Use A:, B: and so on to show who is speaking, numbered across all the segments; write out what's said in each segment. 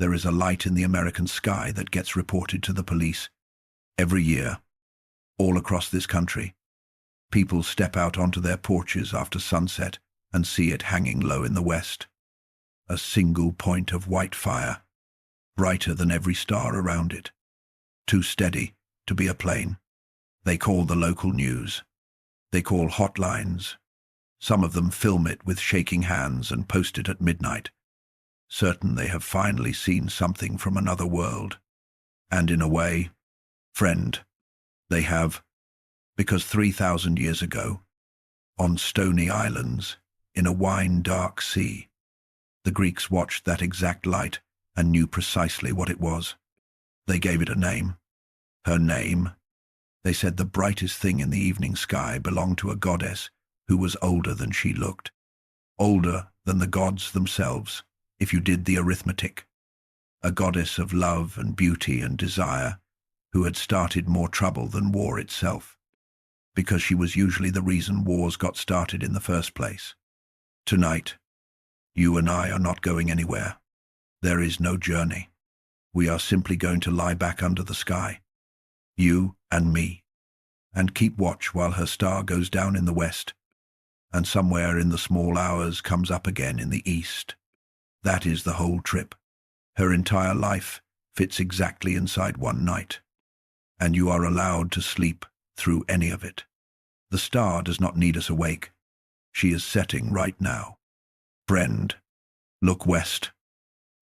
A: There is a light in the American sky that gets reported to the police every year, all across this country. People step out onto their porches after sunset and see it hanging low in the west. A single point of white fire, brighter than every star around it. Too steady to be a plane. They call the local news. They call hotlines. Some of them film it with shaking hands and post it at midnight, certain they have finally seen something from another world. And in a way, friend, they have, because 3,000 years ago, on stony islands, in a wine-dark sea, the Greeks watched that exact light and knew precisely what it was. They gave it a name. Her name. They said the brightest thing in the evening sky belonged to a goddess who was older than she looked, older than the gods themselves, if you did the arithmetic. A goddess of love and beauty and desire who had started more trouble than war itself, because she was usually the reason wars got started in the first place. Tonight, you and I are not going anywhere. There is no journey. We are simply going to lie back under the sky, you and me, and keep watch while her star goes down in the west, and somewhere in the small hours comes up again in the east. That is the whole trip. Her entire life fits exactly inside one night, and you are allowed to sleep through any of it. The star does not need us awake. She is setting right now. Friend, look west,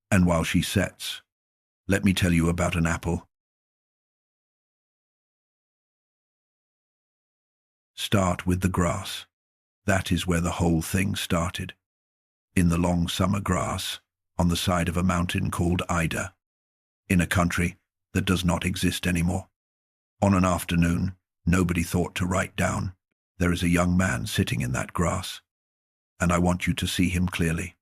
A: and while she sets, let me tell you about an apple. Start with the grass. That is where the whole thing started. In the long summer grass, on the side of a mountain called Ida, in a country that does not exist anymore. On an afternoon, nobody thought to write down, there is a young man sitting in that grass, and I want you to see him clearly,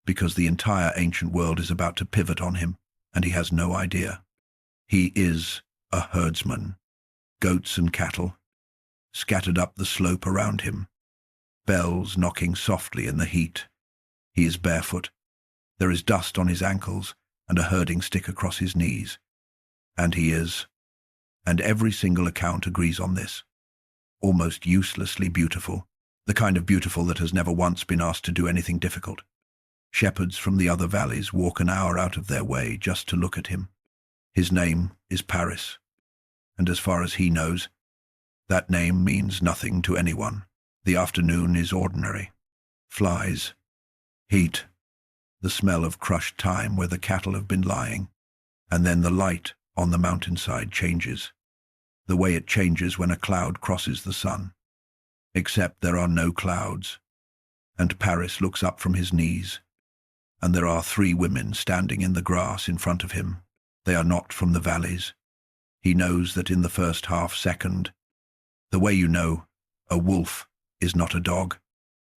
A: because the entire ancient world is about to pivot on him, and he has no idea. He is a herdsman, goats and cattle, scattered up the slope around him, bells knocking softly in the heat. He is barefoot. There is dust on his ankles and a herding stick across his knees. And he is, and every single account agrees on this, almost uselessly beautiful, the kind of beautiful that has never once been asked to do anything difficult. Shepherds from the other valleys walk an hour out of their way just to look at him. His name is Paris, and as far as he knows, that name means nothing to anyone. The afternoon is ordinary. Flies, heat, the smell of crushed time where the cattle have been lying, and then the light on the mountainside changes, the way it changes when a cloud crosses the sun. Except there are no clouds, and Paris looks up from his knees, and there are 3 women standing in the grass in front of him. They are not from the valleys. He knows that in the first half-second, the way you know a wolf is not a dog,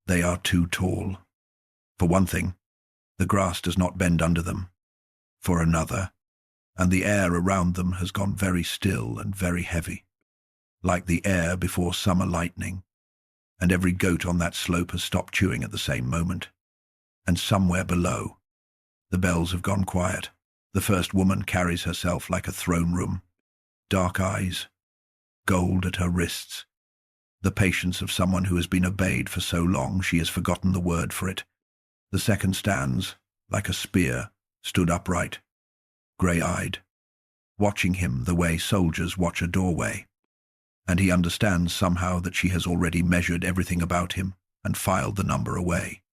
A: they are too tall. For one thing, the grass does not bend under them. For another, and the air around them has gone very still and very heavy, like the air before summer lightning, and every goat on that slope has stopped chewing at the same moment. And somewhere below, the bells have gone quiet. The first woman carries herself like a throne room. Dark eyes, gold at her wrists, the patience of someone who has been obeyed for so long she has forgotten the word for it. The second stands, like a spear, stood upright, grey-eyed, watching him the way soldiers watch a doorway, and he understands somehow that she has already measured everything about him and filed the number away.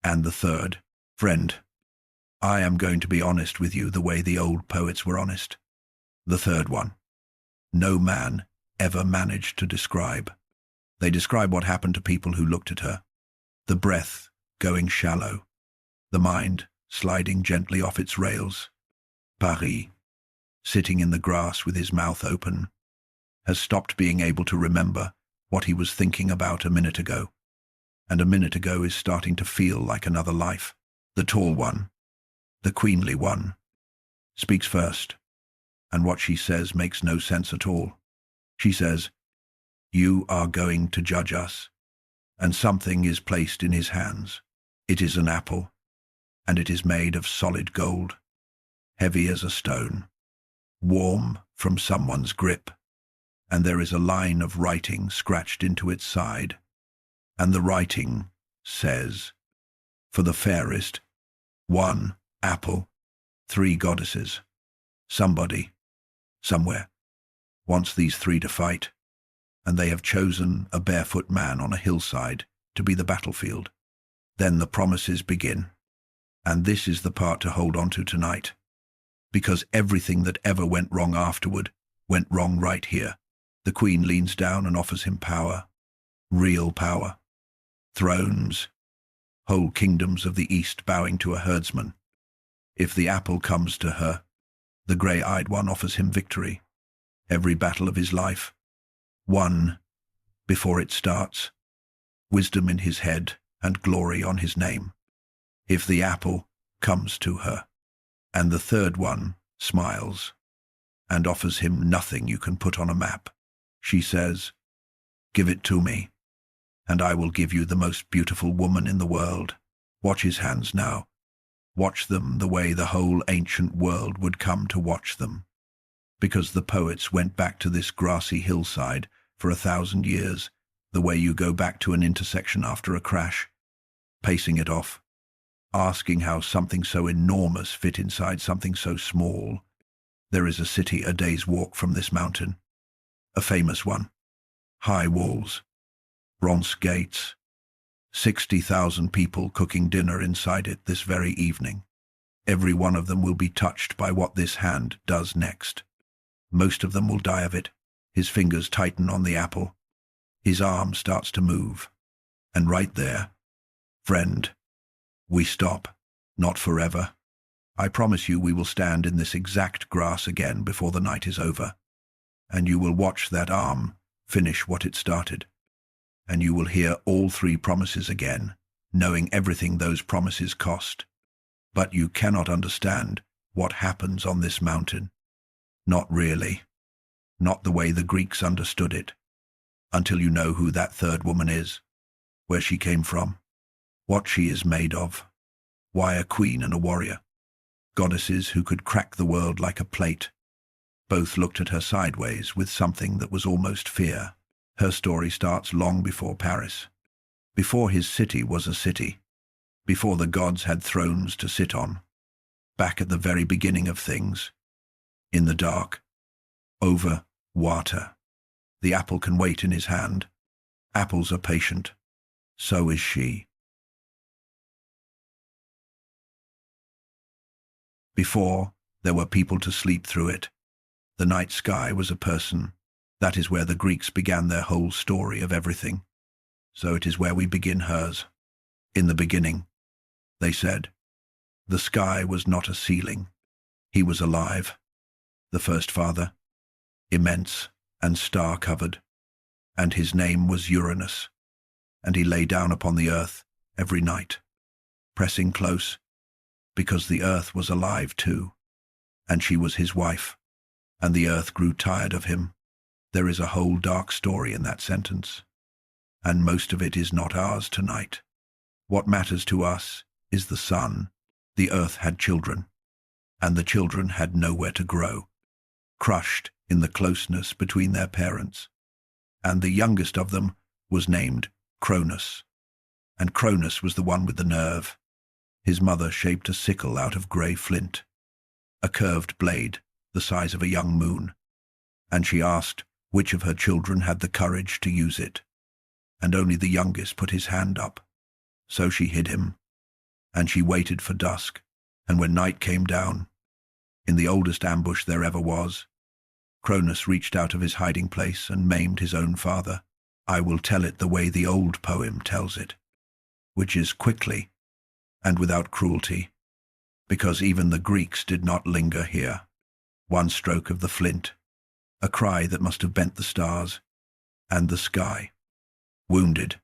A: And the third, friend, I am going to be honest with you the way the old poets were honest. The third one, no man ever managed to describe. They describe what happened to people who looked at her. The breath going shallow, the mind sliding gently off its rails. Paris, sitting in the grass with his mouth open, has stopped being able to remember what he was thinking about a minute ago, and a minute ago is starting to feel like another life. The tall one, the queenly one, speaks first, and what she says makes no sense at all. She says, "You are going to judge us," and something is placed in his hands. It is an apple, and it is made of solid gold. heavy as a stone, warm from someone's grip, and there is a line of writing scratched into its side, and the writing says, "For the fairest, 1 apple, 3 goddesses. Somebody, somewhere, wants these 3 to fight, and they have chosen a barefoot man on a hillside to be the battlefield." Then the promises begin. And this is the part to hold on to tonight, because everything that ever went wrong afterward went wrong right here. The queen leans down and offers him power, real power, thrones, whole kingdoms of the east bowing to a herdsman. If the apple comes to her, the grey-eyed one offers him victory, every battle of his life, won before it starts, wisdom in his head and glory on his name. If the apple comes to her, and the third one smiles and offers him nothing you can put on a map, she says, "Give it to me, and I will give you the most beautiful woman in the world." Watch his hands now. Watch them the way the whole ancient world would come to watch them, because the poets went back to this grassy hillside for 1,000 years, the way you go back to an intersection after a crash, pacing it off, asking how something so enormous fit inside something so small. There is a city a day's walk from this mountain, a famous one, high walls, bronze gates, 60,000 people cooking dinner inside it this very evening. Every one of them will be touched by what this hand does next. Most of them will die of it. His fingers tighten on the apple. His arm starts to move. And right there, friend, we stop, not forever. I promise you we will stand in this exact grass again before the night is over, and you will watch that arm finish what it started, and you will hear all 3 promises again, knowing everything those promises cost. But you cannot understand what happens on this mountain. Not really. Not the way the Greeks understood it, until you know who that third woman is, where she came from, what she is made of, why a queen and a warrior, goddesses who could crack the world like a plate. Both looked at her sideways with something that was almost fear. Her story starts long before Paris, before his city was a city, before the gods had thrones to sit on, back at the very beginning of things, in the dark, over water. The apple can wait in his hand. Apples are patient. So is she. Before, there were people to sleep through it. The night sky was a person. That is where the Greeks began their whole story of everything. So it is where we begin hers. In the beginning, they said, the sky was not a ceiling. He was alive, the first father, immense and star-covered, and his name was Uranus, and he lay down upon the earth every night, pressing close, because the earth was alive too, and she was his wife, and the earth grew tired of him. There is a whole dark story in that sentence, and most of it is not ours tonight. What matters to us is the sun. The earth had children, and the children had nowhere to grow, crushed in the closeness between their parents, and the youngest of them was named Cronus, and Cronus was the one with the nerve. His mother shaped a sickle out of grey flint, a curved blade the size of a young moon, and she asked which of her children had the courage to use it, and only the youngest put his hand up. So she hid him, and she waited for dusk, and when night came down, in the oldest ambush there ever was, Cronus reached out of his hiding place and maimed his own father. I will tell it the way the old poem tells it, which is quickly and without cruelty, because even the Greeks did not linger here. One stroke of the flint, a cry that must have bent the stars, and the sky, wounded,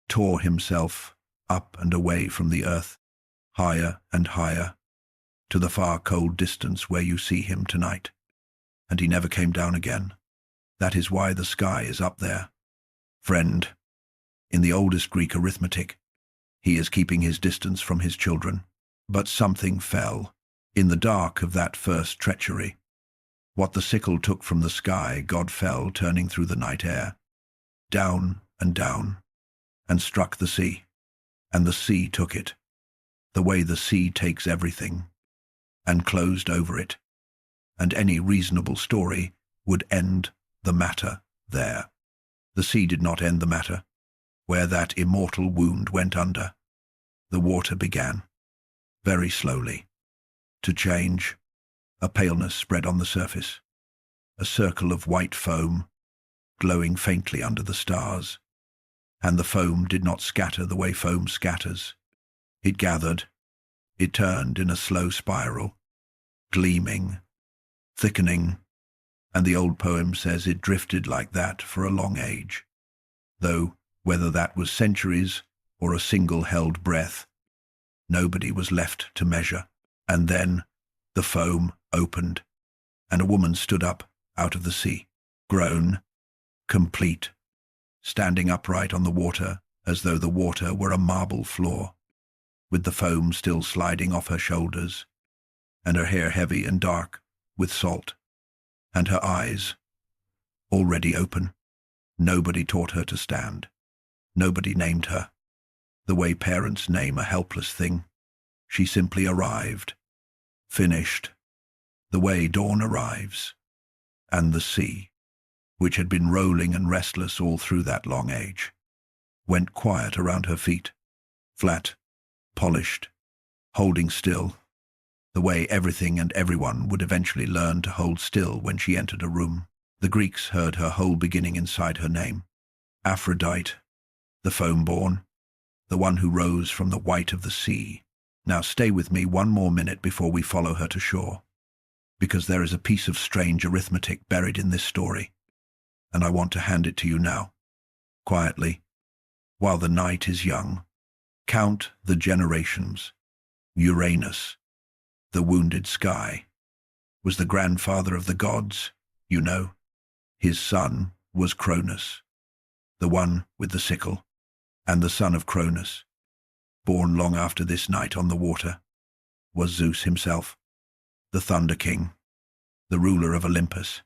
A: tore himself up and away from the earth, higher and higher, to the far cold distance where you see him tonight. And he never came down again. That is why the sky is up there. Friend, in the oldest Greek arithmetic, he is keeping his distance from his children. But something fell, In the dark of that first treachery, what the sickle took from the sky, God fell, turning through the night air, down, and struck the sea, and the sea took it, the way the sea takes everything, and closed over it, and any reasonable story would end the matter there. The sea did not end the matter. Where that immortal wound went under, the water began, very slowly, to change. A paleness spread on the surface, a circle of white foam, glowing faintly under the stars. And the foam did not scatter the way foam scatters. It gathered, it turned in a slow spiral, gleaming, thickening, and the old poem says it drifted like that for a long age, though whether that was centuries or a single held breath, nobody was left to measure. And then the foam opened, and a woman stood up out of the sea, grown, complete, standing upright on the water as though the water were a marble floor, with the foam still sliding off her shoulders, and her hair heavy and dark with salt, and her eyes already open. Nobody taught her to stand. Nobody named her, the way parents name a helpless thing. She simply arrived, finished, the way dawn arrives, and the sea, which had been rolling and restless all through that long age, went quiet around her feet, flat, polished, holding still, the way everything and everyone would eventually learn to hold still when she entered a room. The Greeks heard her whole beginning inside her name. Aphrodite, the foam-born, the one who rose from the white of the sea. Now stay with me one more minute before we follow her to shore, because there is a piece of strange arithmetic buried in this story, and I want to hand it to you now, quietly, while the night is young. Count the generations. Uranus, the wounded sky, was the grandfather of the gods, you know. His son was Cronus, the one with the sickle, and the son of Cronus, born long after this night on the water, was Zeus himself, the Thunder King, the ruler of Olympus,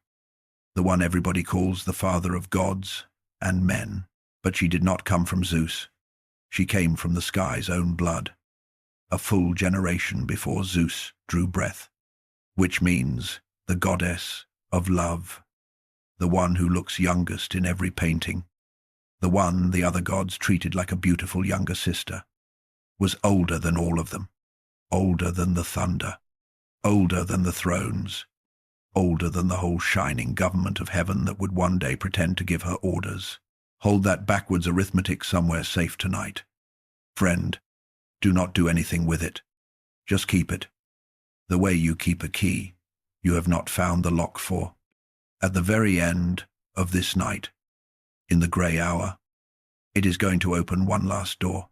A: the one everybody calls the father of gods and men. But she did not come from Zeus. She came from the sky's own blood, a full generation before Zeus drew breath, which means the goddess of love, the one who looks youngest in every painting, the one the other gods treated like a beautiful younger sister, was older than all of them, older than the thunder, older than the thrones, older than the whole shining government of heaven that would one day pretend to give her orders. Hold that backwards arithmetic somewhere safe tonight. Friend, do not do anything with it. Just keep it, the way you keep a key you have not found the lock for. At the very end of this night, in the grey hour, it is going to open one last door,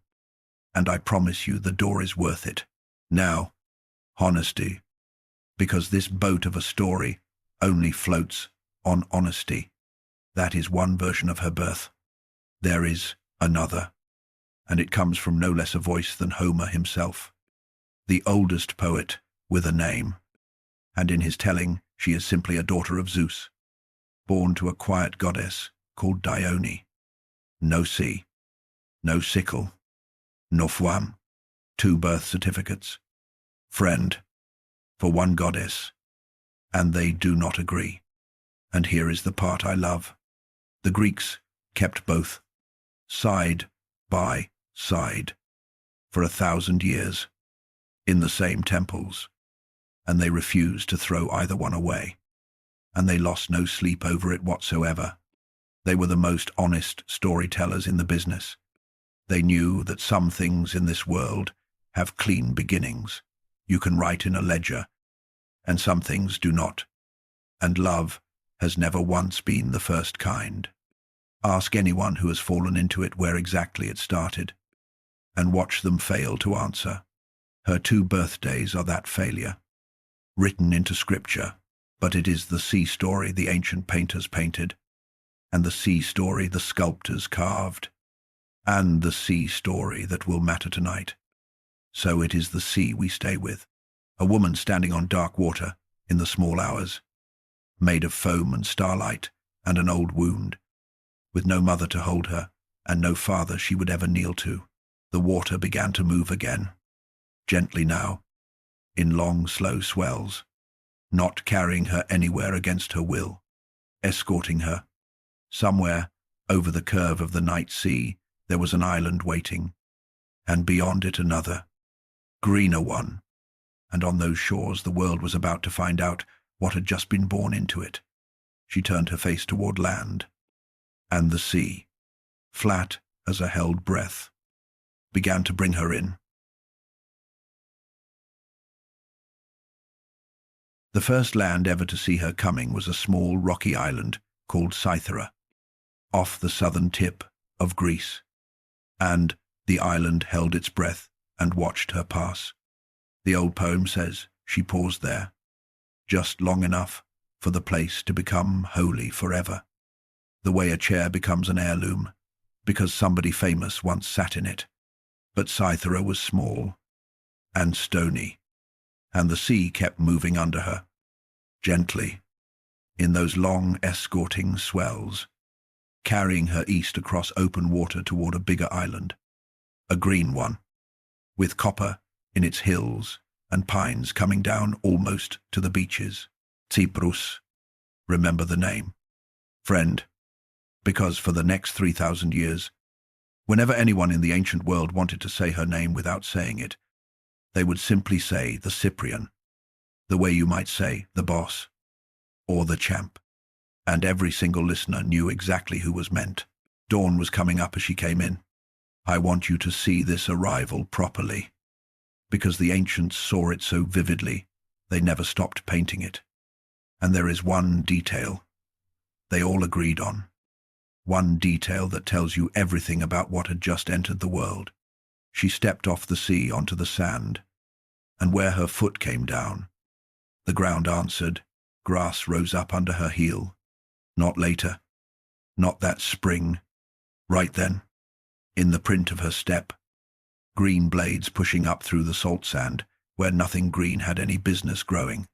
A: and I promise you the door is worth it. Now, honesty, because this boat of a story only floats on honesty. That is one version of her birth. There is another, and it comes from no less a voice than Homer himself, the oldest poet with a name, and in his telling she is simply a daughter of Zeus, born to a quiet goddess called Dione. No sea, no sickle, no fouam, 2 birth certificates. Friend, for one goddess, and they do not agree. And here is the part I love. The Greeks kept both, side by side, for 1,000 years, in the same temples, and they refused to throw either one away, and they lost no sleep over it whatsoever. They were the most honest storytellers in the business. They knew that some things in this world have clean beginnings. You can write in a ledger, and some things do not, and love has never once been the first kind. Ask anyone who has fallen into it where exactly it started, and watch them fail to answer. Her 2 birthdays are that failure, written into scripture, but it is the sea story the ancient painters painted, and the sea story the sculptors carved, and the sea story that will matter tonight. So it is the sea we stay with. A woman standing on dark water in the small hours, made of foam and starlight and an old wound, with no mother to hold her and no father she would ever kneel to. The water began to move again, gently now, in long, slow swells, not carrying her anywhere against her will, escorting her. Somewhere, over the curve of the night sea, there was an island waiting, and beyond it another, greener one, and on those shores the world was about to find out what had just been born into it. She turned her face toward land, and the sea, flat as a held breath, began to bring her in. The first land ever to see her coming was a small rocky island called Cythera, off the southern tip of Greece, and the island held its breath and watched her pass. The old poem says she paused there, just long enough for the place to become holy forever, the way a chair becomes an heirloom, because somebody famous once sat in it. But Cythera was small and stony, and the sea kept moving under her, gently, in those long escorting swells, carrying her east across open water toward a bigger island, a green one, with copper in its hills and pines coming down almost to the beaches. Cyprus, remember the name, friend, because for the next 3,000 years, whenever anyone in the ancient world wanted to say her name without saying it, they would simply say the Cyprian, the way you might say the boss or the champ, and every single listener knew exactly who was meant. Dawn was coming up as she came in. I want you to see this arrival properly, because the ancients saw it so vividly, they never stopped painting it. And there is one detail they all agreed on, one detail that tells you everything about what had just entered the world. She stepped off the sea onto the sand, and where her foot came down, the ground answered. Grass rose up under her heel. Not later, not that spring, right then, in the print of her step, green blades pushing up through the salt sand where nothing green had any business growing.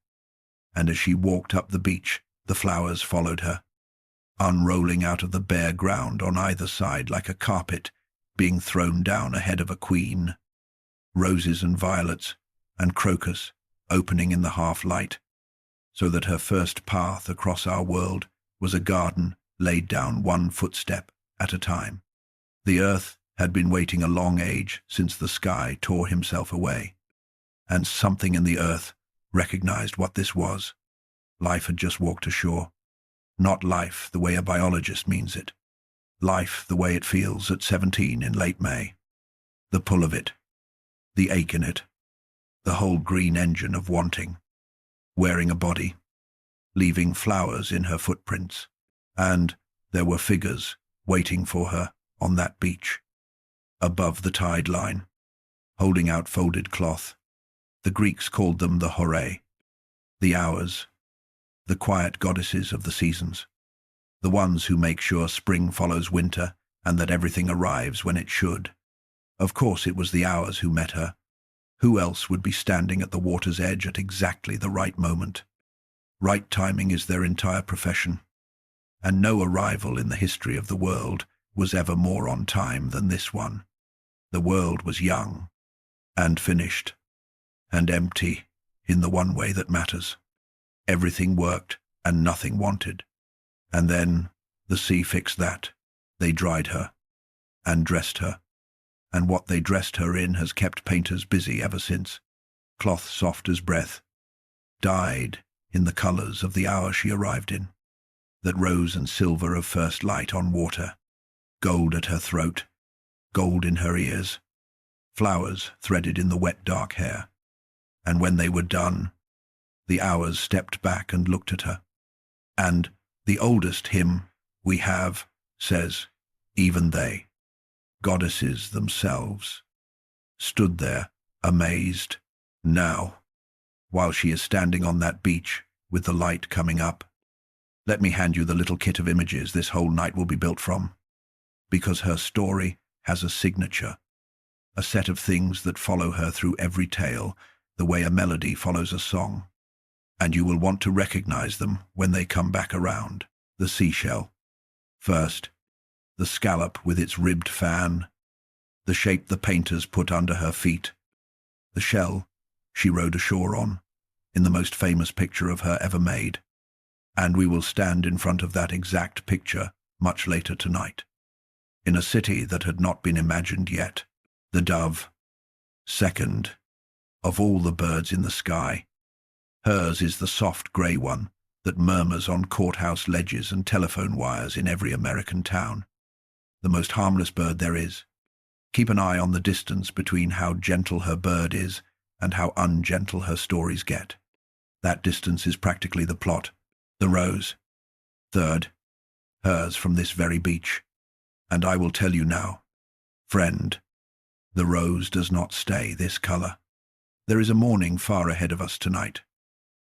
A: And as she walked up the beach, the flowers followed her, unrolling out of the bare ground on either side like a carpet being thrown down ahead of a queen. Roses and violets and crocus opening in the half-light, so that her first path across our world was a garden laid down one footstep at a time. The earth had been waiting a long age since the sky tore himself away, and something in the earth recognized what this was. Life had just walked ashore. Not life the way a biologist means it. Life the way it feels at 17 in late May. The pull of it, the ache in it, the whole green engine of wanting, wearing a body, leaving flowers in her footprints, and there were figures waiting for her on that beach, above the tide line, holding out folded cloth. The Greeks called them the Hore, the hours, the quiet goddesses of the seasons, the ones who make sure spring follows winter and that everything arrives when it should. Of course it was the hours who met her. Who else would be standing at the water's edge at exactly the right moment? Right timing is their entire profession, and no arrival in the history of the world was ever more on time than this one. The world was young, and finished, and empty in the one way that matters. Everything worked, and nothing wanted. And then the sea fixed that. They dried her, and dressed her. And what they dressed her in has kept painters busy ever since. Cloth soft as breath, dyed in the colors of the hour she arrived in, that rose and silver of first light on water, gold at her throat, gold in her ears, flowers threaded in the wet dark hair. And when they were done, the hours stepped back and looked at her. And the oldest hymn we have says, even they, goddesses themselves, stood there, amazed. Now, while she is standing on that beach with the light coming up, let me hand you the little kit of images this whole night will be built from, because her story has a signature, a set of things that follow her through every tale, the way a melody follows a song, and you will want to recognize them when they come back around. The seashell. First, the scallop with its ribbed fan, the shape the painters put under her feet, the shell she rode ashore on, in the most famous picture of her ever made. And we will stand in front of that exact picture much later tonight, in a city that had not been imagined yet. The dove. Second, of all the birds in the sky, hers is the soft grey one that murmurs on courthouse ledges and telephone wires in every American town. The most harmless bird there is. Keep an eye on the distance between how gentle her bird is and how ungentle her stories get. That distance is practically the plot. The rose. Third, hers from this very beach. And I will tell you now, friend, the rose does not stay this color. There is a morning far ahead of us tonight,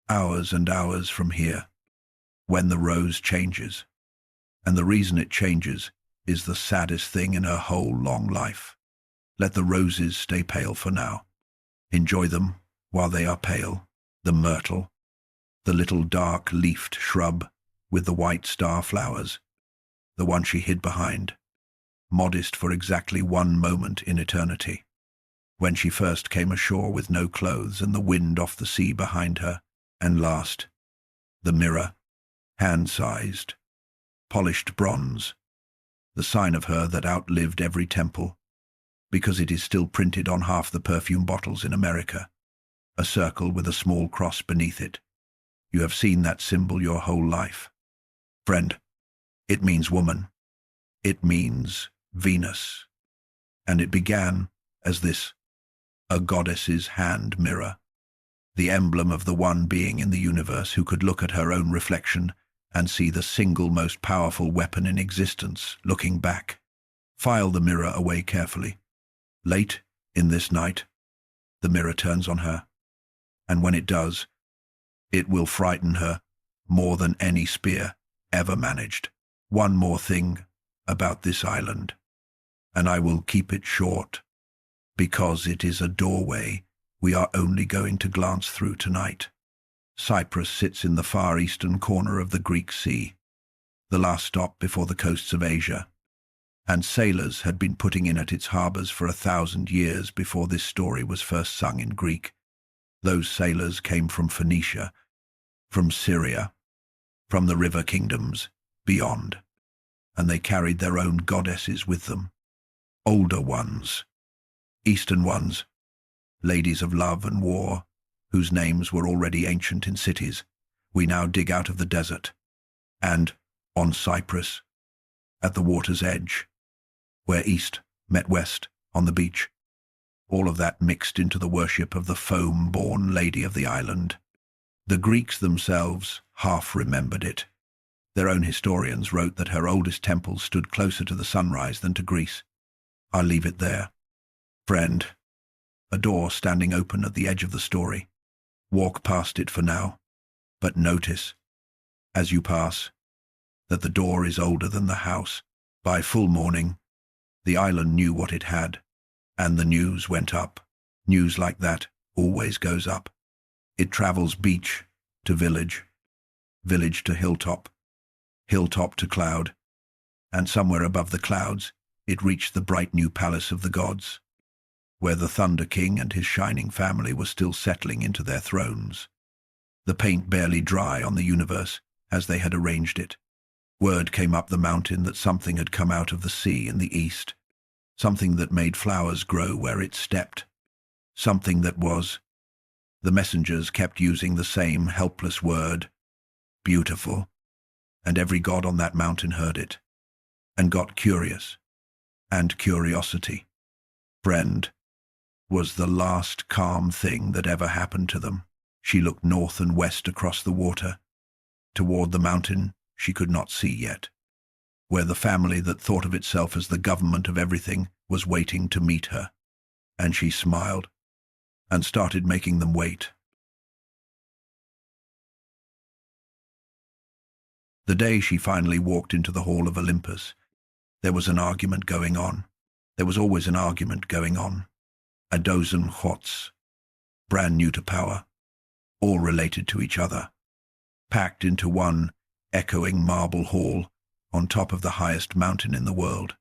A: hours and hours from here, when the rose changes. And the reason it changes is the saddest thing in her whole long life. Let the roses stay pale for now. Enjoy them while they are pale. The myrtle, the little dark-leafed shrub with the white star flowers, the one she hid behind, modest for exactly one moment in eternity, when she first came ashore with no clothes and the wind off the sea behind her. And last, the mirror, hand-sized, polished bronze, the sign of her that outlived every temple, because it is still printed on half the perfume bottles in America, a circle with a small cross beneath it. You have seen that symbol your whole life. Friend, it means woman. It means Venus. And it began as this, a goddess's hand mirror, the emblem of the one being in the universe who could look at her own reflection and see the single most powerful weapon in existence looking back. File the mirror away carefully. Late in this night, the mirror turns on her, and when it does, it will frighten her more than any spear ever managed. One more thing about this island, and I will keep it short, because it is a doorway we are only going to glance through tonight. Cyprus sits in the far eastern corner of the Greek Sea, the last stop before the coasts of Asia, and sailors had been putting in at its harbors for 1,000 years before this story was first sung in Greek. Those sailors came from Phoenicia, from Syria, from the river kingdoms beyond, and they carried their own goddesses with them. Older ones, Eastern ones, ladies of love and war, whose names were already ancient in cities, we now dig out of the desert, and, on Cyprus, at the water's edge, where east met west on the beach, all of that mixed into the worship of the foam-born lady of the island. The Greeks themselves half remembered it. Their own historians wrote that her oldest temples stood closer to the sunrise than to Greece. I'll leave it there. Friend, a door standing open at the edge of the story. Walk past it for now, but notice, as you pass, that the door is older than the house. By full morning, the island knew what it had, and the news went up. News like that always goes up. It travels beach to village, village to hilltop, hilltop to cloud, and somewhere above the clouds it reached the bright new palace of the gods, where the Thunder King and his shining family were still settling into their thrones. The paint barely dry on the universe as they had arranged it. Word came up the mountain that something had come out of the sea in the east, something that made flowers grow where it stepped, something that was. The messengers kept using the same helpless word, beautiful, and every god on that mountain heard it, and got curious, and curiosity, friend, was the last calm thing that ever happened to them. She looked north and west across the water, toward the mountain she could not see yet, where the family that thought of itself as the government of everything was waiting to meet her, and she smiled and started making them wait. The day she finally walked into the hall of Olympus, there was an argument going on. There was always an argument going on. A dozen hots, brand new to power, all related to each other, packed into one echoing marble hall on top of the highest mountain in the world.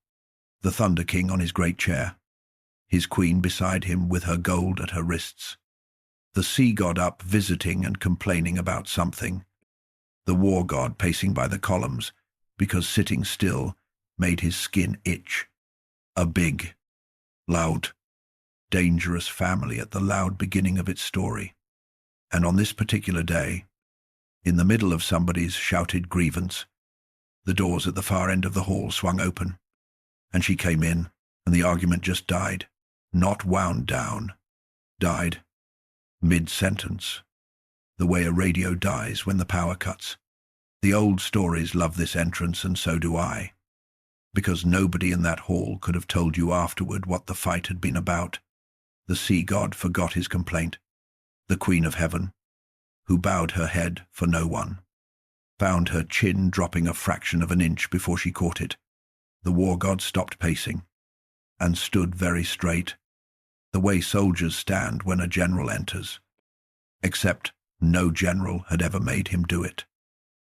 A: The Thunder King on his great chair, his queen beside him with her gold at her wrists, the sea god up visiting and complaining about something, the war god pacing by the columns because sitting still made his skin itch. A big, loud, dangerous family at the loud beginning of its story. And on this particular day, in the middle of somebody's shouted grievance, the doors at the far end of the hall swung open, and she came in, and the argument just died. Not wound down. Died. Mid-sentence. The way a radio dies when the power cuts. The old stories love this entrance, and so do I. Because nobody in that hall could have told you afterward what the fight had been about. The sea god forgot his complaint. The Queen of Heaven, who bowed her head for no one, found her chin dropping a fraction of an inch before she caught it. The war god stopped pacing and stood very straight, the way soldiers stand when a general enters. Except no general had ever made him do it.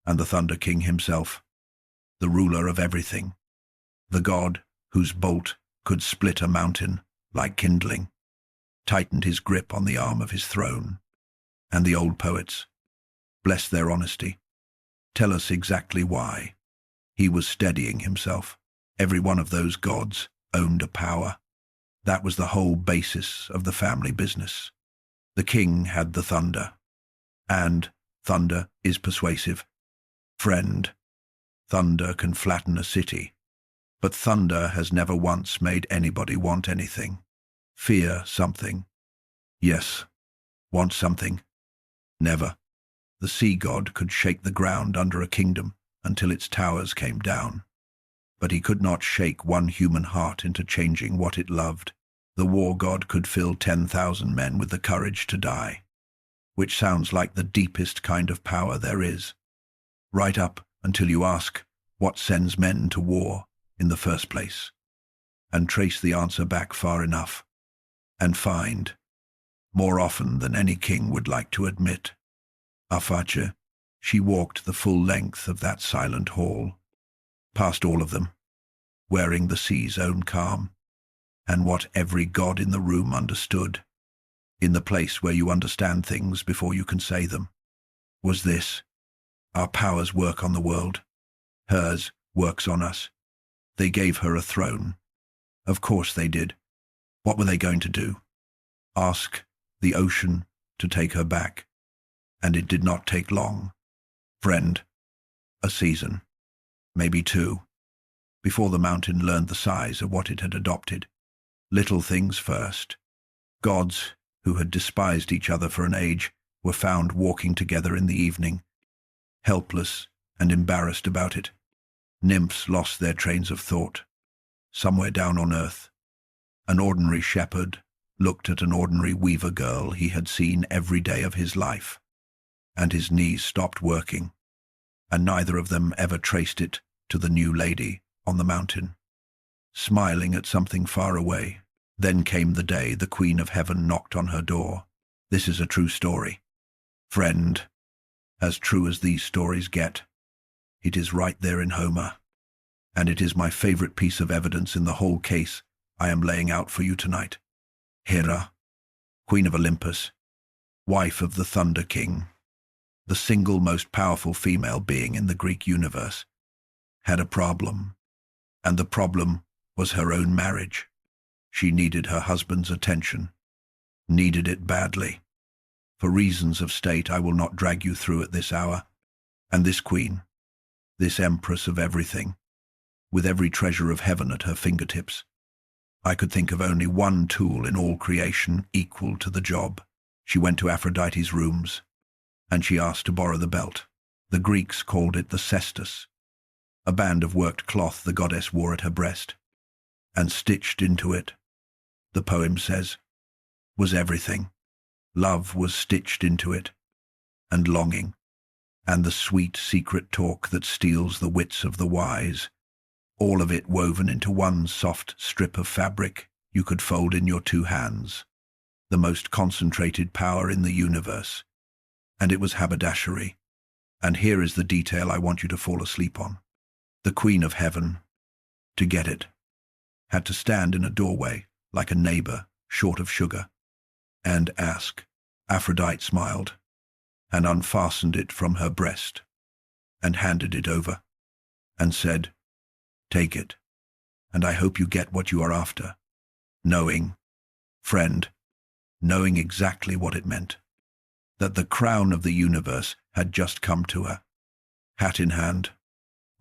A: And the Thunder King himself, the ruler of everything, the god whose bolt could split a mountain like kindling, tightened his grip on the arm of his throne. And the old poets, bless their honesty, tell us exactly why. He was steadying himself. Every one of those gods owned a power. That was the whole basis of the family business. The king had the thunder. And thunder is persuasive. Friend, thunder can flatten a city. But thunder has never once made anybody want anything. Fear something. Yes, want something. Never. The sea god could shake the ground under a kingdom until its towers came down. But he could not shake one human heart into changing what it loved. The war god could fill 10,000 men with the courage to die, which sounds like the deepest kind of power there is. Right up until you ask what sends men to war in the first place, and trace the answer back far enough, and find, more often than any king would like to admit, Aphrodite, she walked the full length of that silent hall, past all of them, wearing the sea's own calm, and what every god in the room understood, in the place where you understand things before you can say them, was this: our powers work on the world. Hers works on us. They gave her a throne. Of course they did. What were they going to do? Ask the ocean to take her back. And it did not take long. Friend, a season, maybe two, before the mountain learned the size of what it had adopted. Little things first. Gods who had despised each other for an age were found walking together in the evening, helpless and embarrassed about it. Nymphs lost their trains of thought. Somewhere down on earth, an ordinary shepherd looked at an ordinary weaver girl he had seen every day of his life, and his knees stopped working, and neither of them ever traced it to the new lady on the mountain, smiling at something far away. Then came the day the Queen of Heaven knocked on her door. This is a true story. Friend, as true as these stories get. It is right there in Homer, and it is my favorite piece of evidence in the whole case I am laying out for you tonight. Hera, Queen of Olympus, wife of the Thunder King, the single most powerful female being in the Greek universe, had a problem, and the problem was her own marriage. She needed her husband's attention, needed it badly. For reasons of state I will not drag you through at this hour. And this queen, this empress of everything, with every treasure of heaven at her fingertips, I could think of only one tool in all creation equal to the job. She went to Aphrodite's rooms, and she asked to borrow the belt. The Greeks called it the cestus, a band of worked cloth the goddess wore at her breast, and stitched into it, the poem says, was everything. Love was stitched into it, and longing, and the sweet secret talk that steals the wits of the wise, all of it woven into one soft strip of fabric you could fold in your two hands. the most concentrated power in the universe. And it was haberdashery. And here is the detail I want you to fall asleep on. The Queen of Heaven, to get it, had to stand in a doorway like a neighbor short of sugar and ask. Aphrodite smiled and unfastened it from her breast and handed it over and said, "Take it, and I hope you get what you are after," knowing, friend, knowing exactly what it meant, that the crown of the universe had just come to her, hat in hand.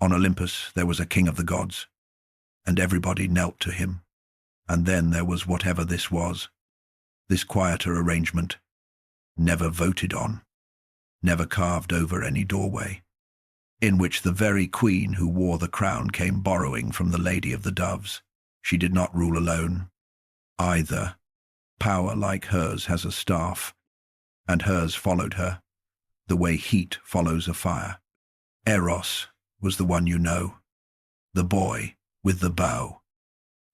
A: On Olympus there was a king of the gods, and everybody knelt to him. And then there was whatever this was, this quieter arrangement, never voted on, never carved over any doorway, in which the very queen who wore the crown came borrowing from the Lady of the Doves. She did not rule alone, either. Power like hers has a staff, and hers followed her, the way heat follows a fire. Eros was the one you know, the boy with the bow,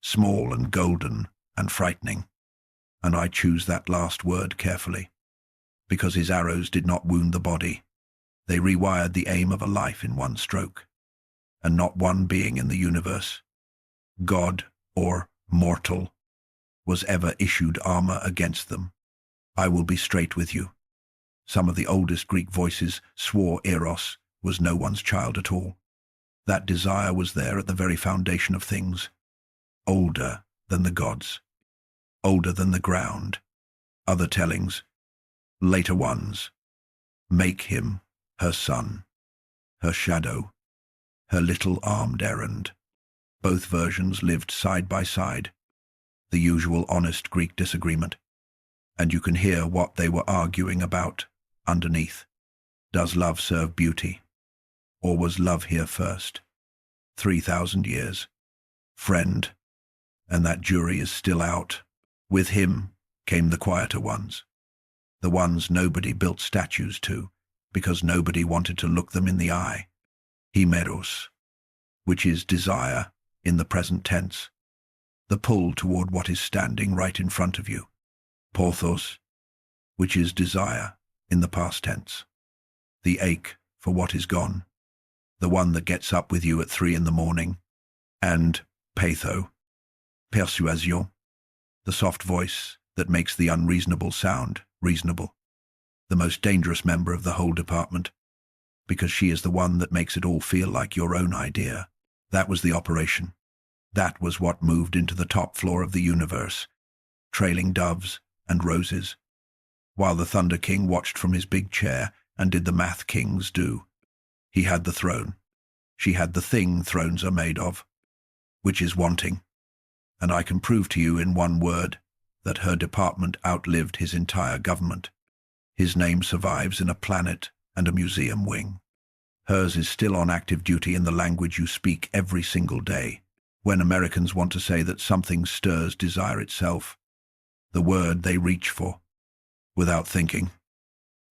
A: small and golden and frightening, and I choose that last word carefully, because his arrows did not wound the body. They rewired the aim of a life in one stroke, and not one being in the universe, God or mortal, was ever issued armor against them. I will be straight with you. Some of the oldest Greek voices swore Eros was no one's child at all. That desire was there at the very foundation of things, older than the gods, older than the ground. Other tellings, later ones, make him her son, her shadow, her little armed errand. Both versions lived side by side, the usual honest Greek disagreement, and you can hear what they were arguing about underneath. Does love serve beauty? Or was love here first? 3,000 years. Friend, and that jury is still out. With him came the quieter ones, the ones nobody built statues to, because nobody wanted to look them in the eye. Himeros, which is desire in the present tense, the pull toward what is standing right in front of you. Porthos, which is desire in the past tense, the ache for what is gone, the one that gets up with you at 3 a.m, and Patho, persuasion, the soft voice that makes the unreasonable sound reasonable, the most dangerous member of the whole department, because she is the one that makes it all feel like your own idea. That was the operation. That was what moved into the top floor of the universe, trailing doves and roses, while the Thunder King watched from his big chair and did the math kings do. He had the throne. She had the thing thrones are made of, which is wanting. And I can prove to you in one word that her department outlived his entire government. His name survives in a planet and a museum wing. Hers is still on active duty in the language you speak every single day. When Americans want to say that something stirs desire itself, the word they reach for, without thinking,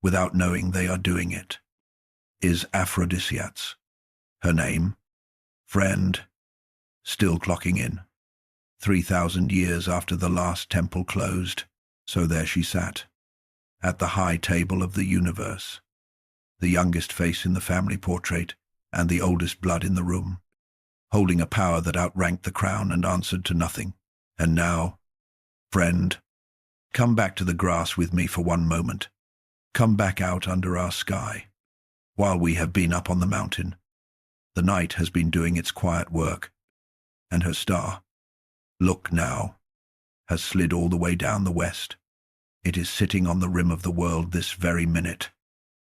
A: without knowing they are doing it, is Aphrodisiacs. Her name, friend, still clocking in. 3,000 years after the last temple closed, so there she sat, at the high table of the universe, the youngest face in the family portrait and the oldest blood in the room, holding a power that outranked the crown and answered to nothing. And now, friend, come back to the grass with me for one moment. Come back out under our sky. While we have been up on the mountain, the night has been doing its quiet work, and her star, look now, has slid all the way down the west. It is sitting on the rim of the world this very minute,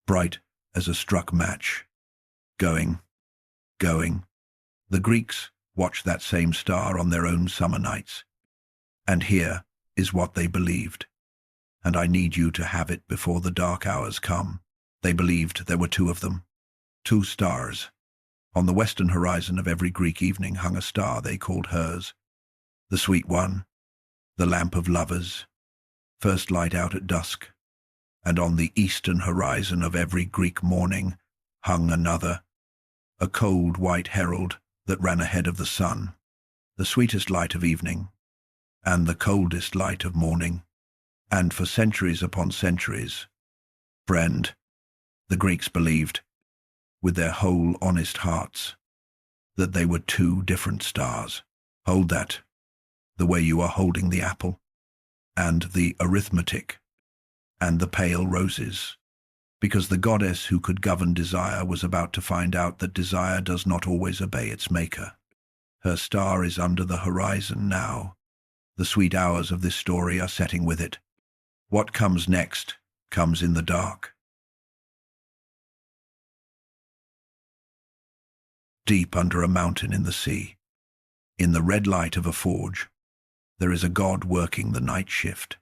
A: bright as a struck match, going. The Greeks watched that same star on their own summer nights, and here is what they believed, and I need you to have it before the dark hours come. They believed there were two of them, two stars. On the western horizon of every Greek evening hung a star they called hers, the sweet one, the lamp of lovers, first light out at dusk, and on the eastern horizon of every Greek morning hung another, a cold white herald that ran ahead of the sun, the sweetest light of evening, and the coldest light of morning. And for centuries upon centuries, friend, the Greeks believed, with their whole honest hearts, that they were two different stars. Hold that, the way you are holding the apple, and the arithmetic, and the pale roses, because the goddess who could govern desire was about to find out that desire does not always obey its maker. Her star is under the horizon now. The sweet hours of this story are setting with it. What comes next comes in the dark. Deep under a mountain in the sea, in the red light of a forge, there is a god working the night shift.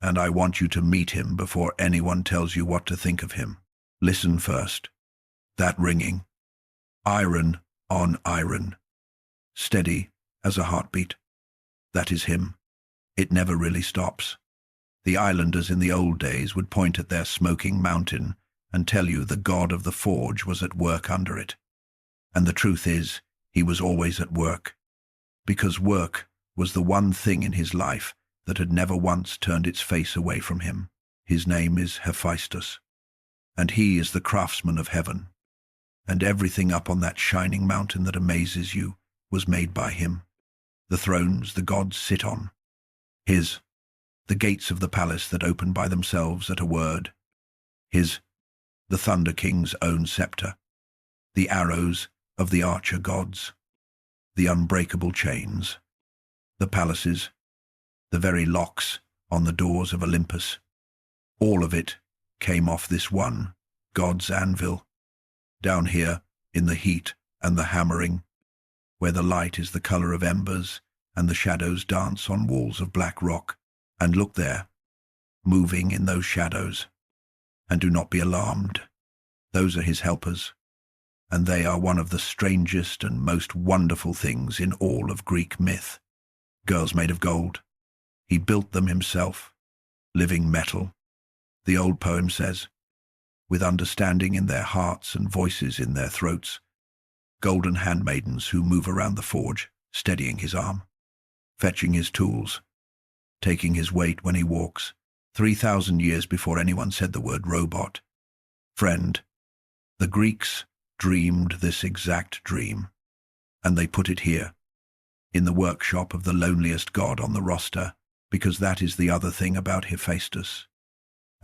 A: And I want you to meet him before anyone tells you what to think of him. Listen first. That ringing. Iron on iron. Steady as a heartbeat. That is him. It never really stops. The islanders in the old days would point at their smoking mountain and tell you the god of the forge was at work under it. And the truth is, he was always at work. Because work was the one thing in his life that had never once turned its face away from him. His name is Hephaestus, and he is the craftsman of heaven. And everything up on that shining mountain that amazes you was made by him. The thrones the gods sit on, his. The gates of the palace that open by themselves at a word, his. The Thunder King's own scepter, the arrows of the archer gods, the unbreakable chains, the palaces, the very locks on the doors of Olympus. All of it came off this one god's anvil, down here in the heat and the hammering, where the light is the color of embers and the shadows dance on walls of black rock. And look there, moving in those shadows. And do not be alarmed. Those are his helpers, and they are one of the strangest and most wonderful things in all of Greek myth. Girls made of gold. He built them himself, living metal. The old poem says, with understanding in their hearts and voices in their throats, golden handmaidens who move around the forge, steadying his arm, fetching his tools, taking his weight when he walks, 3,000 years before anyone said the word robot. Friend, the Greeks dreamed this exact dream, and they put it here, in the workshop of the loneliest god on the roster, because that is the other thing about Hephaestus,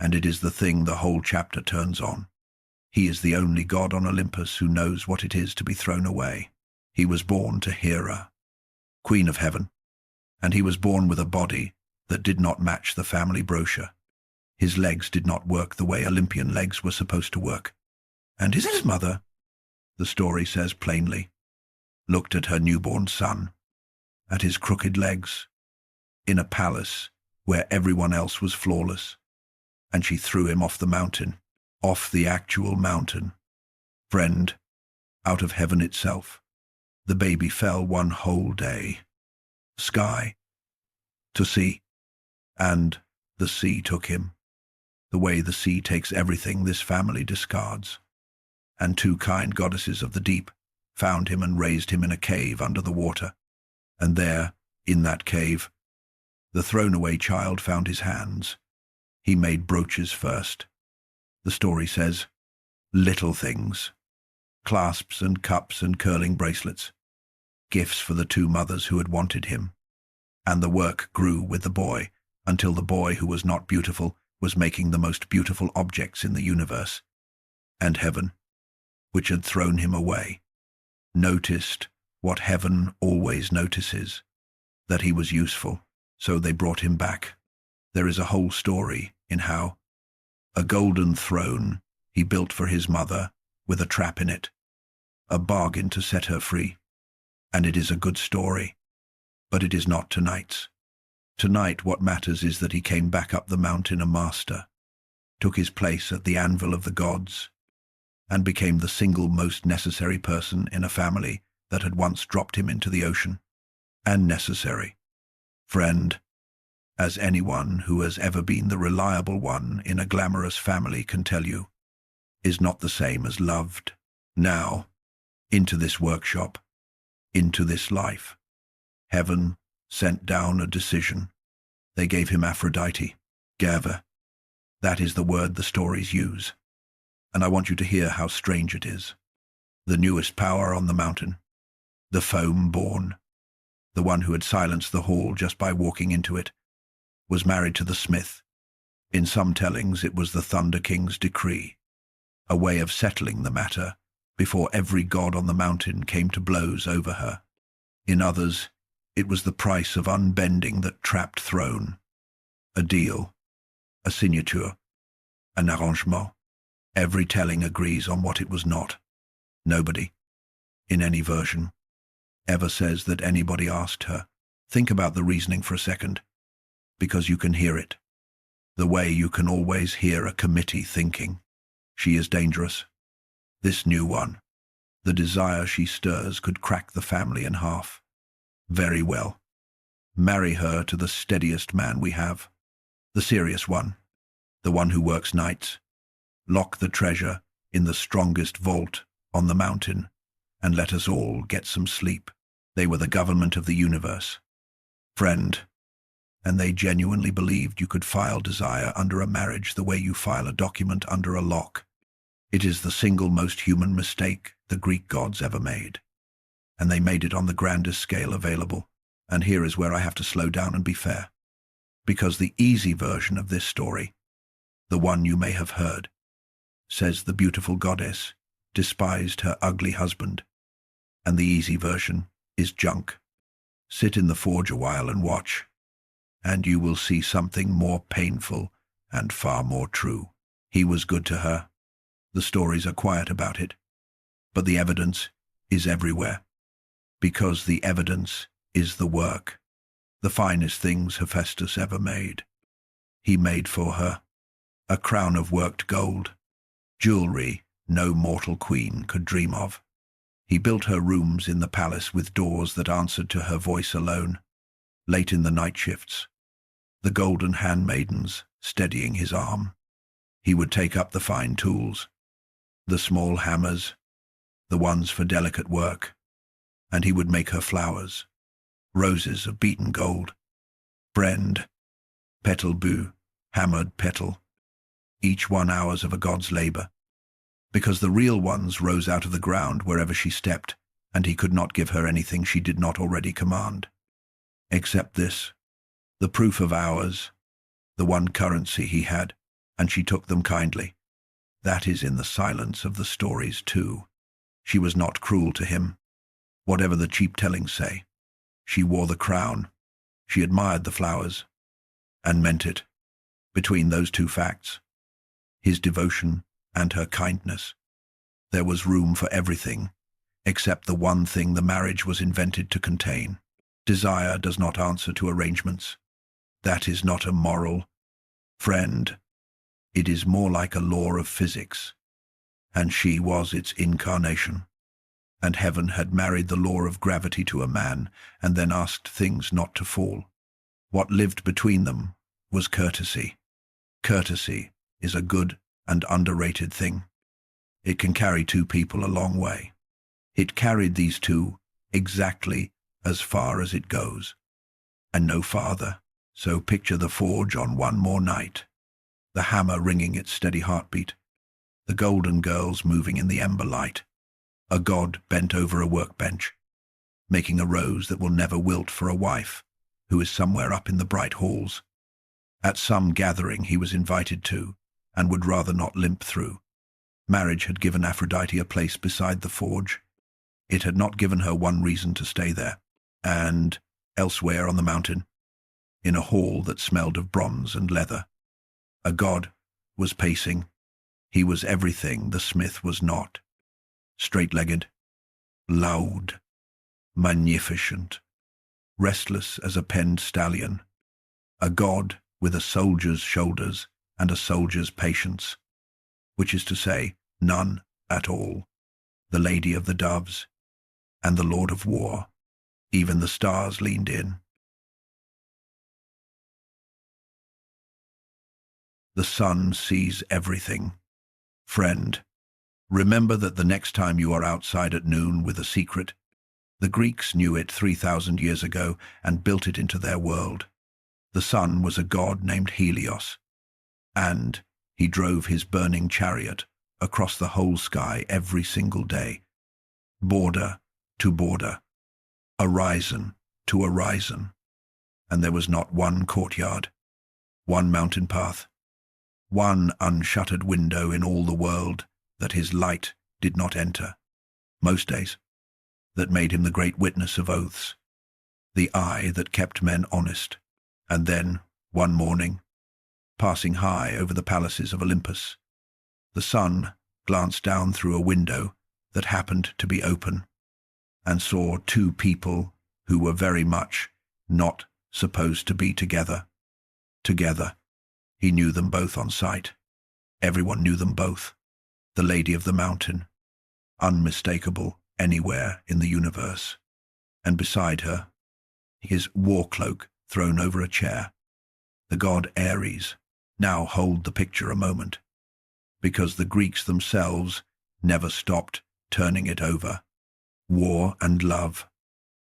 A: and it is the thing the whole chapter turns on. He is the only god on Olympus who knows what it is to be thrown away. He was born to Hera, queen of heaven, and he was born with a body that did not match the family brochure. His legs did not work the way Olympian legs were supposed to work. And his mother, the story says plainly, looked at her newborn son, at his crooked legs, in a palace where everyone else was flawless, and she threw him off the mountain, off the actual mountain. Friend, out of heaven itself, the baby fell one whole day. Sky to sea, and the sea took him, the way the sea takes everything this family discards. And two kind goddesses of the deep found him and raised him in a cave under the water. And there, in that cave, the thrown-away child found his hands. He made brooches first. The story says, little things, clasps and cups and curling bracelets, gifts for the two mothers who had wanted him. And the work grew with the boy, until the boy who was not beautiful was making the most beautiful objects in the universe. And heaven, which had thrown him away, noticed what heaven always notices, that he was useful, so they brought him back. There is a whole story in how a golden throne he built for his mother with a trap in it, a bargain to set her free. And it is a good story, but it is not tonight's. Tonight what matters is that he came back up the mountain a master, took his place at the anvil of the gods, and became the single most necessary person in a family that had once dropped him into the ocean. And necessary, friend, as anyone who has ever been the reliable one in a glamorous family can tell you, is not the same as loved. Now, into this workshop, into this life, heaven sent down a decision. They gave him Aphrodite, Gerve. That is the word the stories use. And I want you to hear how strange it is. The newest power on the mountain. The foam born. The one who had silenced the hall just by walking into it, was married to the smith. In some tellings it was the Thunder King's decree, a way of settling the matter before every god on the mountain came to blows over her. In others, it was the price of unbending that trapped throne. A deal, a signature, an arrangement. Every telling agrees on what it was not. Nobody, in any version, ever says that anybody asked her. Think about the reasoning for a second, because you can hear it. The way you can always hear a committee thinking. She is dangerous. This new one. The desire she stirs could crack the family in half. Very well. Marry her to the steadiest man we have. The serious one. The one who works nights. Lock the treasure in the strongest vault on the mountain, and let us all get some sleep. They were the government of the universe. Friend. And they genuinely believed you could file desire under a marriage the way you file a document under a lock. It is the single most human mistake the Greek gods ever made. And they made it on the grandest scale available. And here is where I have to slow down and be fair. Because the easy version of this story, the one you may have heard, says the beautiful goddess despised her ugly husband, and the easy version is junk. Sit in the forge a while and watch, and you will see something more painful and far more true. He was good to her. The stories are quiet about it, but the evidence is everywhere, because the evidence is the work, the finest things Hephaestus ever made. He made for her a crown of worked gold, jewelry no mortal queen could dream of. He built her rooms in the palace with doors that answered to her voice alone. Late in the night shifts, the golden handmaidens steadying his arm, he would take up the fine tools, the small hammers, the ones for delicate work, and he would make her flowers, roses of beaten gold, brand, petal beau, hammered petal, each 1 hour of a god's labor, because the real ones rose out of the ground wherever she stepped, and he could not give her anything she did not already command. Except this, the proof of hours, the one currency he had, and she took them kindly. That is in the silence of the stories too. She was not cruel to him. Whatever the cheap tellings say, she wore the crown, she admired the flowers, and meant it. Between those two facts, his devotion and her kindness, there was room for everything, except the one thing the marriage was invented to contain. Desire does not answer to arrangements. That is not a moral. Friend, it is more like a law of physics, and she was its incarnation. And heaven had married the law of gravity to a man, and then asked things not to fall. What lived between them was courtesy. Courtesy is a good and underrated thing. It can carry two people a long way. It carried these two exactly as far as it goes, and no farther. So picture the forge on one more night, the hammer ringing its steady heartbeat, the golden girls moving in the ember light, a god bent over a workbench, making a rose that will never wilt for a wife who is somewhere up in the bright halls. At some gathering he was invited to, and would rather not limp through. Marriage had given Aphrodite a place beside the forge. It had not given her one reason to stay there. And elsewhere on the mountain, in a hall that smelled of bronze and leather, a god was pacing. He was everything the smith was not. Straight-legged, loud, magnificent, restless as a penned stallion. A god with a soldier's shoulders and a soldier's patience, which is to say, none at all. The Lady of the Doves and the Lord of War. Even the stars leaned in. The sun sees everything. Friend, remember that the next time you are outside at noon with a secret, the Greeks knew it 3,000 years ago and built it into their world. The sun was a god named Helios, And he drove his burning chariot across the whole sky every single day, border to border, horizon to horizon, and there was not one courtyard, one mountain path, one unshuttered window in all the world that his light did not enter, most days, that made him the great witness of oaths, the eye that kept men honest. And then, one morning, passing high over the palaces of Olympus, the sun glanced down through a window that happened to be open, and saw two people who were very much not supposed to be together. Together. He knew them both on sight. Everyone knew them both. The Lady of the Mountain, unmistakable anywhere in the universe, and beside her, his war cloak thrown over a chair, the god Ares. Now hold the picture a moment, because the Greeks themselves never stopped turning it over. War and love,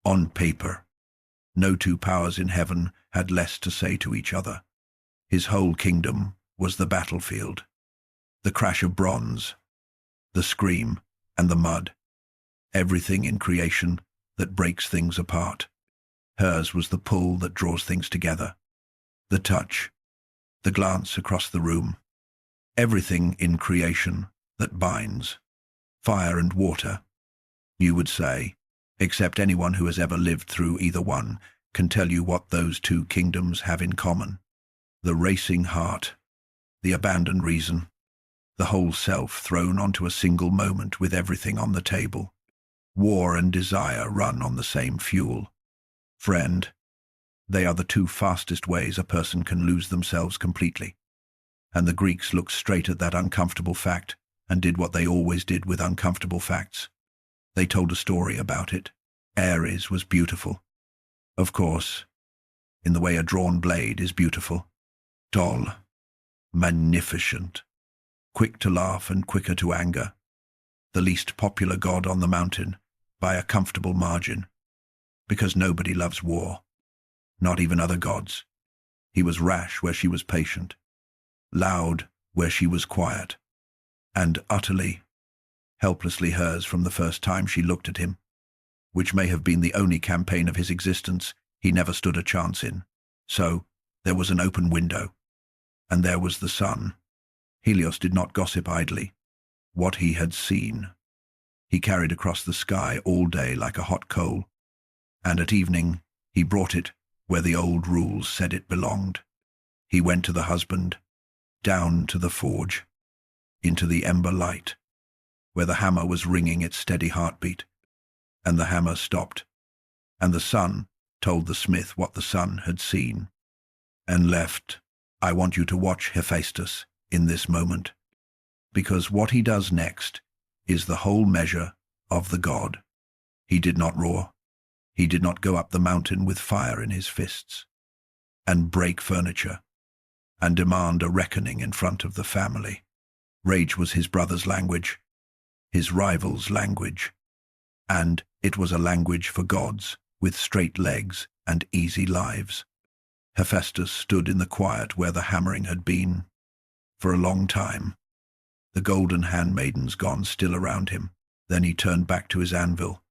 A: on paper. No two powers in heaven had less to say to each other. His whole kingdom was the battlefield, the crash of bronze, the scream and the mud, everything in creation that breaks things apart. Hers was the pull that draws things together, the touch, the glance across the room, everything in creation that binds, fire and water. You would say, except anyone who has ever lived through either one can tell you what those two kingdoms have in common. The racing heart, the abandoned reason, the whole self thrown onto a single moment with everything on the table. War and desire run on the same fuel. Friend, they are the two fastest ways a person can lose themselves completely. And the Greeks looked straight at that uncomfortable fact and did what they always did with uncomfortable facts. They told a story about it. Ares was beautiful. Of course, in the way a drawn blade is beautiful. Tall, magnificent, quick to laugh and quicker to anger. The least popular god on the mountain, by a comfortable margin, because nobody loves war, not even other gods. He was rash where she was patient, loud where she was quiet, and utterly, helplessly hers from the first time she looked at him, which may have been the only campaign of his existence he never stood a chance in. So, there was an open window, and there was the sun. Helios did not gossip idly. What he had seen, he carried across the sky all day like a hot coal, and at evening he brought it where the old rules said it belonged. He went to the husband, down to the forge, into the ember light, where the hammer was ringing its steady heartbeat, and the hammer stopped, and the sun told the smith what the sun had seen, and left. I want you to watch Hephaestus in this moment, because what he does next is the whole measure of the god. He did not roar. He did not go up the mountain with fire in his fists, and break furniture, and demand a reckoning in front of the family. Rage was his brother's language, his rival's language, and it was a language for gods with straight legs and easy lives. Hephaestus stood in the quiet where the hammering had been. For a long time, the golden handmaidens gone still around him. Then he turned back to his anvil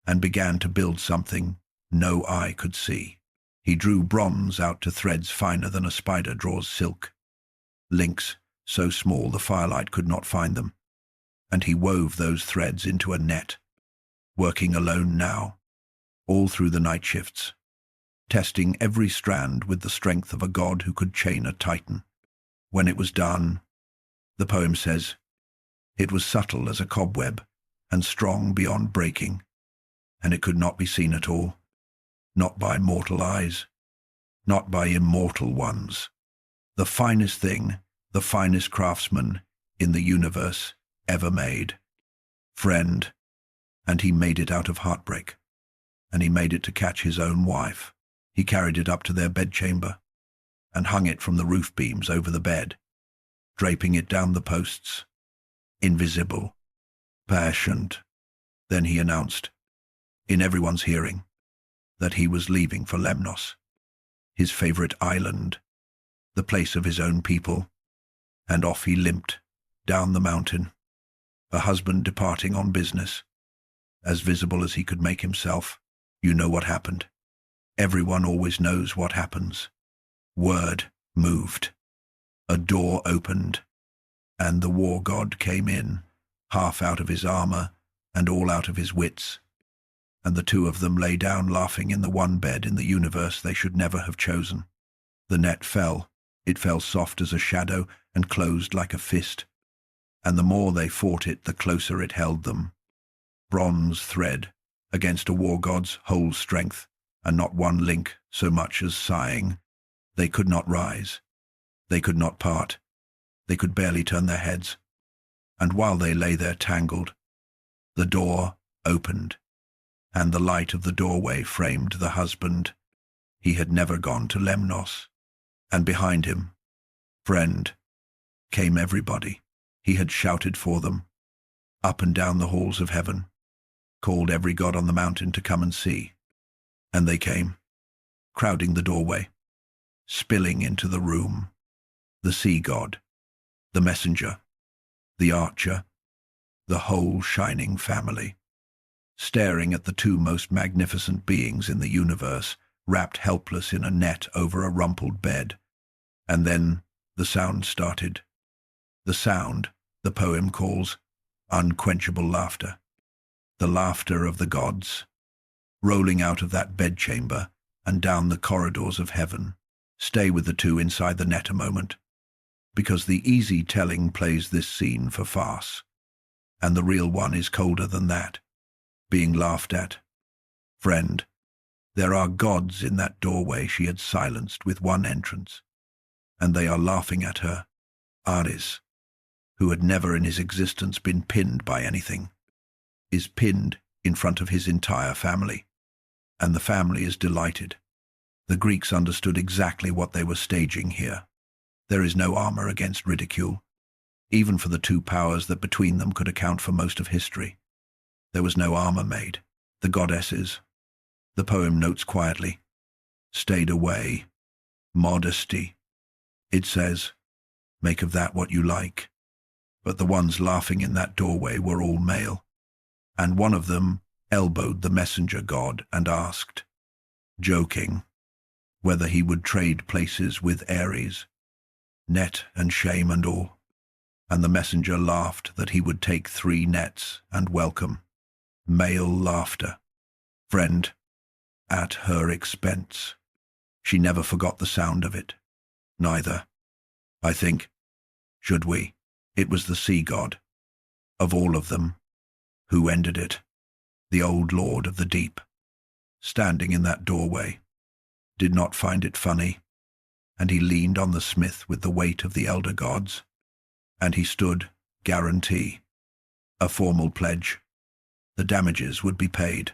A: and began to build something no eye could see. He drew bronze out to threads finer than a spider draws silk, links so small the firelight could not find them, and he wove those threads into a net, working alone now, all through the night shifts, testing every strand with the strength of a god who could chain a titan. When it was done, the poem says, it was subtle as a cobweb and strong beyond breaking, and it could not be seen at all, not by mortal eyes, not by immortal ones. The finest thing, the finest craftsman in the universe ever made. Friend, and he made it out of heartbreak, and he made it to catch his own wife. He carried it up to their bedchamber and hung it from the roof beams over the bed, draping it down the posts, invisible, patient. Then he announced, in everyone's hearing, that he was leaving for Lemnos, his favorite island, the place of his own people, and off he limped, down the mountain, a husband departing on business, as visible as he could make himself. You know what happened. Everyone always knows what happens. Word moved. A door opened, and the war god came in, half out of his armor and all out of his wits, and the two of them lay down laughing in the one bed in the universe they should never have chosen. The net fell. It fell soft as a shadow and closed like a fist, and the more they fought it, the closer it held them. Bronze thread against a war god's whole strength, and not one link so much as sighing. They could not rise. They could not part. They could barely turn their heads. And while they lay there tangled, the door opened, and the light of the doorway framed the husband. He had never gone to Lemnos. And behind him, friend, came everybody. He had shouted for them, up and down the halls of heaven, called every god on the mountain to come and see. And they came, crowding the doorway, spilling into the room. The sea god, the messenger, the archer, the whole shining family, staring at the two most magnificent beings in the universe, wrapped helpless in a net over a rumpled bed. And then the sound started. The sound the poem calls unquenchable laughter. The laughter of the gods, rolling out of that bedchamber and down the corridors of heaven. Stay with the two inside the net a moment, because the easy telling plays this scene for farce, and the real one is colder than that, being laughed at. Friend, there are gods in that doorway she had silenced with one entrance, and they are laughing at her. Ares, who had never in his existence been pinned by anything, is pinned in front of his entire family, and the family is delighted. The Greeks understood exactly what they were staging here. There is no armor against ridicule, even for the two powers that between them could account for most of history. There was no armor made. The goddesses, the poem notes quietly, stayed away. Modesty. It says, make of that what you like. But the ones laughing in that doorway were all male, and one of them elbowed the messenger god and asked, joking, whether he would trade places with Ares, net and shame and all. And the messenger laughed that he would take 3 nets and welcome. Male laughter. Friend, at her expense. She never forgot the sound of it. Neither, I think, should we. It was the sea god, of all of them, who ended it, the old lord of the deep, standing in that doorway, did not find it funny, and he leaned on the smith with the weight of the elder gods, and he stood, guarantee, a formal pledge. The damages would be paid.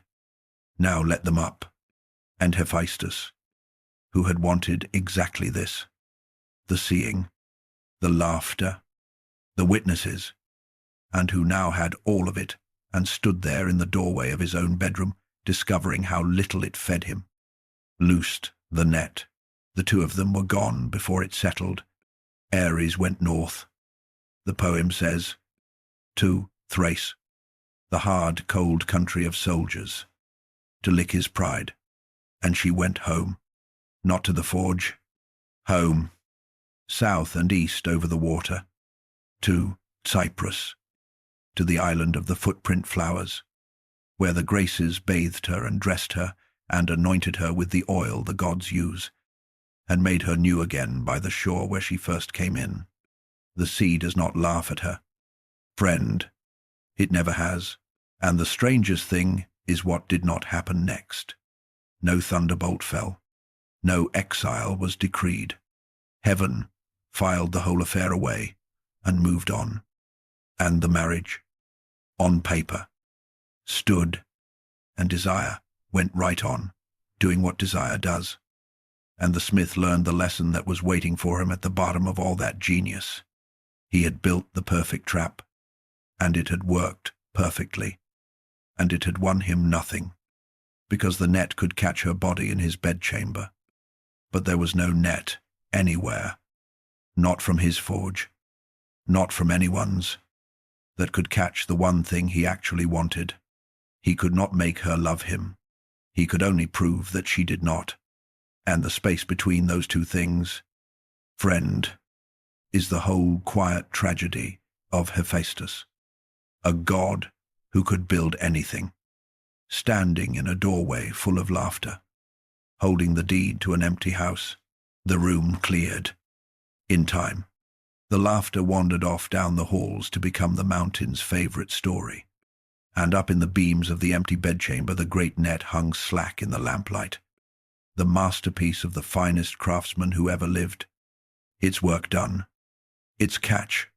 A: Now let them up. And Hephaestus, who had wanted exactly this, the seeing, the laughter, the witnesses, and who now had all of it, and stood there in the doorway of his own bedroom, discovering how little it fed him, loosed the net. The two of them were gone before it settled. Ares went north. The poem says, to Thrace, the hard, cold country of soldiers, to lick his pride. And she went home, not to the forge, home, south and east over the water, to Cyprus, to the island of the footprint flowers, where the Graces bathed her and dressed her and anointed her with the oil the gods use, and made her new again by the shore where she first came in. The sea does not laugh at her. Friend, it never has, and the strangest thing is what did not happen next. No thunderbolt fell. No exile was decreed. Heaven filed the whole affair away and moved on. And the marriage, on paper, stood, and desire went right on, doing what desire does. And the smith learned the lesson that was waiting for him at the bottom of all that genius. He had built the perfect trap, and it had worked perfectly, and it had won him nothing, because the net could catch her body in his bedchamber. But there was no net anywhere, not from his forge, not from anyone's, that could catch the one thing he actually wanted. He could not make her love him. He could only prove that she did not. And the space between those two things, friend, is the whole quiet tragedy of Hephaestus, a god who could build anything, standing in a doorway full of laughter, holding the deed to an empty house. The room cleared. In time, the laughter wandered off down the halls to become the mountain's favorite story. And up in the beams of the empty bedchamber the great net hung slack in the lamplight, the masterpiece of the finest craftsman who ever lived. Its work done, its catch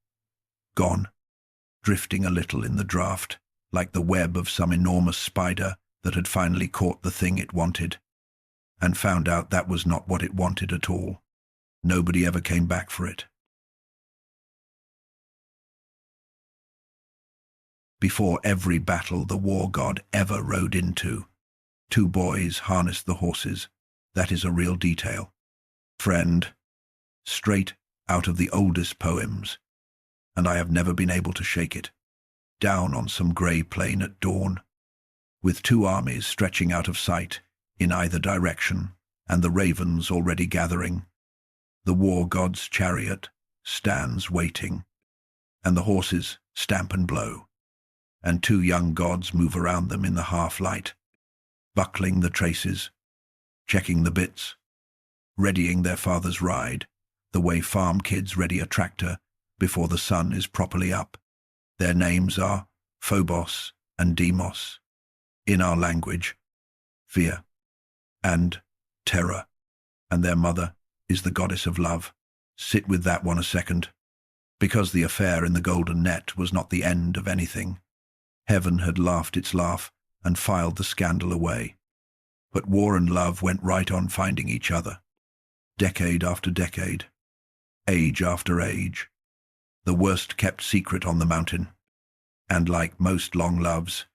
A: gone, drifting a little in the draught, like the web of some enormous spider that had finally caught the thing it wanted, and found out that was not what it wanted at all. Nobody ever came back for it. Before every battle the war god ever rode into, two boys harnessed the horses. That is a real detail, friend, straight out of the oldest poems, and I have never been able to shake it. Down on some grey plain at dawn, with two armies stretching out of sight in either direction, and the ravens already gathering, the war god's chariot stands waiting, and the horses stamp and blow, and two young gods move around them in the half-light, buckling the traces, checking the bits, readying their father's ride, the way farm kids ready a tractor before the sun is properly up. Their names are Phobos and Deimos. In our language, fear and terror, and their mother is the goddess of love. Sit with that one a second, because the affair in the golden net was not the end of anything. Heaven had laughed its laugh and filed the scandal away. But war and love went right on finding each other, decade after decade, age after age, the worst-kept secret on the mountain. And like most long loves,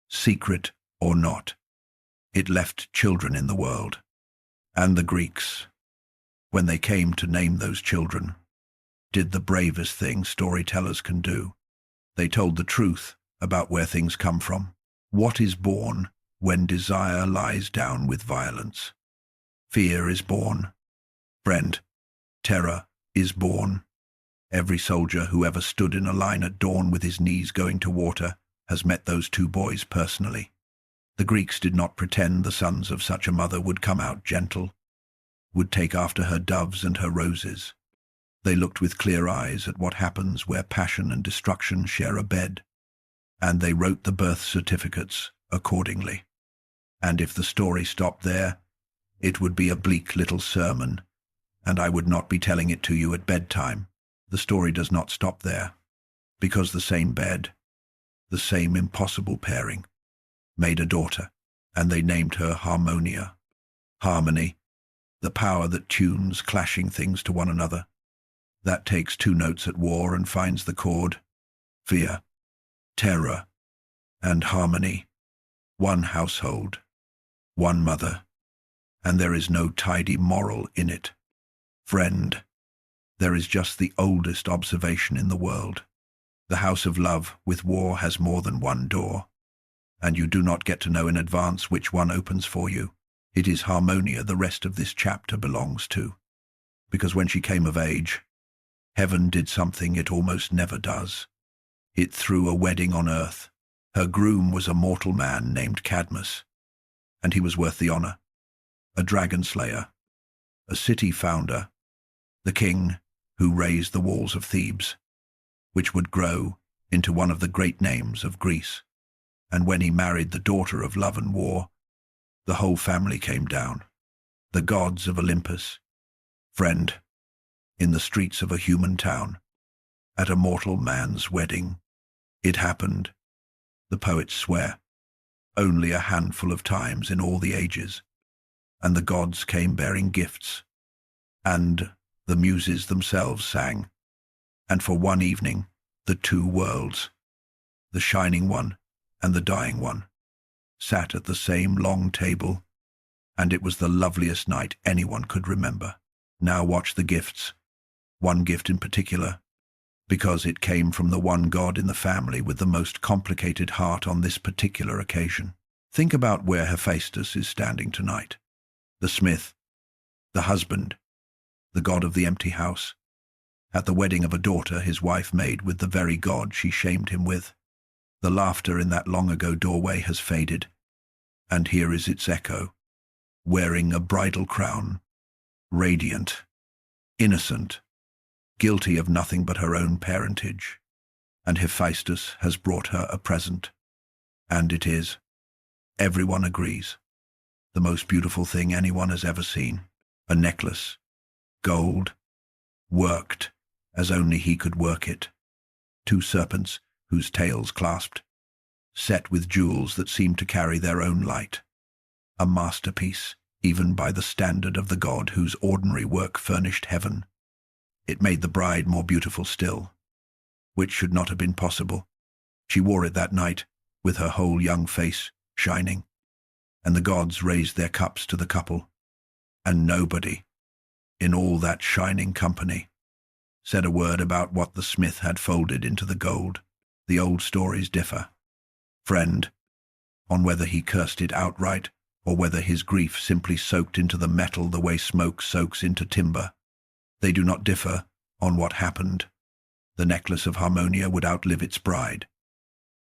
A: secret or not, it left children in the world. And the Greeks, when they came to name those children, did the bravest thing storytellers can do. They told the truth about where things come from. What is born when desire lies down with violence? Fear is born. Friend, terror is born. Every soldier who ever stood in a line at dawn with his knees going to water has met those two boys personally. The Greeks did not pretend the sons of such a mother would come out gentle, would take after her doves and her roses. They looked with clear eyes at what happens where passion and destruction share a bed, and they wrote the birth certificates accordingly. And if the story stopped there, it would be a bleak little sermon, and I would not be telling it to you at bedtime. The story does not stop there, because the same bed, the same impossible pairing, made a daughter, and they named her Harmonia. Harmony, the power that tunes clashing things to one another, that takes two notes at war and finds the chord. Fear, terror, and harmony, one household, one mother, and there is no tidy moral in it. Friend, there is just the oldest observation in the world. The house of love with war has more than one door, and you do not get to know in advance which one opens for you. It is Harmonia the rest of this chapter belongs to, because when she came of age, heaven did something it almost never does. It threw a wedding on earth. Her groom was a mortal man named Cadmus, and he was worth the honor. A dragon slayer, a city founder, the king who raised the walls of Thebes, which would grow into one of the great names of Greece. And when he married the daughter of love and war, the whole family came down. The gods of Olympus. Friend, in the streets of a human town, at a mortal man's wedding. It happened, the poets swear, only a handful of times in all the ages, and the gods came bearing gifts, and the muses themselves sang, and for one evening the two worlds, the shining one and the dying one, sat at the same long table, and it was the loveliest night anyone could remember. Now watch the gifts, one gift in particular, because it came from the one god in the family with the most complicated heart on this particular occasion. Think about where Hephaestus is standing tonight. The smith, the husband, the god of the empty house, at the wedding of a daughter his wife made with the very god she shamed him with. The laughter in that long-ago doorway has faded, and here is its echo, wearing a bridal crown, radiant, innocent, guilty of nothing but her own parentage, and Hephaestus has brought her a present. And it is, everyone agrees, the most beautiful thing anyone has ever seen. A necklace, gold, worked as only he could work it. Two serpents whose tails clasped, set with jewels that seemed to carry their own light. A masterpiece, even by the standard of the god whose ordinary work furnished heaven. It made the bride more beautiful still, which should not have been possible. She wore it that night, with her whole young face shining, and the gods raised their cups to the couple, and nobody, in all that shining company, said a word about what the smith had folded into the gold. The old stories differ, friend, on whether he cursed it outright, or whether his grief simply soaked into the metal the way smoke soaks into timber. They do not differ on what happened. The necklace of Harmonia would outlive its bride,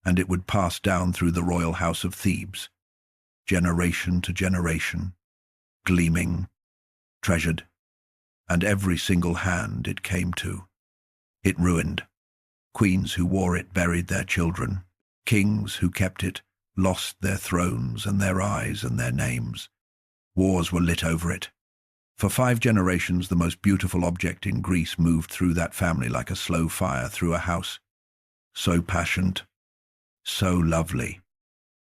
A: and it would pass down through the royal house of Thebes, generation to generation, gleaming, treasured, and every single hand it came to, it ruined. Queens who wore it buried their children. Kings who kept it lost their thrones and their eyes and their names. Wars were lit over it. For 5 generations, the most beautiful object in Greece moved through that family like a slow fire through a house. So passionate, so lovely,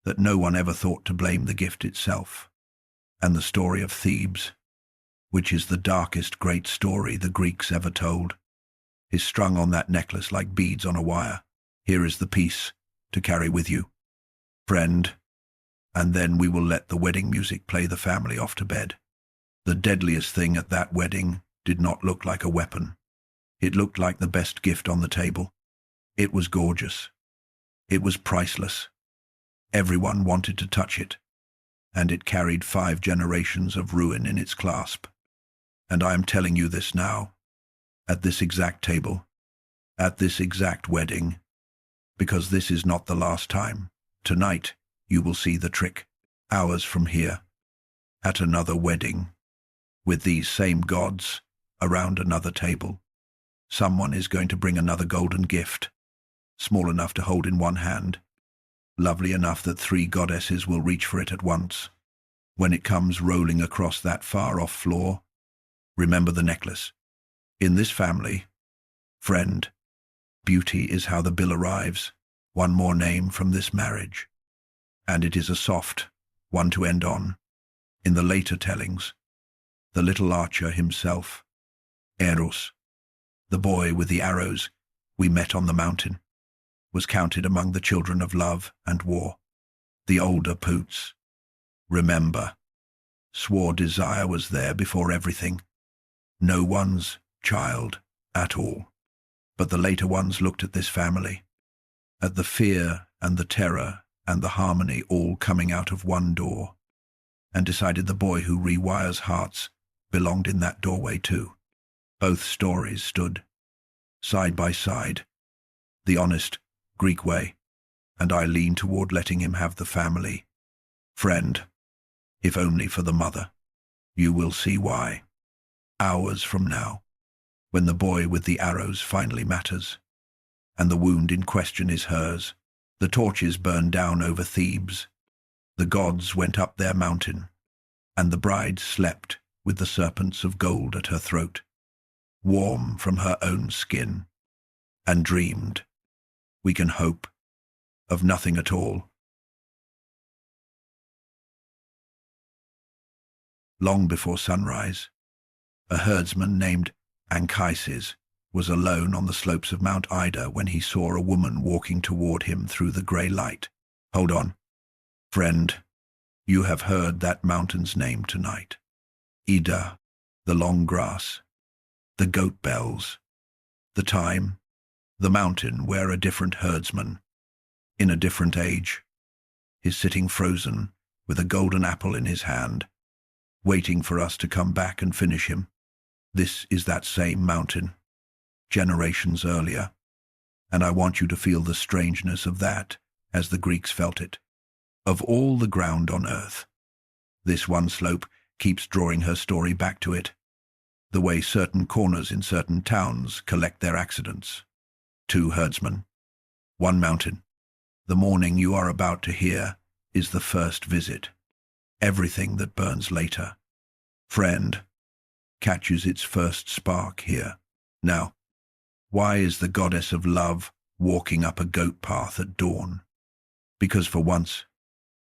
A: that no one ever thought to blame the gift itself. And the story of Thebes, which is the darkest great story the Greeks ever told, is strung on that necklace like beads on a wire. Here is the piece to carry with you, friend, and then we will let the wedding music play the family off to bed. The deadliest thing at that wedding did not look like a weapon. It looked like the best gift on the table. It was gorgeous. It was priceless. Everyone wanted to touch it, and it carried 5 generations of ruin in its clasp. And I am telling you this now, at this exact table, at this exact wedding, because this is not the last time. Tonight, you will see the trick, hours from here, at another wedding, with these same gods, around another table. Someone is going to bring another golden gift, small enough to hold in one hand, lovely enough that 3 goddesses will reach for it at once. When it comes rolling across that far-off floor, remember the necklace. In this family, friend, beauty is how the bill arrives, one more name from this marriage. And it is a soft one to end on. In the later tellings, the little archer himself, Eros, the boy with the arrows we met on the mountain, was counted among the children of love and war. The older Poots, remember, swore desire was there before everything. No one's child at all. But the later ones looked at this family, at the fear and the terror and the harmony all coming out of one door, and decided the boy who rewires hearts belonged in that doorway too. Both stories stood side by side, the honest Greek way, and I lean toward letting him have the family. Friend, if only for the mother. You will see why. Hours from now, when the boy with the arrows finally matters, and the wound in question is hers. The torches burned down over Thebes. The gods went up their mountain, and the bride slept with the serpents of gold at her throat, warm from her own skin, and dreamed, we can hope, of nothing at all. Long before sunrise, a herdsman named Anchises was alone on the slopes of Mount Ida when he saw a woman walking toward him through the grey light. Hold on, friend, you have heard that mountain's name tonight. Ida, the long grass, the goat bells, the time, The mountain where a different herdsman, in a different age, is sitting frozen with a golden apple in his hand, waiting for us to come back and finish him. This is that same mountain, generations earlier, and I want you to feel the strangeness of that as the Greeks felt it. Of all the ground on earth, this one slope keeps drawing her story back to it, the way certain corners in certain towns collect their accidents. 2 herdsmen, 1 mountain. The morning you are about to hear is the first visit. Everything that burns later, friend, catches its first spark here. Now, why is the goddess of love walking up a goat path at dawn? Because for once,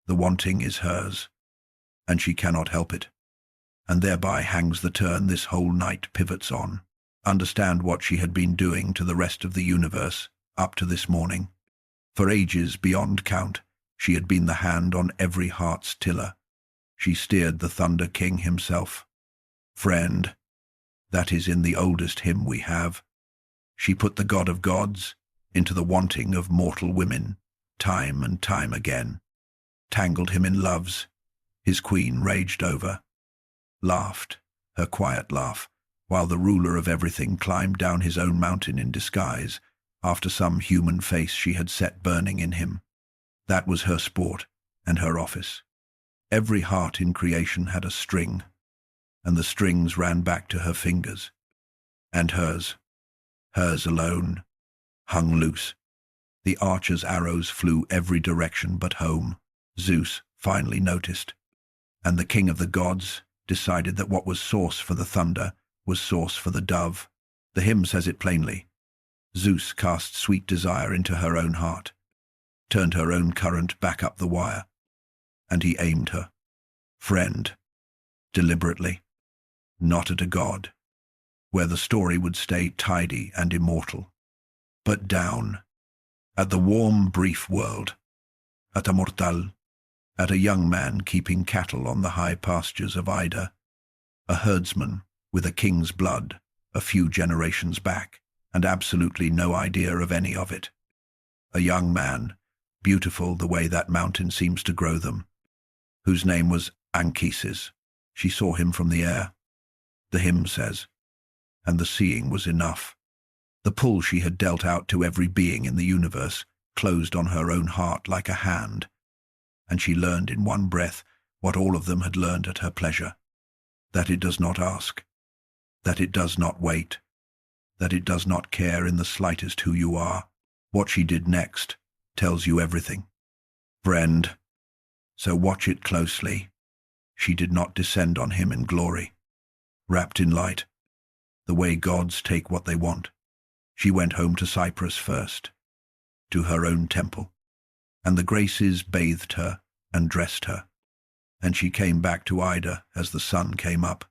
A: the wanting is hers, and she cannot help it, and thereby hangs the turn this whole night pivots on. Understand what she had been doing to the rest of the universe up to this morning. For ages beyond count, she had been the hand on every heart's tiller. She steered the Thunder King himself. Friend, that is in the oldest hymn we have. She put the god of gods into the wanting of mortal women, time and time again. Tangled him in loves, his queen raged over. Laughed, her quiet laugh, while the ruler of everything climbed down his own mountain in disguise, after some human face she had set burning in him. That was her sport and her office. Every heart in creation had a string, and the strings ran back to her fingers. And hers alone, hung loose. The archer's arrows flew every direction but home, Zeus finally noticed. And the king of the gods decided that what was source for the thunder was source for the dove. The hymn says it plainly. Zeus cast sweet desire into her own heart, turned her own current back up the wire, and he aimed her, friend, deliberately, not at a god, where the story would stay tidy and immortal, but down, at the warm, brief world, at a mortal, at a young man keeping cattle on the high pastures of Ida, a herdsman with a king's blood a few generations back, and absolutely no idea of any of it. A young man, beautiful the way that mountain seems to grow them, whose name was Anchises. She saw him from the air, the hymn says, and the seeing was enough. The pull she had dealt out to every being in the universe closed on her own heart like a hand, and she learned in one breath what all of them had learned at her pleasure, that it does not ask, that it does not wait, that it does not care in the slightest who you are. What she did next tells you everything, friend, so watch it closely. She did not descend on him in glory, wrapped in light, the way gods take what they want. She went home to Cyprus first, to her own temple, and the Graces bathed her and dressed her, and she came back to Ida as the sun came up,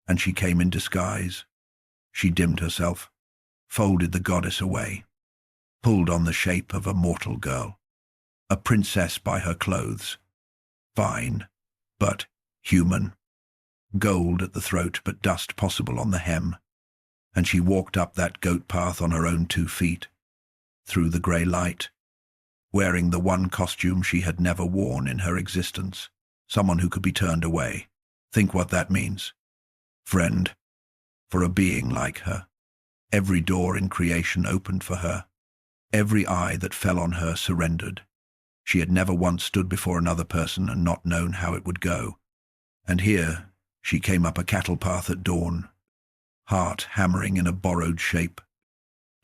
A: and she came in disguise. She dimmed herself, folded the goddess away, pulled on the shape of a mortal girl, a princess by her clothes, fine, but human, gold at the throat but dust possible on the hem, and she walked up that goat path on her own 2 feet, through the grey light, wearing the one costume she had never worn in her existence, someone who could be turned away. Think what that means, friend. For a being like her, every door in creation opened for her. Every eye that fell on her surrendered. She had never once stood before another person and not known how it would go. And here she came up a cattle path at dawn, heart hammering in a borrowed shape,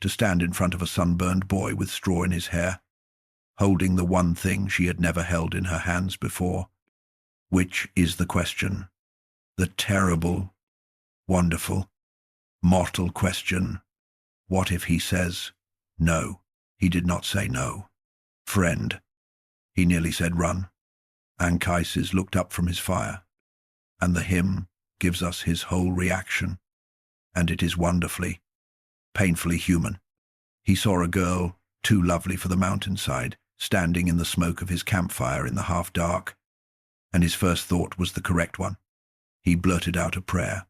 A: to stand in front of a sunburned boy with straw in his hair, holding the one thing she had never held in her hands before. Which is the question, the terrible, wonderful, mortal question. What if he says no? He did not say no. Friend, he nearly said run. Anchises looked up from his fire, and the hymn gives us his whole reaction, and it is wonderfully, painfully human. He saw a girl, too lovely for the mountainside, standing in the smoke of his campfire in the half-dark, and his first thought was the correct one. He blurted out a prayer.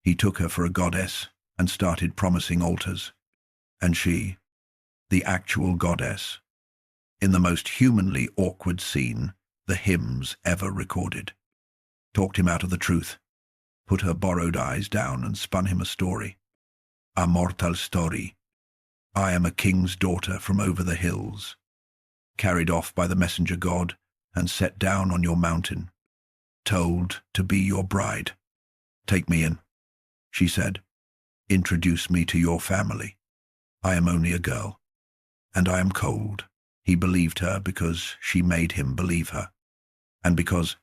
A: He took her for a goddess and started promising altars. And she, the actual goddess, in the most humanly awkward scene the hymns ever recorded. Talked him out of the truth, put her borrowed eyes down and spun him a story. A mortal story. I am a king's daughter from over the hills, carried off by the messenger god and set down on your mountain, told to be your bride. Take me in, she said. Introduce me to your family. I am only a girl, and I am cold. He believed her because she made him believe her, and because,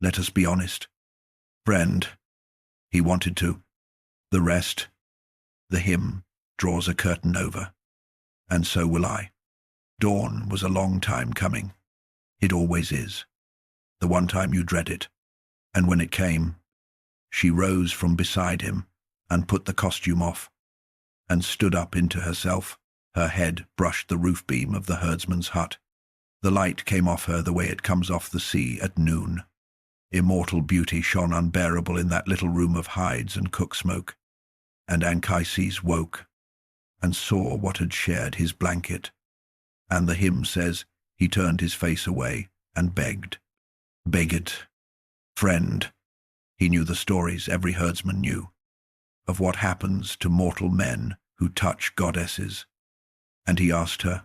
A: let us be honest, friend, he wanted to. The rest, the hymn, draws a curtain over, and so will I. Dawn was a long time coming. It always is. The one time you dread it, and when it came, she rose from beside him and put the costume off, and stood up into herself. Her head brushed the roof beam of the herdsman's hut. The light came off her the way it comes off the sea at noon. Immortal beauty shone unbearable in that little room of hides and cook smoke. And Anchises woke, and saw what had shared his blanket. And the hymn says he turned his face away and begged. Begged. Friend. He knew the stories every herdsman knew, of what happens to mortal men who touch goddesses. And he asked her,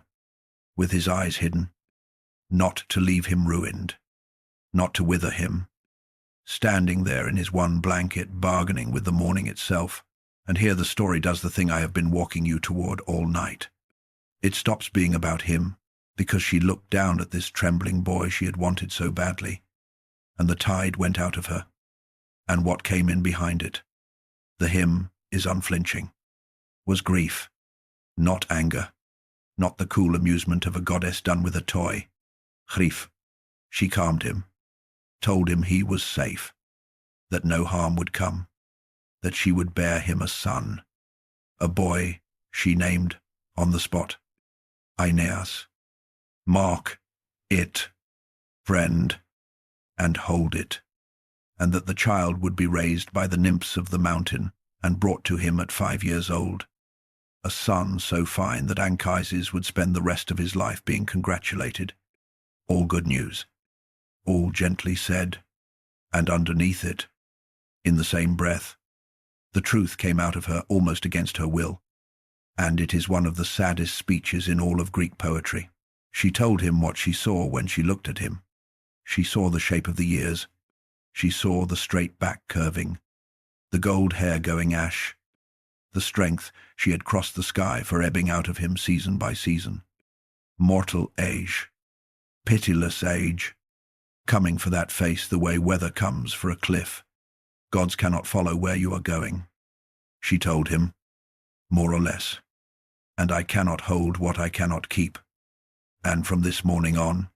A: with his eyes hidden, not to leave him ruined, not to wither him, standing there in his one blanket, bargaining with the morning itself. And here the story does the thing I have been walking you toward all night. It stops being about him, because she looked down at this trembling boy she had wanted so badly, and the tide went out of her, and what came in behind it. The hymn is unflinching, was grief, not anger, not the cool amusement of a goddess done with a toy. Grief. She calmed him, told him he was safe, that no harm would come, that she would bear him a son, a boy she named on the spot, Aeneas. Mark it, friend, and hold it, and that the child would be raised by the nymphs of the mountain and brought to him at 5 years old, a son so fine that Anchises would spend the rest of his life being congratulated. All good news, all gently said, and underneath it, in the same breath, the truth came out of her almost against her will, and it is one of the saddest speeches in all of Greek poetry. She told him what she saw when she looked at him. She saw the shape of the years. She saw the straight back curving, the gold hair going ash, the strength she had crossed the sky for ebbing out of him season by season. Mortal age, pitiless age, coming for that face the way weather comes for a cliff. Gods cannot follow where you are going, she told him, more or less, and I cannot hold what I cannot keep. And from this morning on,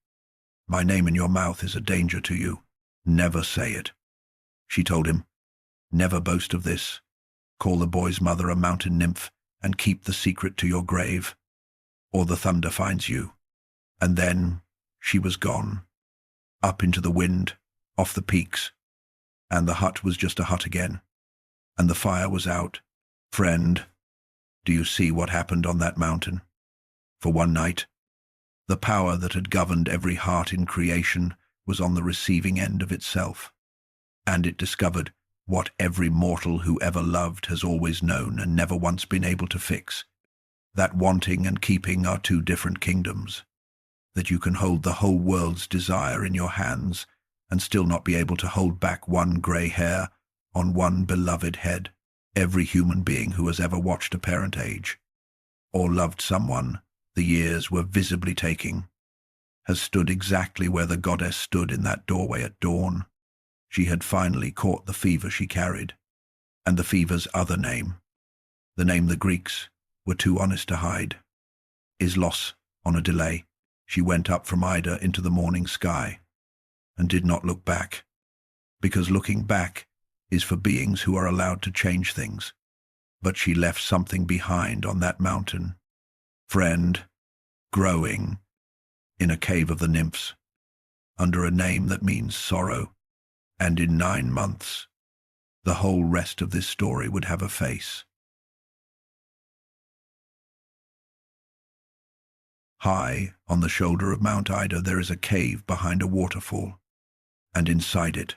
A: my name in your mouth is a danger to you. Never say it, she told him. Never boast of this. Call the boy's mother a mountain nymph and keep the secret to your grave, or the thunder finds you. And then she was gone, up into the wind, off the peaks, and the hut was just a hut again, and the fire was out. Friend, do you see what happened on that mountain? For one night, the power that had governed every heart in creation was on the receiving end of itself, and it discovered what every mortal who ever loved has always known and never once been able to fix, that wanting and keeping are two different kingdoms, that you can hold the whole world's desire in your hands and still not be able to hold back one grey hair on one beloved head. Every human being who has ever watched a parent age, or loved someone the years were visibly taking, has stood exactly where the goddess stood in that doorway at dawn. She had finally caught the fever she carried, and the fever's other name, the name the Greeks were too honest to hide, is loss on a delay. She went up from Ida into the morning sky, and did not look back, because looking back is for beings who are allowed to change things. But she left something behind on that mountain, friend, growing, in a cave of the nymphs, under a name that means sorrow, and in 9 months, the whole rest of this story would have a face. High on the shoulder of Mount Ida there is a cave behind a waterfall, and inside it,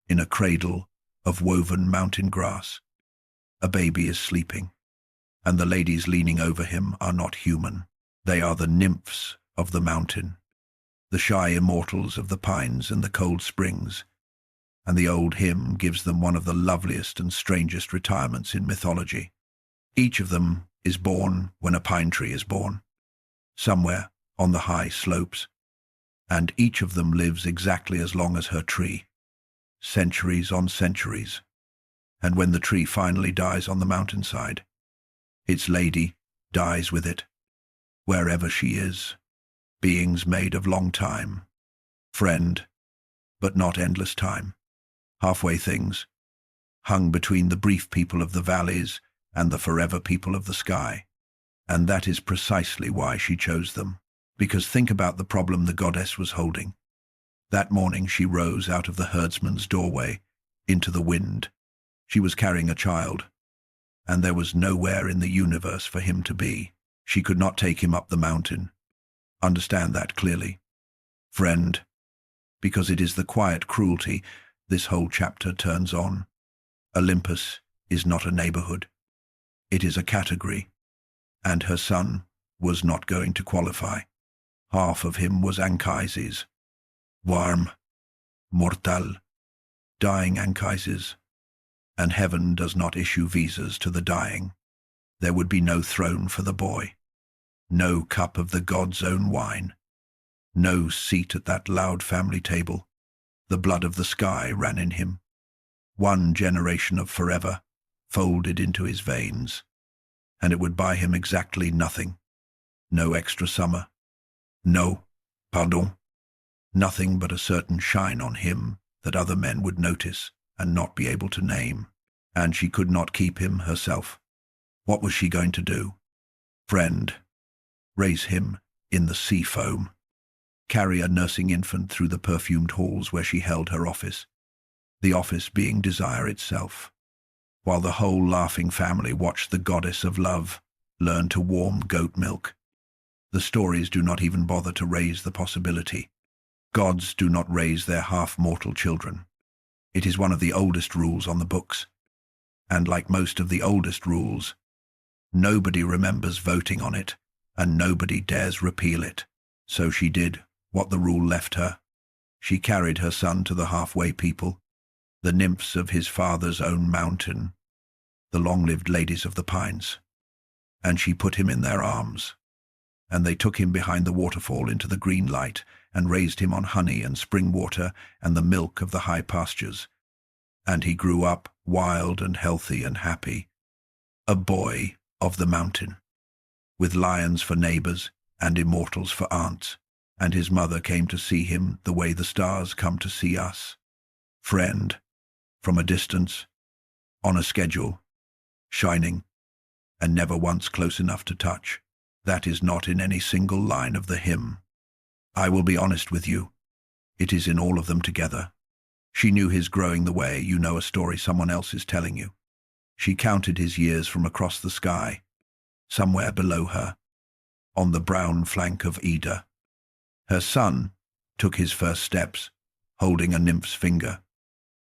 A: in a cradle of woven mountain grass, a baby is sleeping, and the ladies leaning over him are not human. They are the nymphs of the mountain, the shy immortals of the pines and the cold springs, and the old hymn gives them one of the loveliest and strangest retirements in mythology. Each of them is born when a pine tree is born, somewhere on the high slopes, and each of them lives exactly as long as her tree, centuries on centuries. And when the tree finally dies on the mountainside, its lady dies with it, wherever she is, beings made of long time, friend, but not endless time, halfway things, hung between the brief people of the valleys and the forever people of the sky. And that is precisely why she chose them. Because think about the problem the goddess was holding. That morning she rose out of the herdsman's doorway into the wind. She was carrying a child, and there was nowhere in the universe for him to be. She could not take him up the mountain. Understand that clearly, friend, because it is the quiet cruelty this whole chapter turns on. Olympus is not a neighborhood. It is a category, and her son was not going to qualify. Half of him was Anchises, warm, mortal, dying Anchises, and heaven does not issue visas to the dying. There would be no throne for the boy, no cup of the god's own wine, no seat at that loud family table. The blood of the sky ran in him. One generation of forever folded into his veins, and it would buy him exactly nothing. No extra summer. No, pardon. Nothing but a certain shine on him that other men would notice and not be able to name. And she could not keep him herself. What was she going to do? Friend, raise him in the sea foam. Carry a nursing infant through the perfumed halls where she held her office, the office being desire itself, while the whole laughing family watched the goddess of love learn to warm goat milk. The stories do not even bother to raise the possibility. Gods do not raise their half-mortal children. It is one of the oldest rules on the books. And like most of the oldest rules, nobody remembers voting on it, and nobody dares repeal it. So she did what the rule left her. She carried her son to the halfway people, the nymphs of his father's own mountain, the long-lived ladies of the pines, and she put him in their arms. And they took him behind the waterfall into the green light and raised him on honey and spring water and the milk of the high pastures. And he grew up wild and healthy and happy, a boy of the mountain, with lions for neighbors and immortals for aunts. And his mother came to see him the way the stars come to see us. Friend, from a distance, on a schedule, shining, and never once close enough to touch. That is not in any single line of the hymn. I will be honest with you. It is in all of them together. She knew his growing the way you know a story someone else is telling you. She counted his years from across the sky, somewhere below her, on the brown flank of Ida. Her son took his first steps, holding a nymph's finger,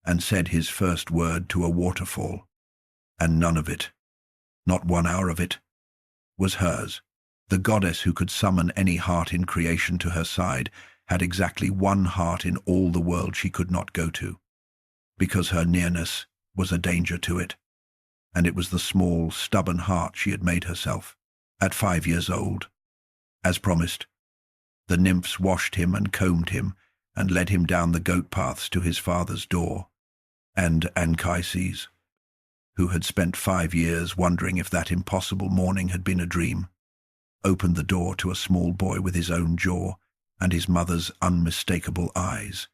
A: and said his first word to a waterfall, and none of it, not 1 hour of it, was hers. The goddess who could summon any heart in creation to her side had exactly one heart in all the world she could not go to, because her nearness was a danger to it, and it was the small, stubborn heart she had made herself. At 5 years old, as promised, the nymphs washed him and combed him and led him down the goat paths to his father's door, and Anchises, who had spent 5 years wondering if that impossible morning had been a dream, opened the door to a small boy with his own jaw and his mother's unmistakable eyes.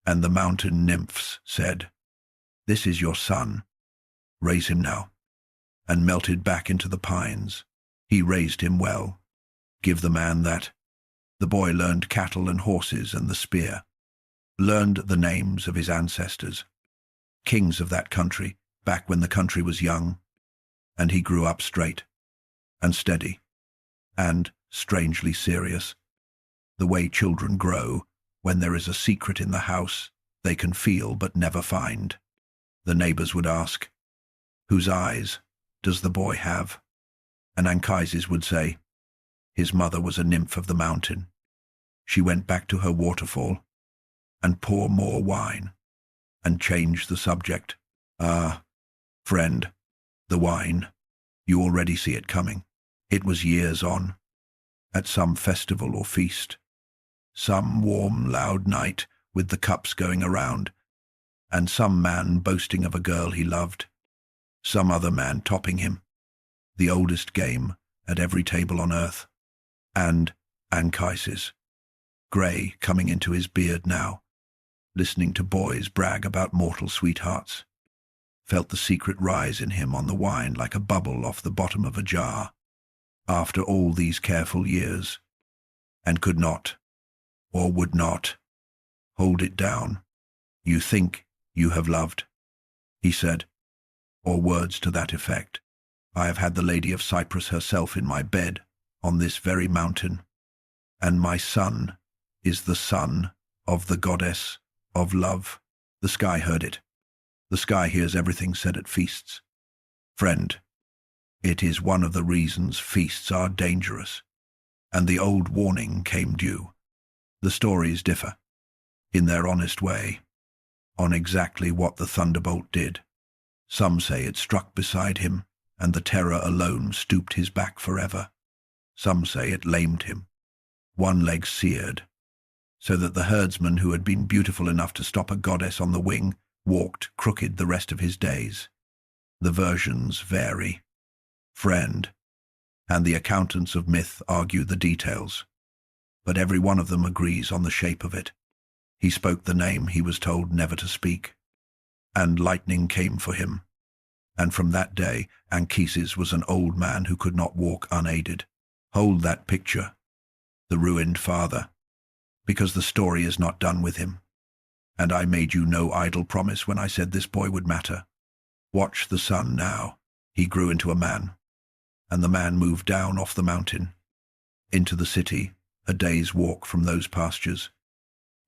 A: And the mountain nymphs said, "This is your son. Raise him now," and melted back into the pines. He raised him well. Give the man that. The boy learned cattle and horses and the spear, learned the names of his ancestors, kings of that country, back when the country was young, and he grew up straight and steady, and strangely serious. The way children grow, when there is a secret in the house they can feel but never find. The neighbors would ask, "Whose eyes does the boy have?" And Anchises would say, "His mother was a nymph of the mountain. She went back to her waterfall and pour more wine," and change the subject. "Ah, friend, the wine, you already see it coming." It was years on, at some festival or feast, some warm, loud night with the cups going around, and some man boasting of a girl he loved, some other man topping him, the oldest game at every table on earth, and Anchises, grey coming into his beard now, listening to boys brag about mortal sweethearts, felt the secret rise in him on the wine like a bubble off the bottom of a jar, after all these careful years, and could not, or would not, hold it down. "You think you have loved," he said, or words to that effect. "I have had the Lady of Cyprus herself in my bed on this very mountain, and my son is the son of the goddess of love." The sky heard it. The sky hears everything said at feasts. Friend, it is one of the reasons feasts are dangerous, and the old warning came due. The stories differ, in their honest way, on exactly what the thunderbolt did. Some say it struck beside him, and the terror alone stooped his back forever. Some say it lamed him, one leg seared, so that the herdsman who had been beautiful enough to stop a goddess on the wing walked crooked the rest of his days. The versions vary, friend, and the accountants of myth argue the details, but every one of them agrees on the shape of it. He spoke the name he was told never to speak, and lightning came for him, and from that day Anchises was an old man who could not walk unaided. Hold that picture, the ruined father, because the story is not done with him, and I made you no idle promise when I said this boy would matter. Watch the son now. He grew into a man, and the man moved down off the mountain, into the city, a day's walk from those pastures,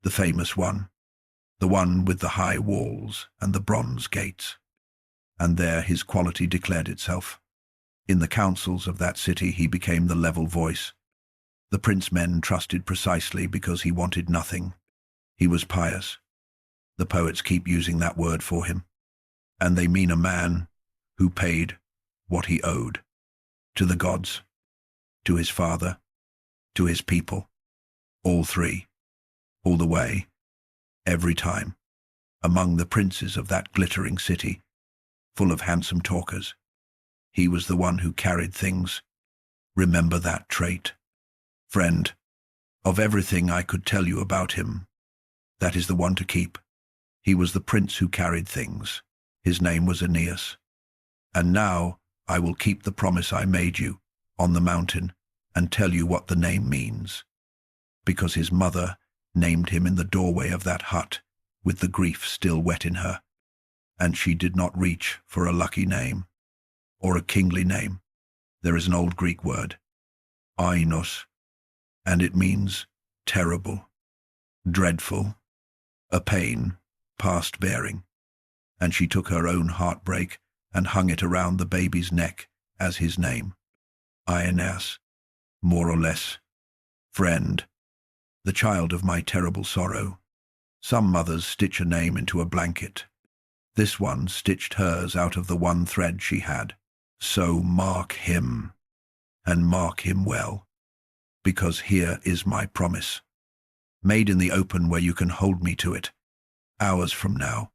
A: the famous one, the one with the high walls and the bronze gates. And there his quality declared itself. In the councils of that city he became the level voice. The prince-men trusted precisely because he wanted nothing. He was pious. The poets keep using that word for him, and they mean a man who paid what he owed to the gods, to his father, to his people, all three, all the way, every time, among the princes of that glittering city, full of handsome talkers. He was the one who carried things. Remember that trait. Friend, of everything I could tell you about him, that is the one to keep. He was the prince who carried things. His name was Aeneas. And now I will keep the promise I made you on the mountain and tell you what the name means. Because his mother named him in the doorway of that hut, with the grief still wet in her, and she did not reach for a lucky name, or a kingly name. There is an old Greek word, Aeneas, and it means terrible, dreadful, a pain past bearing, and she took her own heartbreak and hung it around the baby's neck as his name. Aeneas, more or less. Friend, the child of my terrible sorrow. Some mothers stitch a name into a blanket. This one stitched hers out of the one thread she had. So mark him, and mark him well, because here is my promise, made in the open where you can hold me to it, hours from now.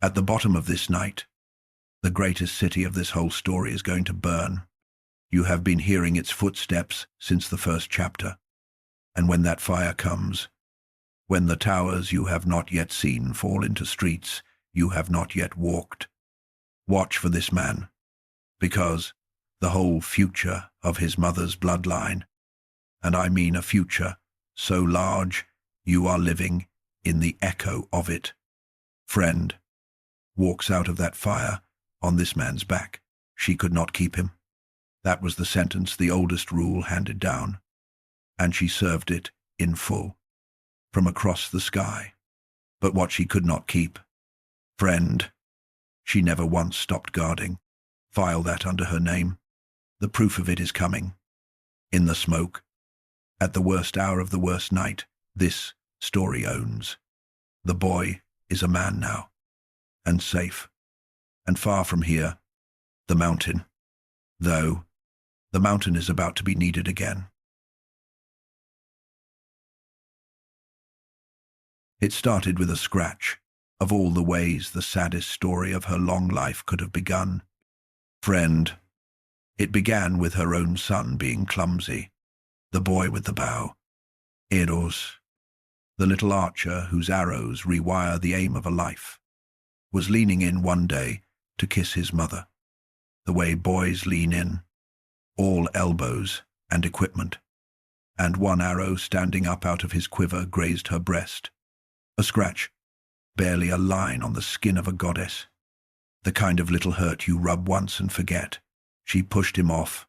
A: At the bottom of this night, the greatest city of this whole story is going to burn. You have been hearing its footsteps since the first chapter, and when that fire comes, when the towers you have not yet seen fall into streets you have not yet walked, watch for this man, because the whole future of his mother's bloodline, and I mean a future so large you are living in the echo of it, friend, walks out of that fire on this man's back. She could not keep him. That was the sentence, the oldest rule handed down, and she served it in full, from across the sky. But what she could not keep, friend, she never once stopped guarding. File that under her name. The proof of it is coming. In the smoke, at the worst hour of the worst night, this story owns. The boy is a man now, and safe, and far from here, the mountain, though the mountain is about to be needed again. It started with a scratch, of all the ways the saddest story of her long life could have begun. Friend, it began with her own son being clumsy, the boy with the bow, Aeneas, the little archer whose arrows rewire the aim of a life, was leaning in one day to kiss his mother, the way boys lean in, all elbows and equipment, and one arrow standing up out of his quiver grazed her breast. A scratch, barely a line on the skin of a goddess, the kind of little hurt you rub once and forget. She pushed him off,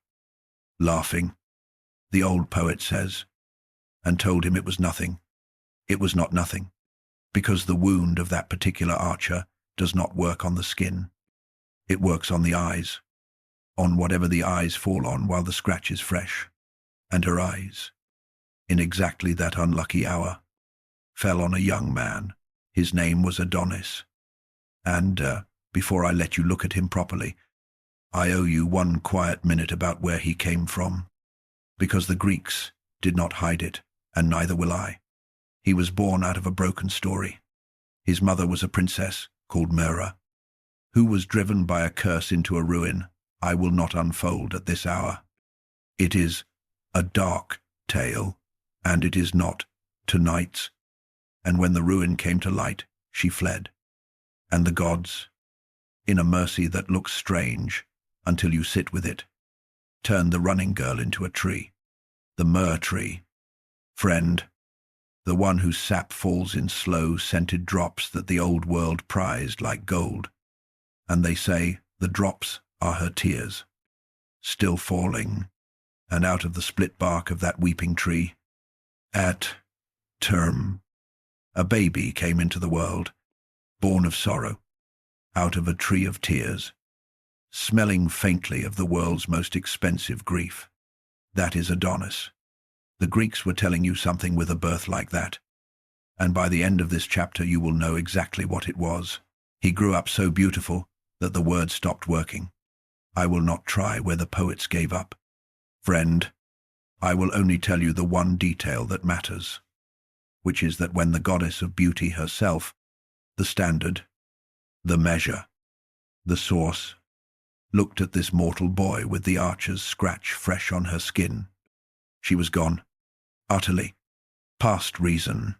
A: laughing, the old poet says, and told him it was nothing. It was not nothing, because the wound of that particular archer does not work on the skin. It works on the eyes, on whatever the eyes fall on while the scratch is fresh. And her eyes, in exactly that unlucky hour, fell on a young man. His name was Adonis. And, before I let you look at him properly, I owe you one quiet minute about where he came from, because the Greeks did not hide it, and neither will I. He was born out of a broken story. His mother was a princess called Myrrha, who was driven by a curse into a ruin I will not unfold at this hour. It is a dark tale, and it is not tonight's. And when the ruin came to light, she fled. And the gods, in a mercy that looks strange until you sit with it, turned the running girl into a tree, the myrrh tree. Friend, the one whose sap falls in slow, scented drops that the old world prized like gold. And they say the drops are her tears, still falling, and out of the split bark of that weeping tree, at term, a baby came into the world, born of sorrow, out of a tree of tears, smelling faintly of the world's most expensive grief. That is Adonis. The Greeks were telling you something with a birth like that, and by the end of this chapter you will know exactly what it was. He grew up so beautiful that the word stopped working. I will not try where the poets gave up. Friend, I will only tell you the one detail that matters, which is that when the goddess of beauty herself, the standard, the measure, the source, looked at this mortal boy with the archer's scratch fresh on her skin, she was gone, utterly, past reason,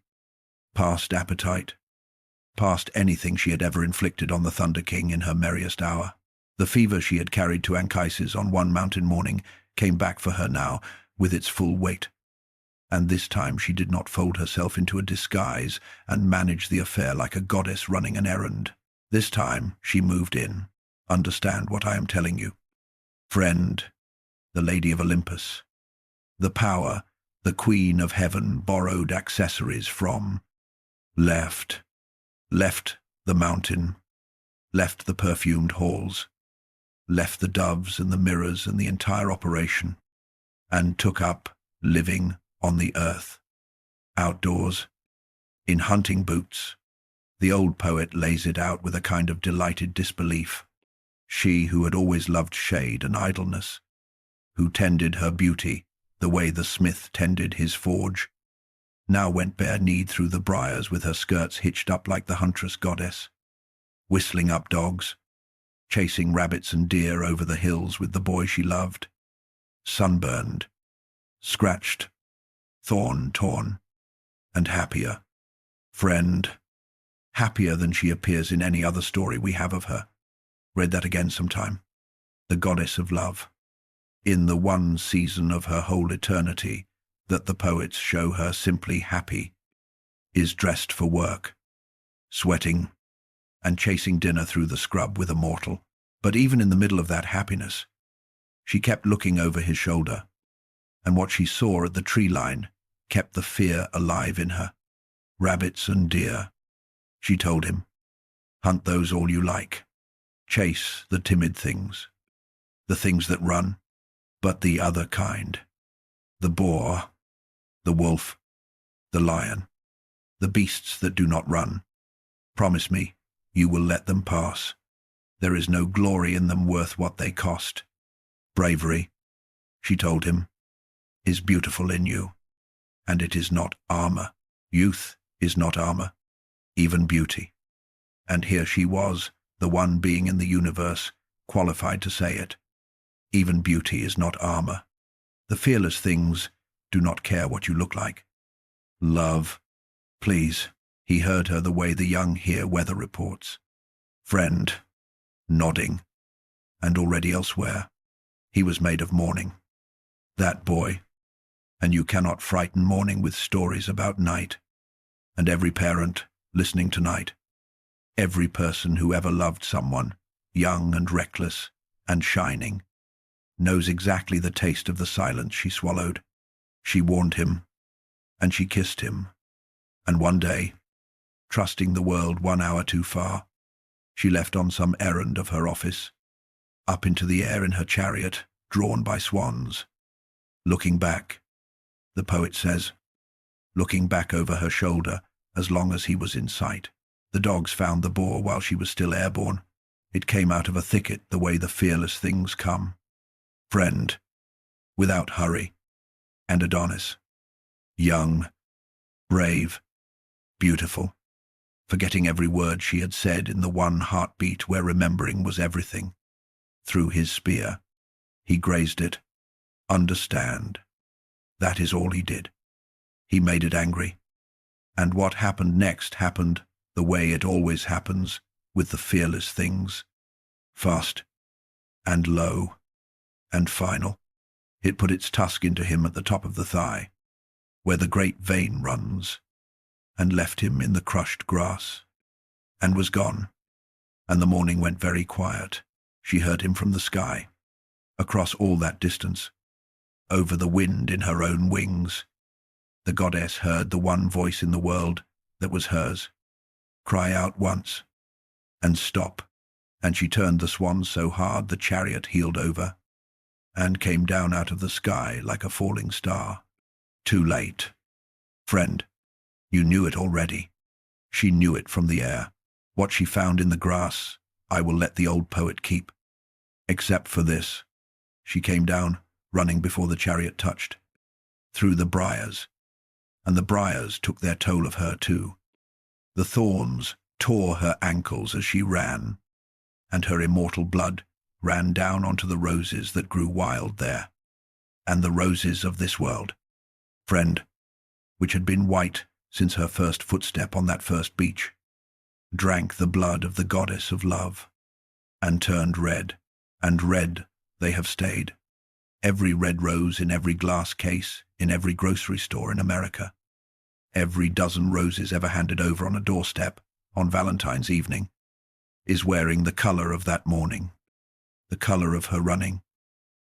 A: past appetite, past anything she had ever inflicted on the Thunder King in her merriest hour. The fever she had carried to Anchises on one mountain morning came back for her now with its full weight. And this time she did not fold herself into a disguise and manage the affair like a goddess running an errand. This time she moved in. Understand what I am telling you. Friend, the Lady of Olympus, the power, the Queen of Heaven borrowed accessories from, left the mountain, left the perfumed halls, left the doves and the mirrors and the entire operation, and took up living on the earth, outdoors, in hunting boots. The old poet lays it out with a kind of delighted disbelief. She who had always loved shade and idleness, who tended her beauty the way the smith tended his forge, now went bare-kneed through the briars with her skirts hitched up like the huntress goddess, whistling up dogs, chasing rabbits and deer over the hills with the boy she loved, sunburned, scratched, thorn-torn, and happier. Friend, happier than she appears in any other story we have of her. Read that again sometime. The goddess of love. In the one season of her whole eternity that the poets show her simply happy, is dressed for work, sweating, and chasing dinner through the scrub with a mortal. But even in the middle of that happiness, She kept looking over his shoulder, and what she saw at the tree line kept the fear alive in her. Rabbits and deer, she told him. Hunt those all you like. Chase the timid things, the things that run, but the other kind. The boar, the wolf, the lion, the beasts that do not run. Promise me you will let them pass. There is no glory in them worth what they cost. Bravery, she told him, is beautiful in you, and it is not armor. Youth is not armor, even beauty. And here she was, the one being in the universe, qualified to say it. Even beauty is not armor. The fearless things do not care what you look like. Love, please. He heard her the way the young hear weather reports. Friend, nodding, and already elsewhere. He was made of morning. That boy. And you cannot frighten morning with stories about night. And every parent listening tonight, every person who ever loved someone, young and reckless and shining, knows exactly the taste of the silence she swallowed. She warned him, and she kissed him. And one day, trusting the world 1 hour too far, she left on some errand of her office, up into the air in her chariot, drawn by swans. Looking back, the poet says, looking back over her shoulder as long as he was in sight. The dogs found the boar while she was still airborne. It came out of a thicket the way the fearless things come. Friend, without hurry, and Adonis. Young, brave, beautiful, forgetting every word she had said in the one heartbeat where remembering was everything. Through his spear, he grazed it. Understand. That is all he did. He made it angry. And what happened next happened the way it always happens with the fearless things. Fast and low and final. It put its tusk into him at the top of the thigh, where the great vein runs, and left him in the crushed grass, and was gone. And the morning went very quiet. She heard him from the sky, across all that distance, over the wind in her own wings. The goddess heard the one voice in the world that was hers, cry out once, and stop, and she turned the swan so hard the chariot heeled over, and came down out of the sky like a falling star. Too late. Friend, you knew it already. She knew it from the air. What she found in the grass, I will let the old poet keep. Except for this. She came down, running before the chariot touched, through the briars, and the briars took their toll of her too. The thorns tore her ankles as she ran, and her immortal blood ran down onto the roses that grew wild there, and the roses of this world, friend, which had been white since her first footstep on that first beach, drank the blood of the goddess of love, and turned red, and red they have stayed. Every red rose in every glass case, in every grocery store in America, every dozen roses ever handed over on a doorstep on Valentine's evening, is wearing the color of that morning, the color of her running.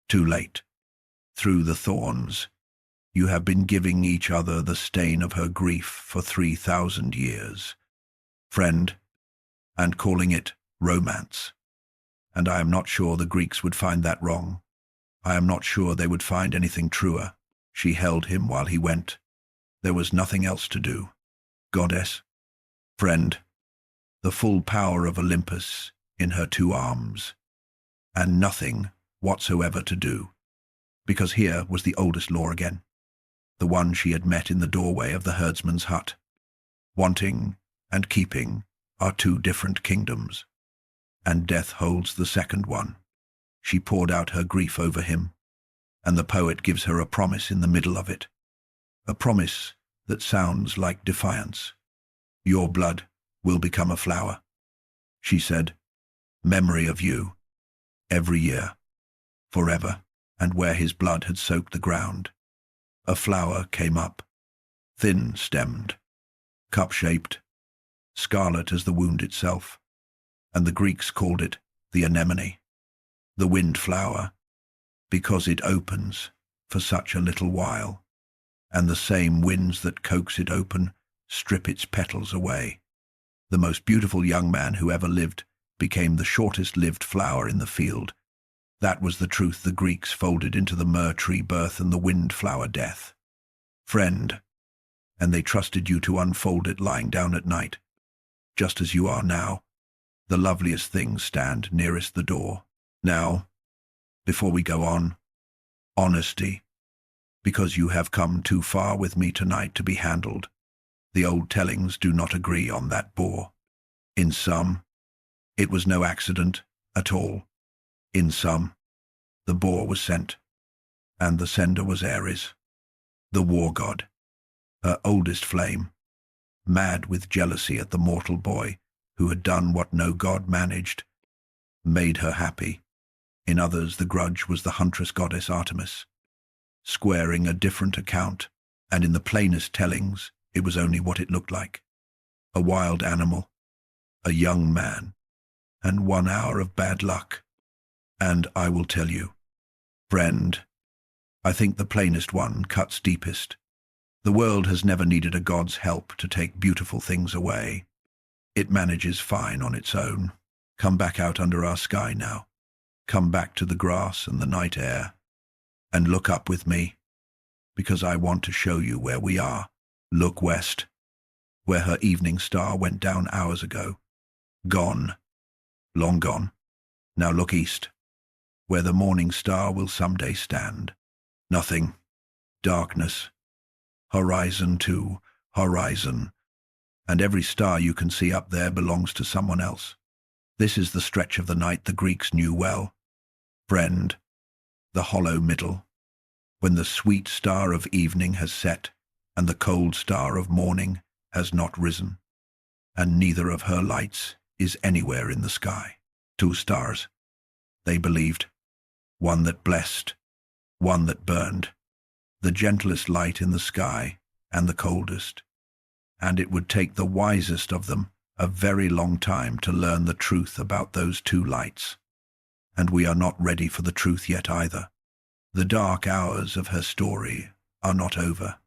A: Too late. Through the thorns, you have been giving each other the stain of her grief for 3,000 years, friend, and calling it romance. And I am not sure the Greeks would find that wrong. I am not sure they would find anything truer. She held him while he went. There was nothing else to do. Goddess, friend, the full power of Olympus in her 2 arms, and nothing whatsoever to do, because here was the oldest law again, the one she had met in the doorway of the herdsman's hut. Wanting and keeping are 2 different kingdoms, and death holds the second one. She poured out her grief over him, and the poet gives her a promise in the middle of it, a promise that sounds like defiance. Your blood will become a flower, she said, memory of you, every year, forever. And where his blood had soaked the ground, a flower came up, thin-stemmed, cup-shaped, scarlet as the wound itself, and the Greeks called it the anemone, the wind flower, because it opens for such a little while, and the same winds that coax it open strip its petals away. The most beautiful young man who ever lived became the shortest-lived flower in the field. That was the truth the Greeks folded into the myrrh tree birth and the wind flower death. Friend, and they trusted you to unfold it lying down at night. Just as you are now, the loveliest things stand nearest the door. Now, before we go on, honesty, because you have come too far with me tonight to be handled. The old tellings do not agree on that boar. In some, it was no accident at all. In some, the boar was sent, and the sender was Ares, the war god, her oldest flame, mad with jealousy at the mortal boy who had done what no god managed, made her happy. In others, the grudge was the huntress goddess Artemis, squaring a different account, and in the plainest tellings, it was only what it looked like. A wild animal, a young man, and 1 hour of bad luck. And I will tell you, friend, I think the plainest one cuts deepest. The world has never needed a god's help to take beautiful things away. It manages fine on its own. Come back out under our sky now. Come back to the grass and the night air, and look up with me, because I want to show you where we are. Look west, where her evening star went down hours ago. Gone, long gone. Now look east, where the morning star will someday stand. Nothing, darkness, horizon to horizon, and every star you can see up there belongs to someone else. This is the stretch of the night the Greeks knew well. Friend, the hollow middle, when the sweet star of evening has set and the cold star of morning has not risen, and neither of her lights is anywhere in the sky. 2 stars, they believed, one that blessed, one that burned, the gentlest light in the sky and the coldest, and it would take the wisest of them a very long time to learn the truth about those 2 lights. And we are not ready for the truth yet either. The dark hours of her story are not over.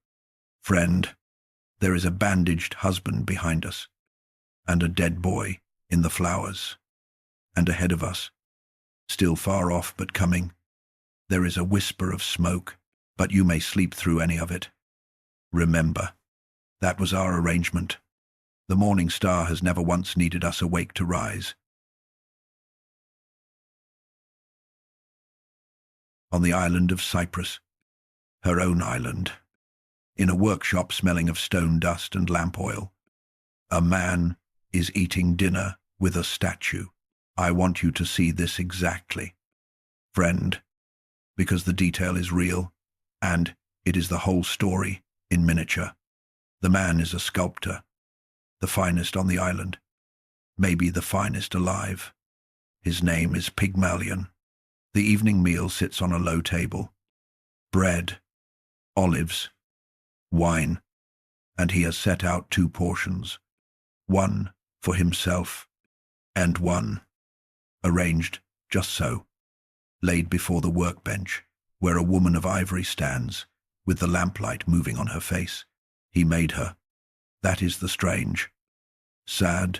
A: Friend, there is a bandaged husband behind us, and a dead boy in the flowers, and ahead of us, still far off but coming, there is a whisper of smoke, but you may sleep through any of it. Remember, that was our arrangement. The morning star has never once needed us awake to rise. On the island of Cyprus, her own island, in a workshop smelling of stone dust and lamp oil, a man is eating dinner with a statue. I want you to see this exactly, friend, because the detail is real, and it is the whole story in miniature. The man is a sculptor, the finest on the island, maybe the finest alive. His name is Pygmalion. The evening meal sits on a low table. Bread, olives, wine, and he has set out 2 portions, one for himself and one, arranged just so, laid before the workbench, where a woman of ivory stands, with the lamplight moving on her face. He made her. That is the strange, sad,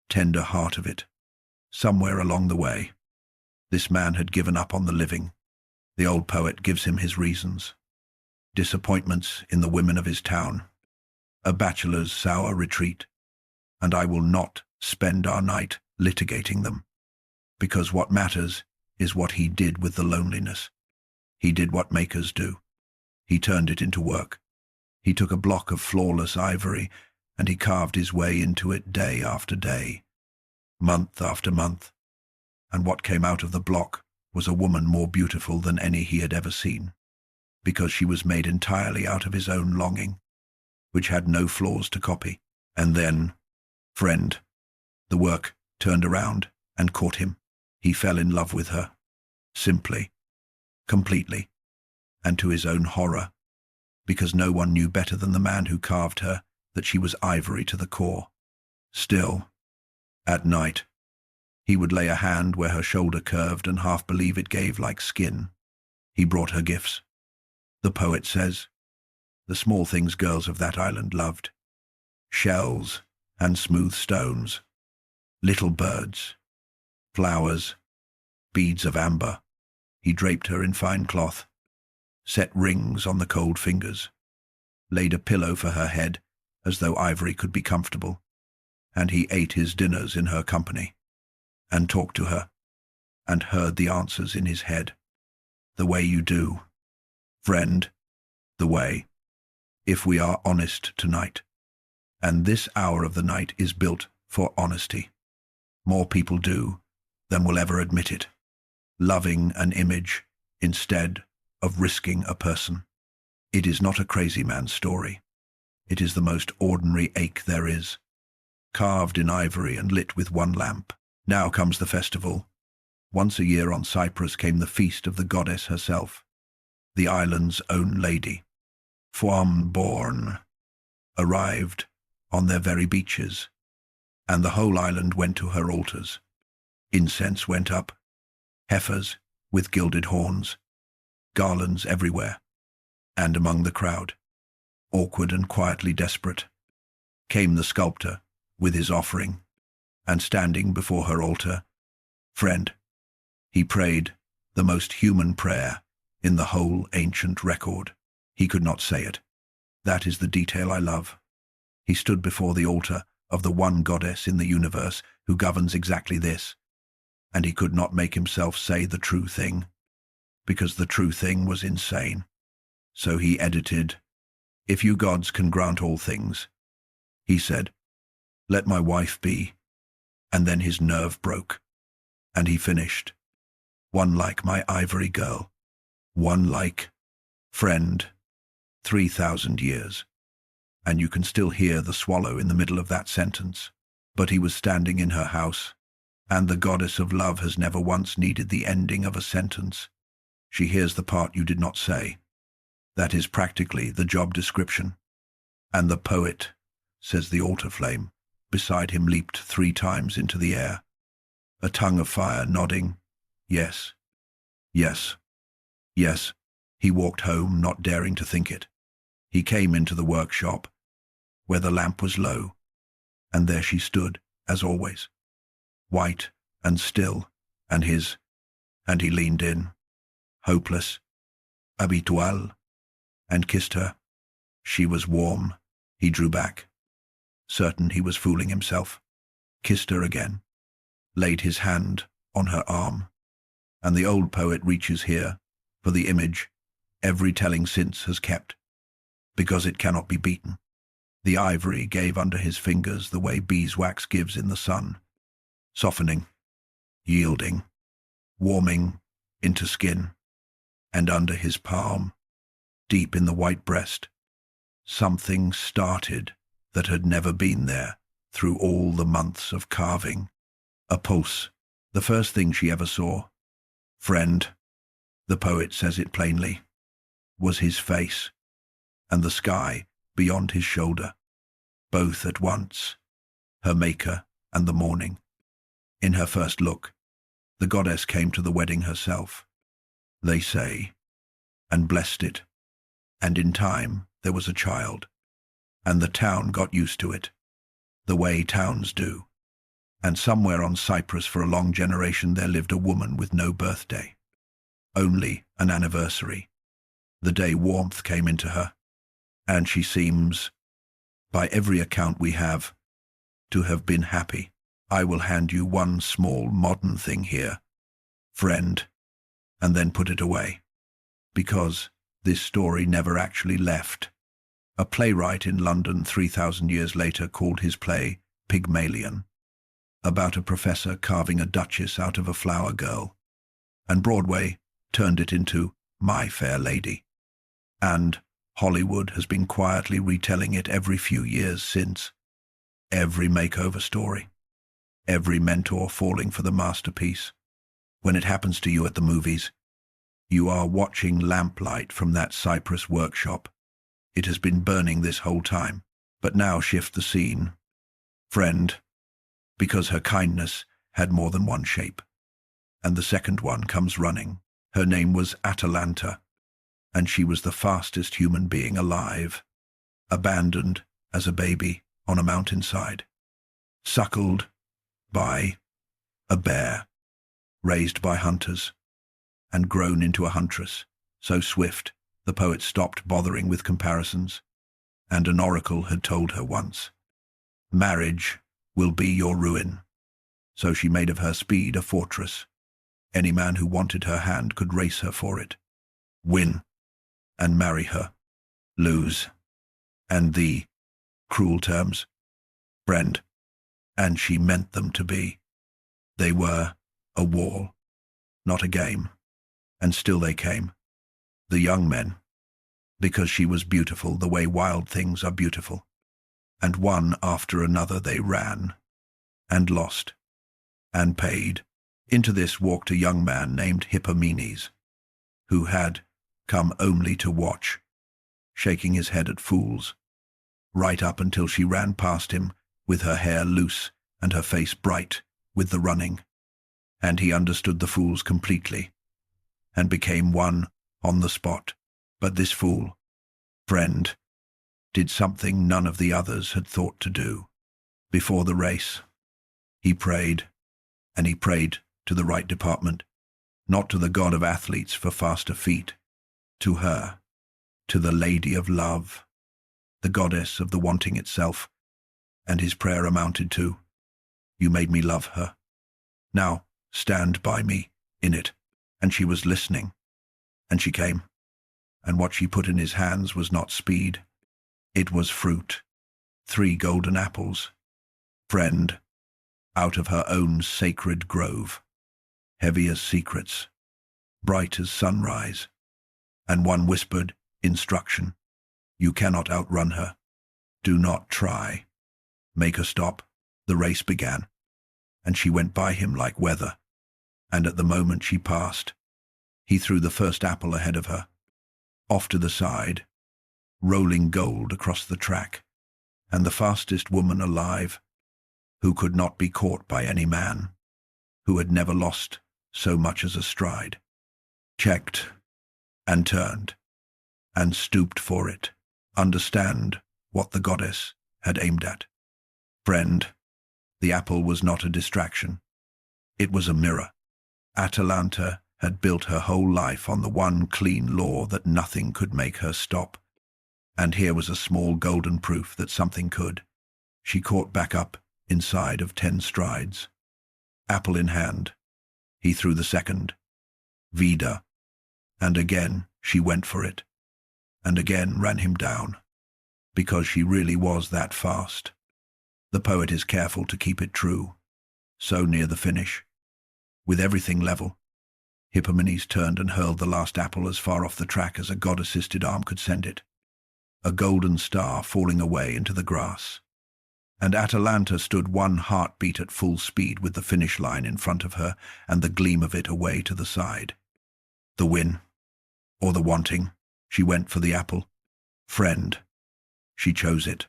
A: tender heart of it. Somewhere along the way, this man had given up on the living. The old poet gives him his reasons. Disappointments in the women of his town, a bachelor's sour retreat, and I will not spend our night litigating them, because what matters is what he did with the loneliness. He did what makers do. He turned it into work. He took a block of flawless ivory, and he carved his way into it day after day, month after month. And what came out of the block was a woman more beautiful than any he had ever seen, because she was made entirely out of his own longing, which had no flaws to copy. And then, friend, the work turned around and caught him. He fell in love with her, simply, completely, and to his own horror, because no one knew better than the man who carved her that she was ivory to the core. Still, at night, he would lay a hand where her shoulder curved and half believe it gave like skin. He brought her gifts. The poet says, the small things girls of that island loved. Shells and smooth stones, little birds, flowers, beads of amber. He draped her in fine cloth, set rings on the cold fingers, laid a pillow for her head as though ivory could be comfortable, and he ate his dinners in her company, and talked to her, and heard the answers in his head. The way you do, friend, the way, if we are honest tonight. And this hour of the night is built for honesty. More people do than will ever admit it, loving an image instead of risking a person. It is not a crazy man's story. It is the most ordinary ache there is, carved in ivory and lit with one lamp. Now comes the festival. Once a year on Cyprus came the feast of the goddess herself, the island's own lady. Femme born arrived on their very beaches, and the whole island went to her altars. Incense went up, heifers with gilded horns, garlands everywhere, and among the crowd, awkward and quietly desperate, came the sculptor with his offering, and standing before her altar, friend, he prayed the most human prayer in the whole ancient record. He could not say it. That is the detail I love. He stood before the altar of the one goddess in the universe who governs exactly this, and he could not make himself say the true thing, because the true thing was insane. So he edited, "If you gods can grant all things," he said, "let my wife be." And then his nerve broke, and he finished, "One like my ivory girl, one like, friend, 3,000 years." And you can still hear the swallow in the middle of that sentence. But he was standing in her house, and the goddess of love has never once needed the ending of a sentence. She hears the part you did not say. That is practically the job description. And the poet, says the altar flame, beside him leaped 3 times into the air, a tongue of fire nodding, yes, yes, yes. He walked home, not daring to think it. He came into the workshop, where the lamp was low, and there she stood, as always, white and still, and he leaned in, hopeless, habitual, and kissed her. She was warm. He drew back, certain he was fooling himself, kissed her again, laid his hand on her arm, and the old poet reaches here for the image every telling since has kept, because it cannot be beaten. The ivory gave under his fingers the way beeswax gives in the sun, softening, yielding, warming into skin, and under his palm, deep in the white breast, something started that had never been there through all the months of carving. A pulse, the first thing she ever saw. Friend, the poet says it plainly, was his face, and the sky beyond his shoulder, both at once, her maker and the morning. In her first look, the goddess came to the wedding herself, they say, and blessed it, and in time there was a child, and the town got used to it, the way towns do, and somewhere on Cyprus for a long generation there lived a woman with no birthday, only an anniversary. The day warmth came into her, and she seems, by every account we have, to have been happy. I will hand you one small modern thing here, friend, and then put it away, because this story never actually left. A playwright in London 3,000 years later called his play Pygmalion, about a professor carving a duchess out of a flower girl, and Broadway turned it into My Fair Lady. And Hollywood has been quietly retelling it every few years since. Every makeover story, every mentor falling for the masterpiece. When it happens to you at the movies, you are watching lamplight from that Cyprus workshop. It has been burning this whole time, but now shift the scene, friend, because her kindness had more than one shape, and the second one comes running, Her name was Atalanta, and she was the fastest human being alive, abandoned as a baby on a mountainside, suckled by a bear, raised by hunters, and grown into a huntress, so swift the poet stopped bothering with comparisons, and an oracle had told her once, "Marriage will be your ruin." So she made of her speed a fortress. Any man who wanted her hand could race her for it, win, and marry her, lose, and the cruel terms, friend, and she meant them to be. They were a wall, not a game, and still they came, the young men, because she was beautiful the way wild things are beautiful, and one after another they ran, and lost, and paid. Into this walked a young man named Hippomenes, who had come only to watch, shaking his head at fools, right up until she ran past him with her hair loose and her face bright with the running, and he understood the fools completely, and became one on the spot. But this fool, friend, did something none of the others had thought to do. Before the race, he prayed, and he prayed to the right department, not to the god of athletes for faster feet, to her, to the Lady of Love, the goddess of the wanting itself, and his prayer amounted to, "You made me love her. Now stand by me in it." And she was listening, and she came, and what she put in his hands was not speed, it was fruit, 3 golden apples, friend, out of her own sacred grove, heavy as secrets, bright as sunrise, and one whispered instruction, "You cannot outrun her. Do not try. Make her stop." The race began, and she went by him like weather, and at the moment she passed, he threw the first apple ahead of her, off to the side, rolling gold across the track, and the fastest woman alive, who could not be caught by any man, who had never lost so much as a stride, checked, and turned, and stooped for it, understand what the goddess had aimed at. Friend, the apple was not a distraction. It was a mirror. Atalanta had built her whole life on the one clean law that nothing could make her stop. And here was a small golden proof that something could. She caught back up inside of 10 strides. Apple in hand, he threw the second, Vida, and again she went for it, and again ran him down, because she really was that fast. The poet is careful to keep it true, so near the finish, with everything level. Hippomenes turned and hurled the last apple as far off the track as a god-assisted arm could send it, a golden star falling away into the grass. And Atalanta stood 1 heartbeat at full speed with the finish line in front of her and the gleam of it away to the side. The win, or the wanting, she went for the apple. Friend, she chose it.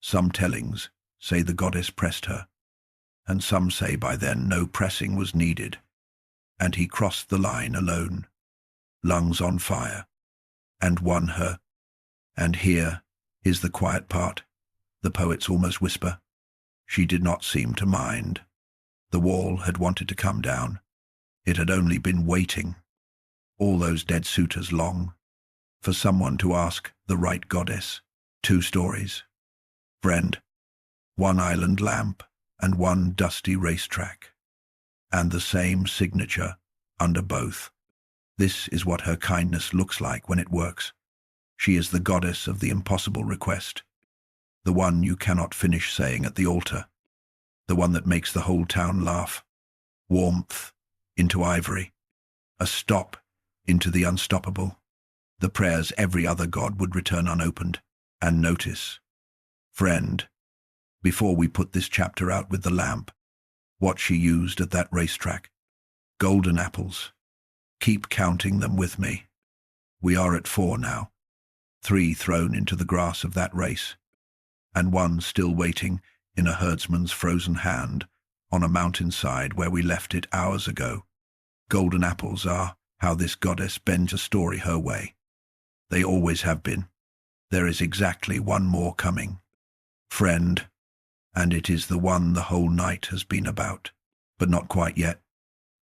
A: Some tellings say the goddess pressed her, and some say by then no pressing was needed, and he crossed the line alone, lungs on fire, and won her. And here is the quiet part, the poet's almost whisper. She did not seem to mind. The wall had wanted to come down. It had only been waiting, all those dead suitors long, for someone to ask the right goddess. 2 stories. Friend, 1 island lamp and 1 dusty racetrack, and the same signature under both. This is what her kindness looks like when it works. She is the goddess of the impossible request, the one you cannot finish saying at the altar, the one that makes the whole town laugh. Warmth into ivory, a stop into the unstoppable, the prayers every other god would return unopened. And notice, friend, before we put this chapter out with the lamp, what she used at that racetrack. Golden apples. Keep counting them with me. We are at 4 now. 3 thrown into the grass of that race, and 1 still waiting in a herdsman's frozen hand on a mountainside where we left it hours ago. Golden apples are how this goddess bends a story her way. They always have been. There is exactly one more coming. Friend, and it is the one the whole night has been about. But not quite yet,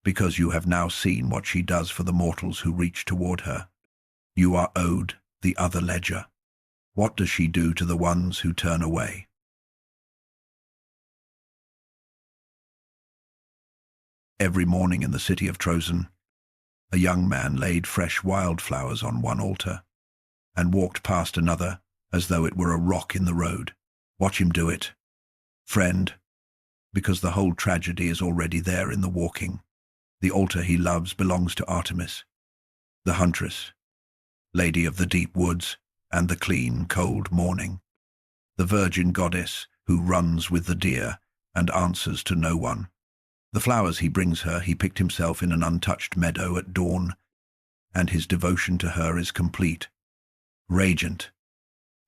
A: because you have now seen what she does for the mortals who reach toward her. You are owed the other ledger. What does she do to the ones who turn away? Every morning in the city of Trozen, a young man laid fresh wildflowers on one altar and walked past another as though it were a rock in the road. Watch him do it, friend, because the whole tragedy is already there in the walking. The altar he loves belongs to Artemis, the huntress, lady of the deep woods and the clean, cold morning, the virgin goddess who runs with the deer and answers to no one. The flowers he brings her he picked himself in an untouched meadow at dawn, and his devotion to her is complete, radiant,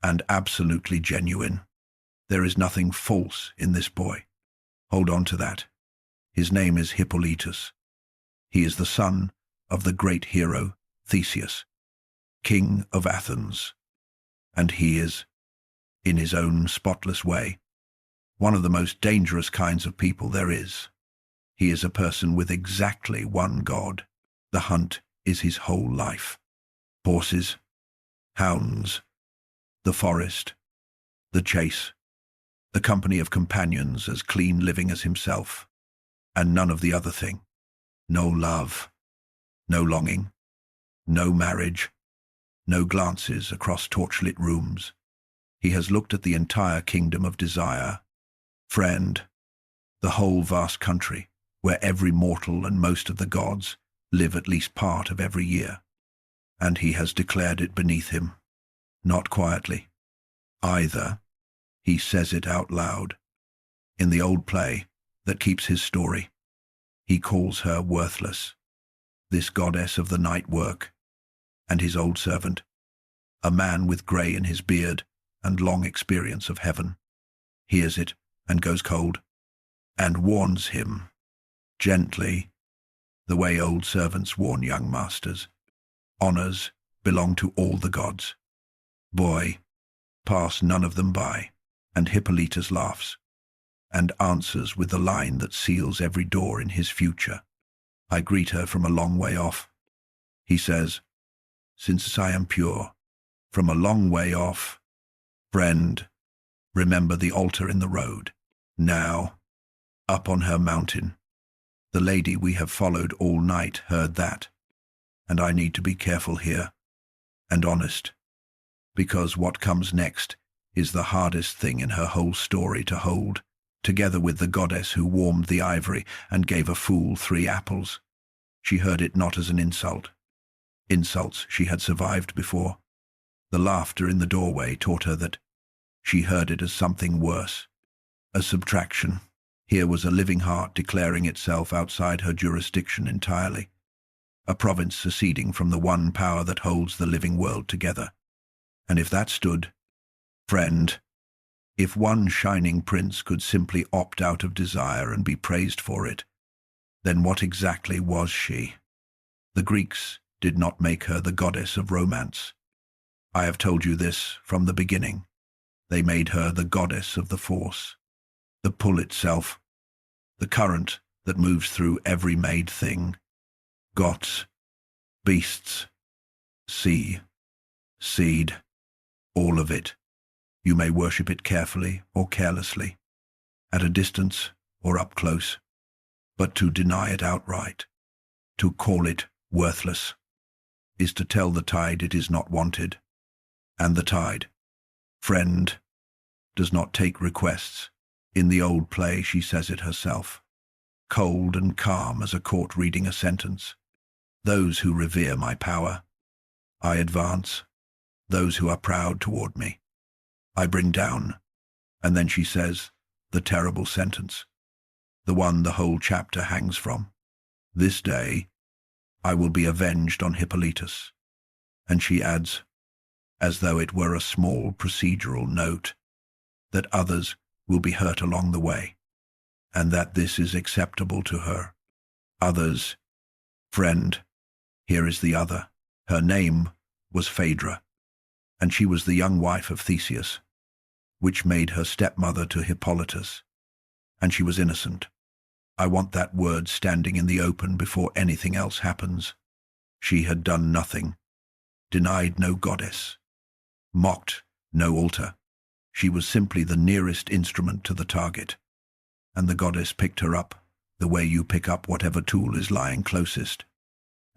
A: and absolutely genuine. There is nothing false in this boy. Hold on to that. His name is Hippolytus. He is the son of the great hero Theseus, king of Athens, and he is, in his own spotless way, one of the most dangerous kinds of people there is. He is a person with exactly one god. The hunt is his whole life. Horses, hounds, the forest, the chase, the company of companions as clean living as himself, and none of the other thing. No love, no longing, no marriage, no glances across torchlit rooms. He has looked at the entire kingdom of desire, friend, the whole vast country, where every mortal and most of the gods live at least part of every year, and he has declared it beneath him, not quietly. Either, he says it out loud. In the old play that keeps his story, he calls her worthless, this goddess of the night work, and his old servant, a man with grey in his beard and long experience of heaven, hears it and goes cold, and warns him, gently, the way old servants warn young masters. Honors belong to all the gods. Boy, pass none of them by. And Hippolytus laughs, and answers with the line that seals every door in his future. I greet her from a long way off. He says, since I am pure, from a long way off. Friend, remember the altar in the road. Now, up on her mountain, the lady we have followed all night heard that, and I need to be careful here, and honest, because what comes next is the hardest thing in her whole story to hold, together with the goddess who warmed the ivory and gave a fool 3 apples. She heard it not as an insult. Insults she had survived before. The laughter in the doorway taught her that. She heard it as something worse, a subtraction. Here was a living heart declaring itself outside her jurisdiction entirely, a province seceding from the one power that holds the living world together. And if that stood, friend, if one shining prince could simply opt out of desire and be praised for it, then what exactly was she? The Greeks did not make her the goddess of romance. I have told you this from the beginning. They made her the goddess of the force, the pull itself, the current that moves through every made thing. Gods, beasts, sea, seed, all of it. You may worship it carefully or carelessly, at a distance or up close, but to deny it outright, to call it worthless, is to tell the tide it is not wanted. And the tide, friend, does not take requests. In the old play she says it herself, cold and calm as a court reading a sentence. Those who revere my power, I advance. Those who are proud toward me, I bring down. And then she says, the terrible sentence, the one the whole chapter hangs from. This day I will be avenged on Hippolytus. And she adds, as though it were a small procedural note, that others will be hurt along the way, and that this is acceptable to her. Others, friend, Here is the other. Her name was Phaedra, and she was the young wife of Theseus, which made her stepmother to Hippolytus, and she was innocent. I want that word standing in the open before anything else happens. She had done nothing, denied no goddess, mocked no altar. She was simply the nearest instrument to the target, and the goddess picked her up the way you pick up whatever tool is lying closest,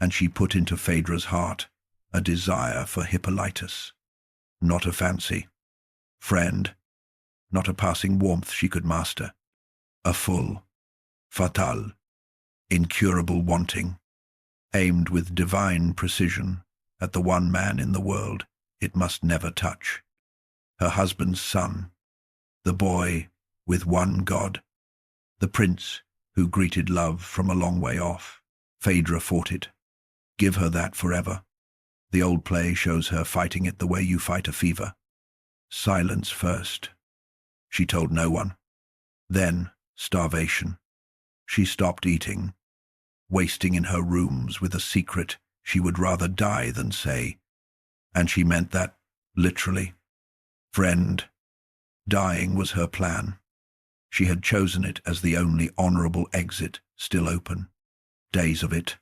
A: and she put into Phaedra's heart a desire for Hippolytus, not a fancy, friend, not a passing warmth she could master, a full, fatal, incurable wanting, aimed with divine precision at the one man in the world it must never touch, her husband's son, the boy with one god, the prince who greeted love from a long way off. Phaedra fought it. Give her that forever. The old play shows her fighting it the way you fight a fever. Silence first. She told no one. Then starvation. She stopped eating, wasting in her rooms with a secret she would rather die than say. And she meant that, literally. Friend, dying was her plan. She had chosen it as the only honorable exit still open. Days of it.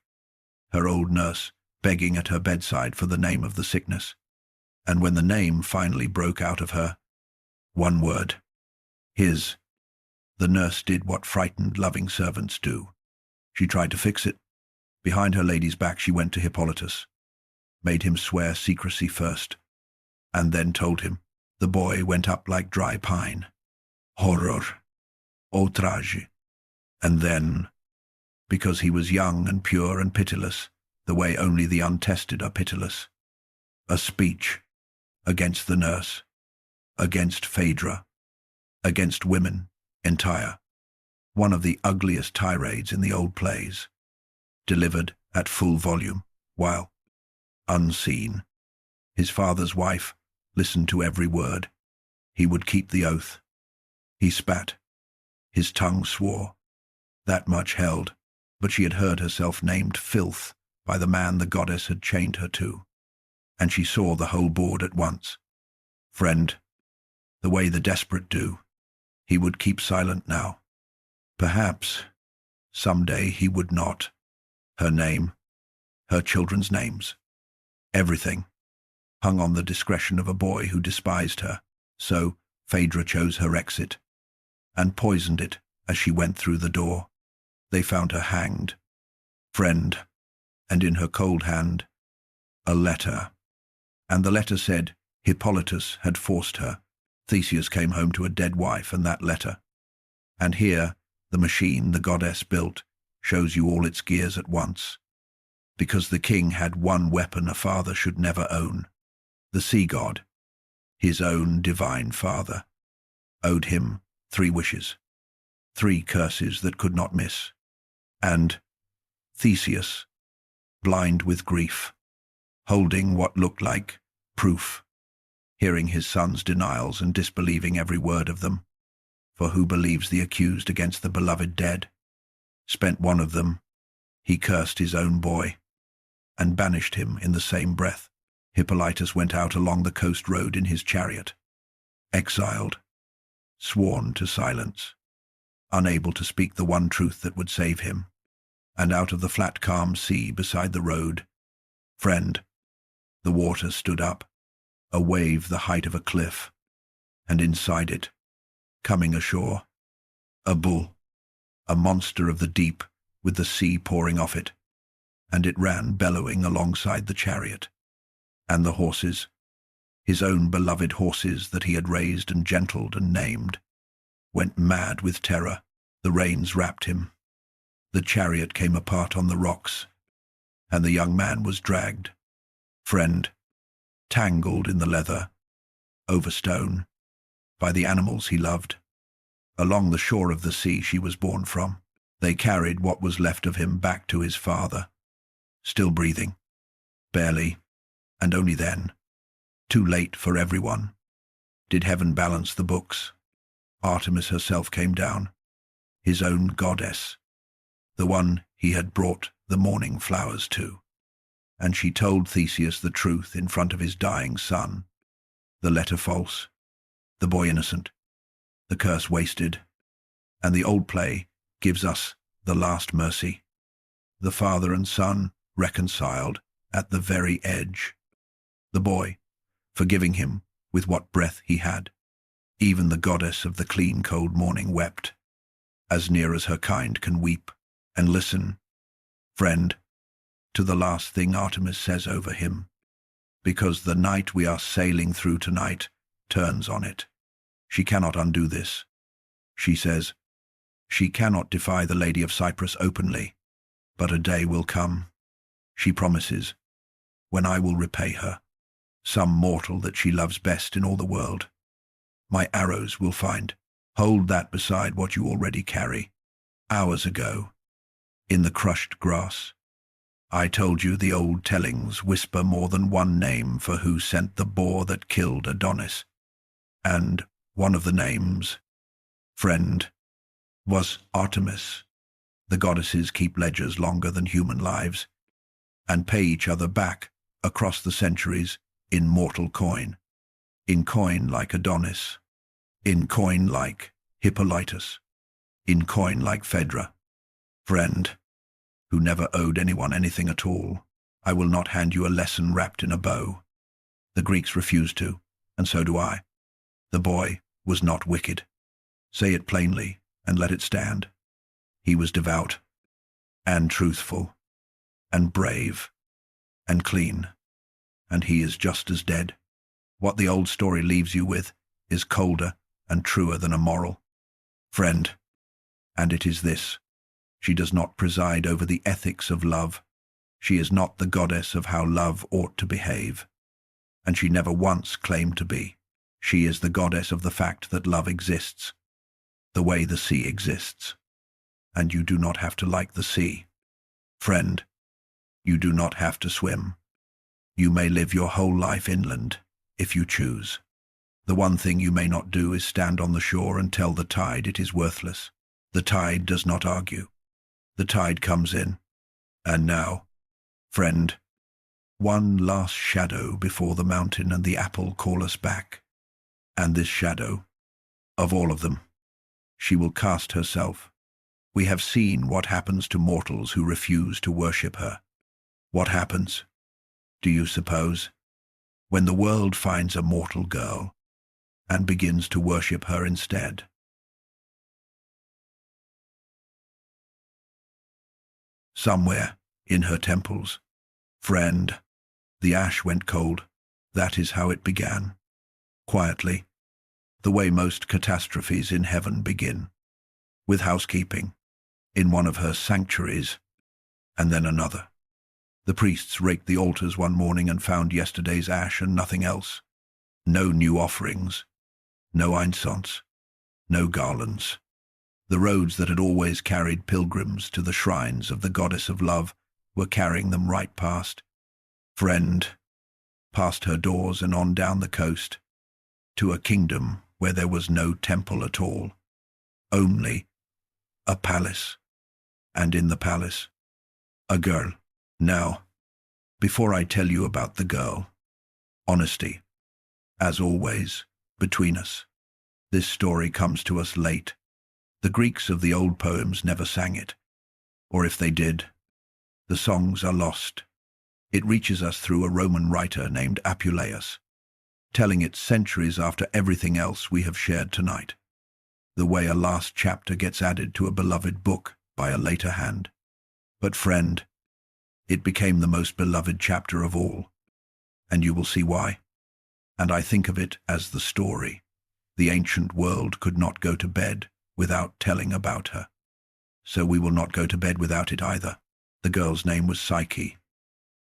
A: Her old nurse begging at her bedside for the name of the sickness. And when the name finally broke out of her, one word. His. The nurse did what frightened, loving servants do. She tried to fix it. Behind her lady's back she went to Hippolytus, made him swear secrecy first, and then told him. The boy went up like dry pine. Horror. Outrage. And then, because he was young and pure and pitiless, the way only the untested are pitiless, a speech against the nurse, against Phaedra, against women entire, one of the ugliest tirades in the old plays, delivered at full volume, while, unseen, his father's wife listened to every word. He would keep the oath. He spat. His tongue swore. That much held, but she had heard herself named filth by the man the goddess had chained her to, and she saw the whole board at once. Friend, the way the desperate do, he would keep silent now. Perhaps, someday he would not. Her name, her children's names, everything, hung on the discretion of a boy who despised her. So Phaedra chose her exit, and poisoned it as she went through the door. They found her hanged. Friend, and in her cold hand, a letter. And the letter said Hippolytus had forced her. Theseus came home to a dead wife and that letter. And here, the machine the goddess built shows you all its gears at once. Because the king had one weapon a father should never own. The sea god, his own divine father, owed him 3 wishes, 3 curses that could not miss. And Theseus, blind with grief, holding what looked like proof, hearing his son's denials and disbelieving every word of them, for who believes the accused against the beloved dead? Spent one of them, he cursed his own boy, and banished him in the same breath. Hippolytus went out along the coast road in his chariot, exiled, sworn to silence, unable to speak the one truth that would save him. And out of the flat calm sea beside the road, friend, the water stood up, a wave the height of a cliff, and inside it, coming ashore, a bull, a monster of the deep with the sea pouring off it, and it ran bellowing alongside the chariot. And the horses, his own beloved horses that he had raised and gentled and named, went mad with terror. The reins wrapped him. The chariot came apart on the rocks, and the young man was dragged, friend, tangled in the leather, over stone, by the animals he loved. Along the shore of the sea she was born from, they carried what was left of him back to his father, still breathing, barely, and only then, too late for everyone, did heaven balance the books. Artemis herself came down, his own goddess, the one he had brought the morning flowers to. and she told Theseus the truth in front of his dying son. The letter false, the boy innocent, the curse wasted, and the old play gives us the last mercy. The father and son reconciled at the very edge. The boy, forgiving him with what breath he had. Even the goddess of the clean cold morning wept, as near as her kind can weep. And listen, friend, to the last thing Artemis says over him, because the night we are sailing through tonight turns on it. She cannot undo this. She says, she cannot defy the Lady of Cyprus openly, but a day will come, she promises, when I will repay her, some mortal that she loves best in all the world. My arrows will find. Hold that beside what you already carry. Hours ago, in the crushed grass, I told you the old tellings whisper more than one name for who sent the boar that killed Adonis. And one of the names, friend, was Artemis. The goddesses keep ledgers longer than human lives, and pay each other back across the centuries in mortal coin. In coin like Adonis, in coin like Hippolytus, in coin like Phaedra. Friend, who never owed anyone anything at all, I will not hand you a lesson wrapped in a bow. The Greeks refused to, and so do I. The boy was not wicked. Say it plainly, and let it stand. He was devout, and truthful, and brave, and clean, and he is just as dead. What the old story leaves you with is colder and truer than a moral. Friend, and it is this: she does not preside over the ethics of love. She is not the goddess of how love ought to behave, and she never once claimed to be. She is the goddess of the fact that love exists, the way the sea exists. And you do not have to like the sea. Friend, you do not have to swim. You may live your whole life inland, if you choose. The one thing you may not do is stand on the shore and tell the tide it is worthless. The tide does not argue. The tide comes in. And now, friend, one last shadow before the mountain and the apple call us back. And this shadow, of all of them, she will cast herself. We have seen what happens to mortals who refuse to worship her. What happens, do you suppose, when the world finds a mortal girl and begins to worship her instead? Somewhere in her temples, friend, the ash went cold. That is how it began. Quietly, the way most catastrophes in heaven begin, with housekeeping in one of her sanctuaries, and then another. The priests raked the altars one morning and found yesterday's ash and nothing else. No new offerings, no incense, no garlands. The roads that had always carried pilgrims to the shrines of the goddess of love were carrying them right past. Friend, past her doors and on down the coast, to a kingdom where there was no temple at all, only a palace, and in the palace, a girl. Now, before I tell you about the girl, honesty, as always, between us. This story comes to us late. The Greeks of the old poems never sang it, or if they did, the songs are lost. It reaches us through a Roman writer named Apuleius, telling it centuries after everything else we have shared tonight. The way a last chapter gets added to a beloved book by a later hand. But friend, it became the most beloved chapter of all, and you will see why. And I think of it as the story. The ancient world could not go to bed without telling about her. So we will not go to bed without it either. The girl's name was Psyche,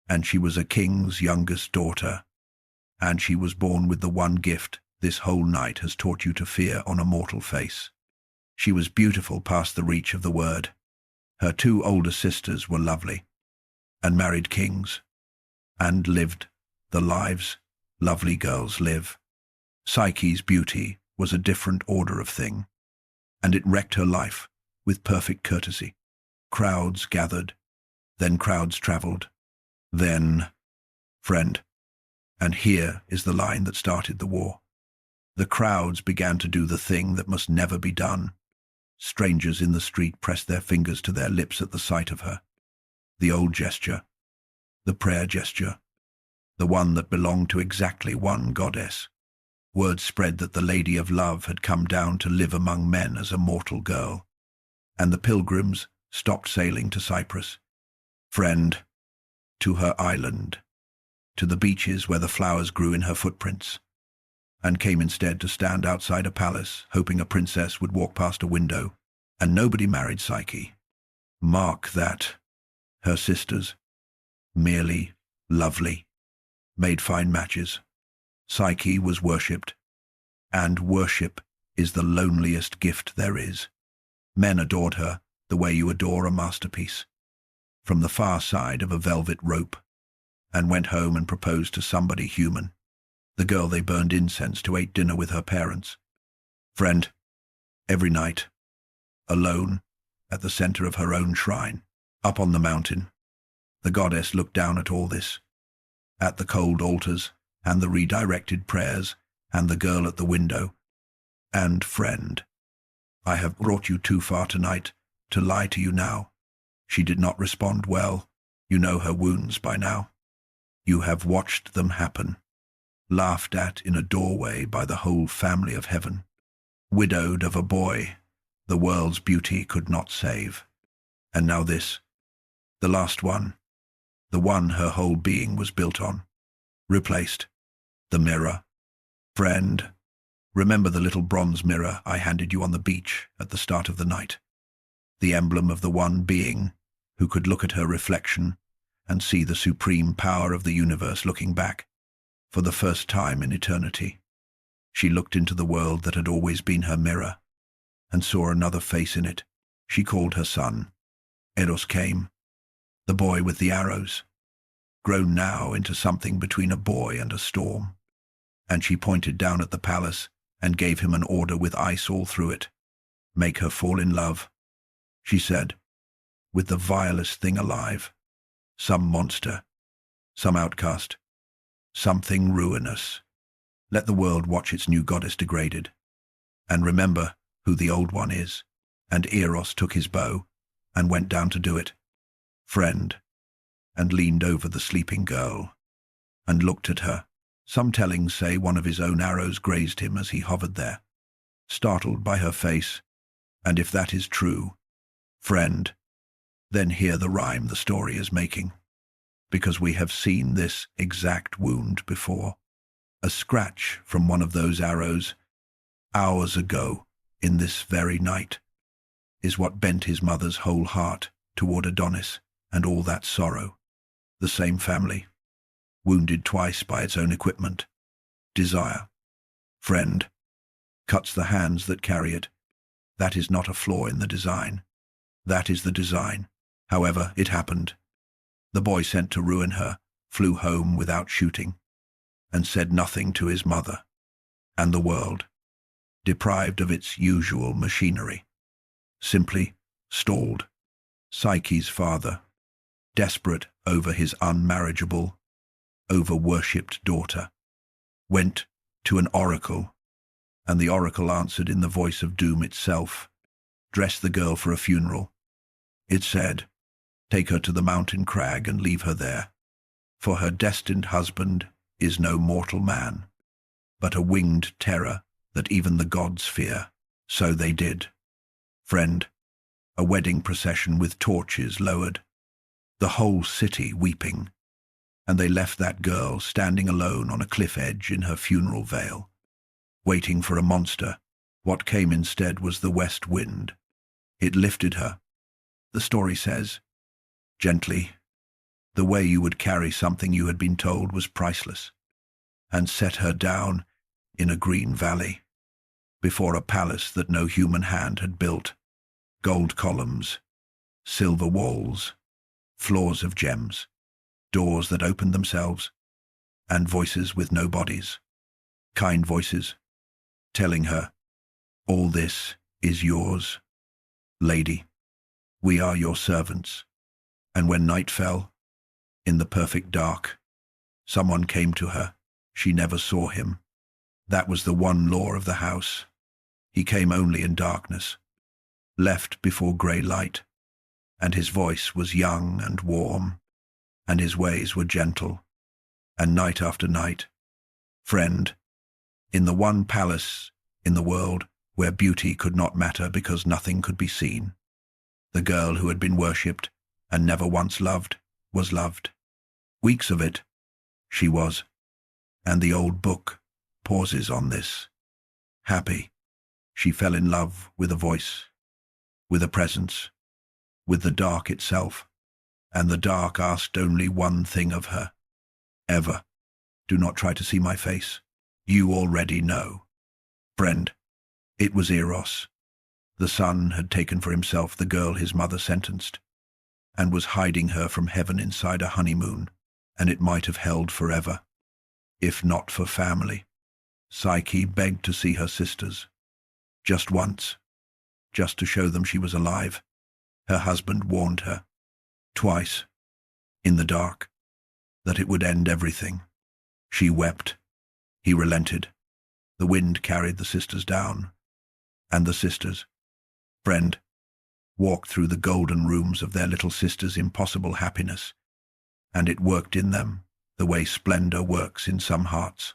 A: and she was a king's youngest daughter, and she was born with the one gift this whole night has taught you to fear on a mortal face. She was beautiful past the reach of the word. Her two older sisters were lovely, and married kings, and lived the lives lovely girls live. Psyche's beauty was a different order of thing, and it wrecked her life with perfect courtesy. Crowds gathered, then crowds travelled, Then, friend, and here is the line that started the war. The crowds began to do the thing that must never be done. Strangers in the street pressed their fingers to their lips at the sight of her. The old gesture, the prayer gesture, the one that belonged to exactly one goddess. Word spread that the Lady of Love had come down to live among men as a mortal girl, and the pilgrims stopped sailing to Cyprus. Friend, to her island, to the beaches where the flowers grew in her footprints, and came instead to stand outside a palace, hoping a princess would walk past a window, and nobody married Psyche. Mark that. Her sisters, merely lovely, made fine matches. Psyche was worshipped, and worship is the loneliest gift there is. Men adored her the way you adore a masterpiece, from the far side of a velvet rope, and went home and proposed to somebody human, the girl they burned incense to, ate dinner with her parents. Friend, every night, alone, at the center of her own shrine, up on the mountain, the goddess looked down at all this, at the cold altars, and the redirected prayers, and the girl at the window. And, friend, I have brought you too far tonight to lie to you now. She did not respond well. You know her wounds by now. You have watched them happen, laughed at in a doorway by the whole family of heaven. Widowed of a boy, the world's beauty could not save. And now this, the last one, the one her whole being was built on, replaced. The mirror. Friend, remember the little bronze mirror I handed you on the beach at the start of the night? The emblem of the one being who could look at her reflection and see the supreme power of the universe looking back, for the first time in eternity. She looked into the world that had always been her mirror, and saw another face in it. She called her son. Eros came, the boy with the arrows, grown now into something between a boy and a storm. And she pointed down at the palace and gave him an order with ice all through it. Make her fall in love, she said, with the vilest thing alive. Some monster, some outcast, something ruinous. Let the world watch its new goddess degraded. And remember who the old one is. And Eros took his bow and went down to do it. Friend, and leaned over the sleeping girl and looked at her. Some tellings say one of his own arrows grazed him as he hovered there, startled by her face. And if that is true, friend, then hear the rhyme the story is making, because we have seen this exact wound before. A scratch from one of those arrows, hours ago, in this very night, is what bent his mother's whole heart toward Adonis and all that sorrow. The same family, wounded twice by its own equipment. Desire, friend, cuts the hands that carry it. That is not a flaw in the design. That is the design. However, it happened. The boy sent to ruin her flew home without shooting, and said nothing to his mother. And the world, deprived of its usual machinery, simply stalled. Psyche's father, desperate over his unmarriageable, over-worshipped daughter, went to an oracle, and the oracle answered in the voice of doom itself. Dress the girl for a funeral. It said, take her to the mountain crag and leave her there, for her destined husband is no mortal man, but a winged terror that even the gods fear. So they did. Friend, a wedding procession with torches lowered, the whole city weeping, and they left that girl standing alone on a cliff edge in her funeral veil, waiting for a monster. What came instead was the west wind. It lifted her, the story says, gently, the way you would carry something you had been told was priceless, and set her down in a green valley, before a palace that no human hand had built. Gold columns, silver walls, floors of gems, doors that opened themselves, and voices with no bodies, kind voices, telling her, all this is yours, lady. We are your servants. And when night fell, In the perfect dark, someone came to her. She never saw him. That was the one law of the house. He came only in darkness, left before grey light, and his voice was young and warm, and his ways were gentle, and night after night, friend, in the one palace in the world where beauty could not matter because nothing could be seen, the girl who had been worshipped and never once loved was loved. Weeks of it, she was, and the old book pauses on this. Happy, she fell in love with a voice, with a presence, with the dark itself, and the dark asked only one thing of her. Ever, do not try to see my face. You already know. Friend, it was Eros. The sun had taken for himself the girl his mother sentenced, and was hiding her from heaven inside a honeymoon, and it might have held forever, if not for family. Psyche begged to see her sisters, just once, just to show them she was alive. Her husband warned her, twice, in the dark, that it would end everything. She wept. He relented. The wind carried the sisters down, and the sisters, friend, walked through the golden rooms of their little sister's impossible happiness, and it worked in them the way splendor works in some hearts.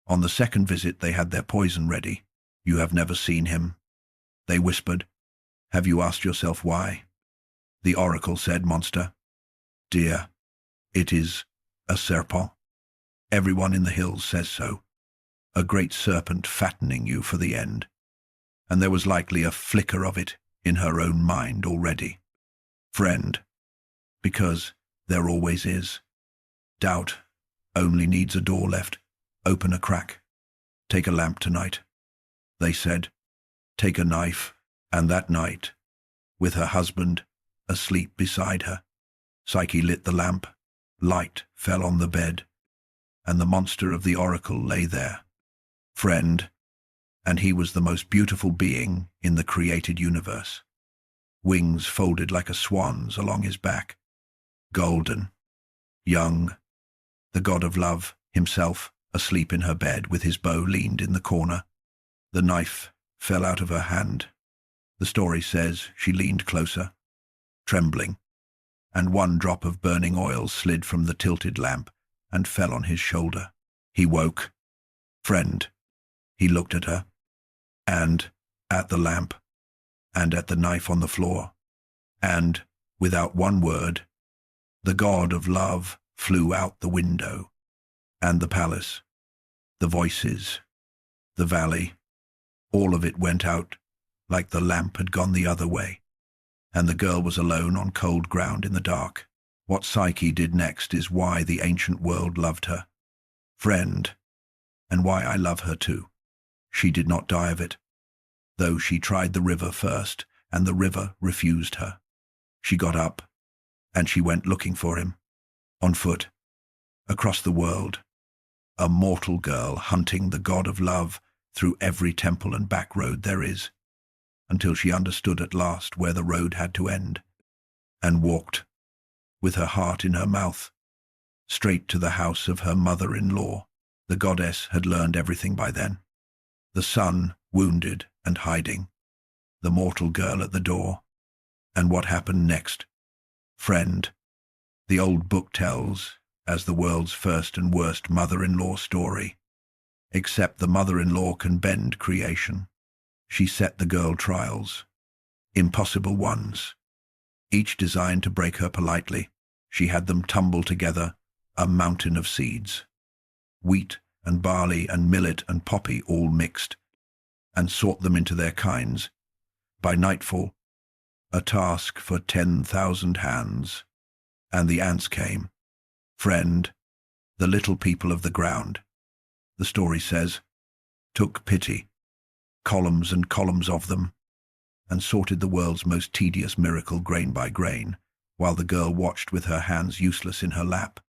A: On the second visit they had their poison ready. You have never seen him, they whispered. Have you asked yourself why? The oracle said, monster. Dear, it is a serpent. Everyone in the hills says so. A great serpent fattening you for the end. And there was likely a flicker of it in her own mind already. Friend, because there always is. Doubt only needs a door left. Open a crack. Take a lamp tonight. They said, take a knife, and that night, with her husband asleep beside her, Psyche lit the lamp, light fell on the bed, and the monster of the oracle lay there. Friend, and he was the most beautiful being in the created universe. Wings folded like a swan's along his back. Golden, young, the god of love himself, asleep in her bed with his bow leaned in the corner. The knife fell out of her hand. The story says she leaned closer, trembling, and one drop of burning oil slid from the tilted lamp and fell on his shoulder. He woke. Friend, he looked at her, and at the lamp, and at the knife on the floor, and, without one word, the god of love flew out the window, and the palace, the voices, the valley, all of it went out like the lamp had gone the other way, and the girl was alone on cold ground in the dark. What Psyche did next is why the ancient world loved her. Friend, and why I love her too. She did not die of it, though she tried the river first, and the river refused her. She got up, and she went looking for him, on foot, across the world, a mortal girl hunting the god of love through every temple and back road there is, until she understood at last where the road had to end, and walked, with her heart in her mouth, straight to the house of her mother-in-law. The goddess had learned everything by then. The sun, wounded and hiding, the mortal girl at the door, and what happened next. Friend, the old book tells as the world's first and worst mother-in-law story. Except the mother-in-law can bend creation. She set the girl trials, impossible ones, each designed to break her politely. She had them tumble together, a mountain of seeds, wheat and barley and millet and poppy all mixed, and sort them into their kinds. By nightfall, a task for 10,000 hands, and the ants came. Friend, the little people of the ground, the story says, took pity, columns and columns of them, and sorted the world's most tedious miracle grain by grain, while the girl watched with her hands useless in her lap.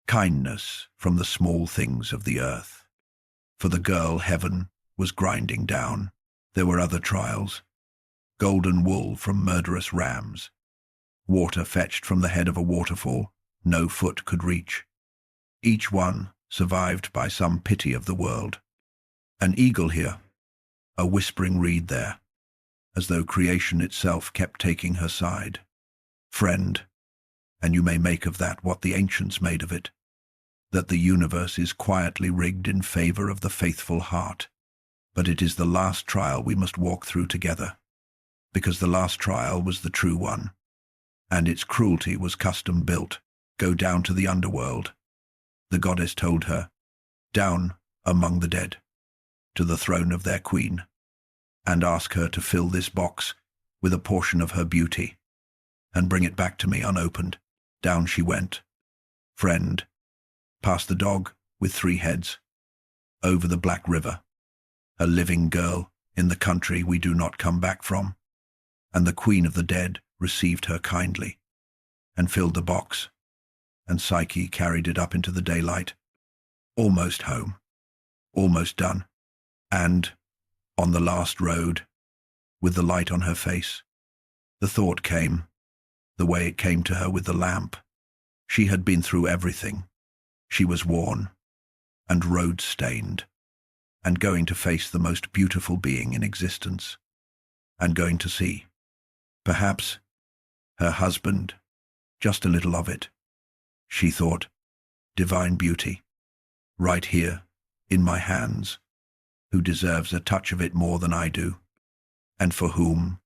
A: Kindness from the small things of the earth. For the girl, heaven was grinding down. There were other trials. Golden wool from murderous rams, water fetched from the head of a waterfall, no foot could reach. Each one survived by some pity of the world. An eagle here, a whispering reed there, as though creation itself kept taking her side. Friend, and you may make of that what the ancients made of it, that the universe is quietly rigged in favor of the faithful heart. But it is the last trial we must walk through together, because the last trial was the true one, and its cruelty was custom-built. Go down to the underworld, the goddess told her, down among the dead, to the throne of their queen, and ask her to fill this box with a portion of her beauty, and bring it back to me unopened. Down she went, friend, past the dog with 3 heads, over the Black River, a living girl in the country we do not come back from, and the queen of the dead received her kindly, and filled the box, and Psyche carried it up into the daylight, almost home, almost done, and, on the last road, with the light on her face, the thought came, the way it came to her with the lamp. She had been through everything. She was worn, and road-stained, and going to face the most beautiful being in existence, and going to see, perhaps, her husband, just a little of it. She thought, divine beauty, right here, in my hands, who deserves a touch of it more than I do, and for whom,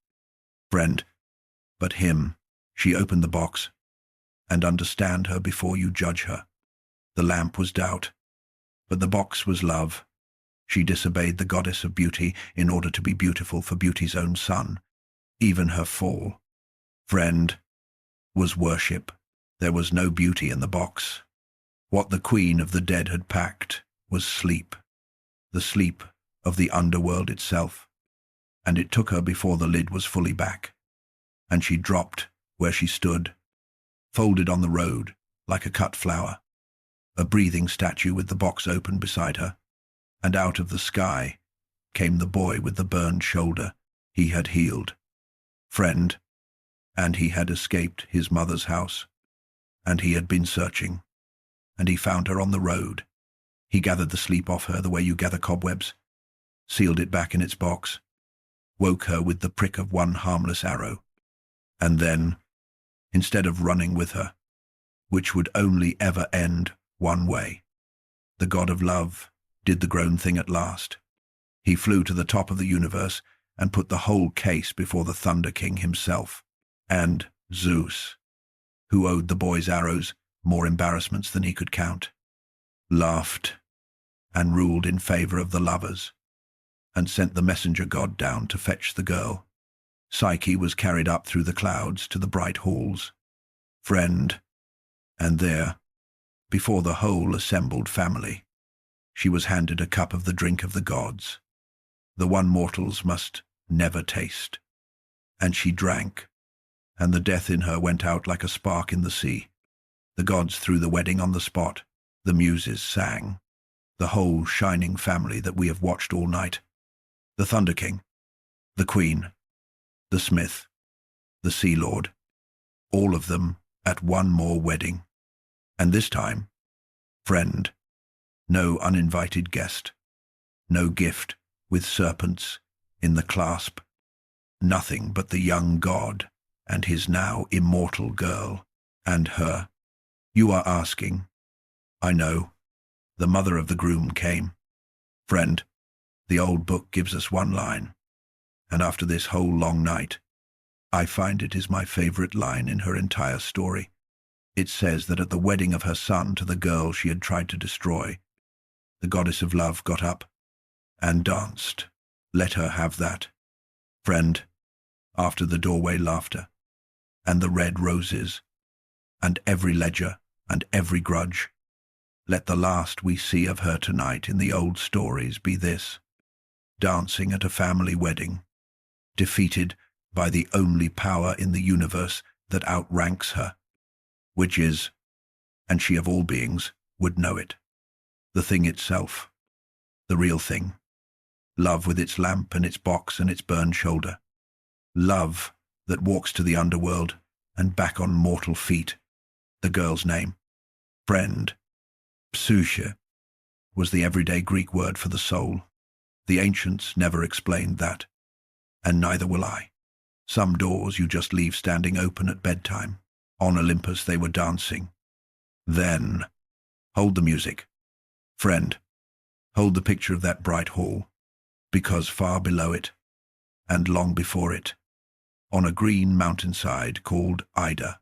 A: friend, but him. She opened the box, and understand her before you judge her. The lamp was doubt, but the box was love. She disobeyed the goddess of beauty in order to be beautiful for beauty's own son. Even her fall, friend, was worship. There was no beauty in the box. What the queen of the dead had packed was sleep, the sleep of the underworld itself, and it took her before the lid was fully back, and she dropped where she stood, folded on the road like a cut flower, a breathing statue with the box open beside her, and out of the sky came the boy with the burned shoulder. He had healed, friend, and he had escaped his mother's house, and he had been searching, and he found her on the road. He gathered the sleep off her the way you gather cobwebs, sealed it back in its box, woke her with the prick of one harmless arrow, and then, instead of running with her, which would only ever end one way, the god of love did the grown thing at last. He flew to the top of the universe and put the whole case before the Thunder King himself, and Zeus, who owed the boy's arrows more embarrassments than he could count, laughed and ruled in favor of the lovers, and sent the messenger god down to fetch the girl. Psyche was carried up through the clouds to the bright halls, friend, and there, before the whole assembled family, she was handed a cup of the drink of the gods, the one mortals must never taste, and she drank, and the death in her went out like a spark in the sea. The gods threw the wedding on the spot, the muses sang, the whole shining family that we have watched all night, the Thunder King, the Queen, the Smith, the Sea Lord, all of them at one more wedding. And this time, friend, no uninvited guest, no gift with serpents in the clasp, nothing but the young god and his now immortal girl, and her. You are asking, I know, the mother of the groom came. Friend, the old book gives us one line, and after this whole long night, I find it is my favorite line in her entire story. It says that at the wedding of her son to the girl she had tried to destroy, the goddess of love got up and danced. Let her have that, friend, after the doorway laughter, and the red roses, and every ledger, and every grudge. Let the last we see of her tonight in the old stories be this: dancing at a family wedding, defeated by the only power in the universe that outranks her, which is, and she of all beings would know it, the thing itself, the real thing, love with its lamp and its box and its burned shoulder, love that walks to the underworld and back on mortal feet, The girl's name, friend, Psyche, was the everyday Greek word for the soul. The ancients never explained that, and neither will I. Some doors you just leave standing open at bedtime. On Olympus they were dancing. Then, hold the music. Friend, hold the picture of that bright hall, because far below it, and long before it, on a green mountainside called Ida,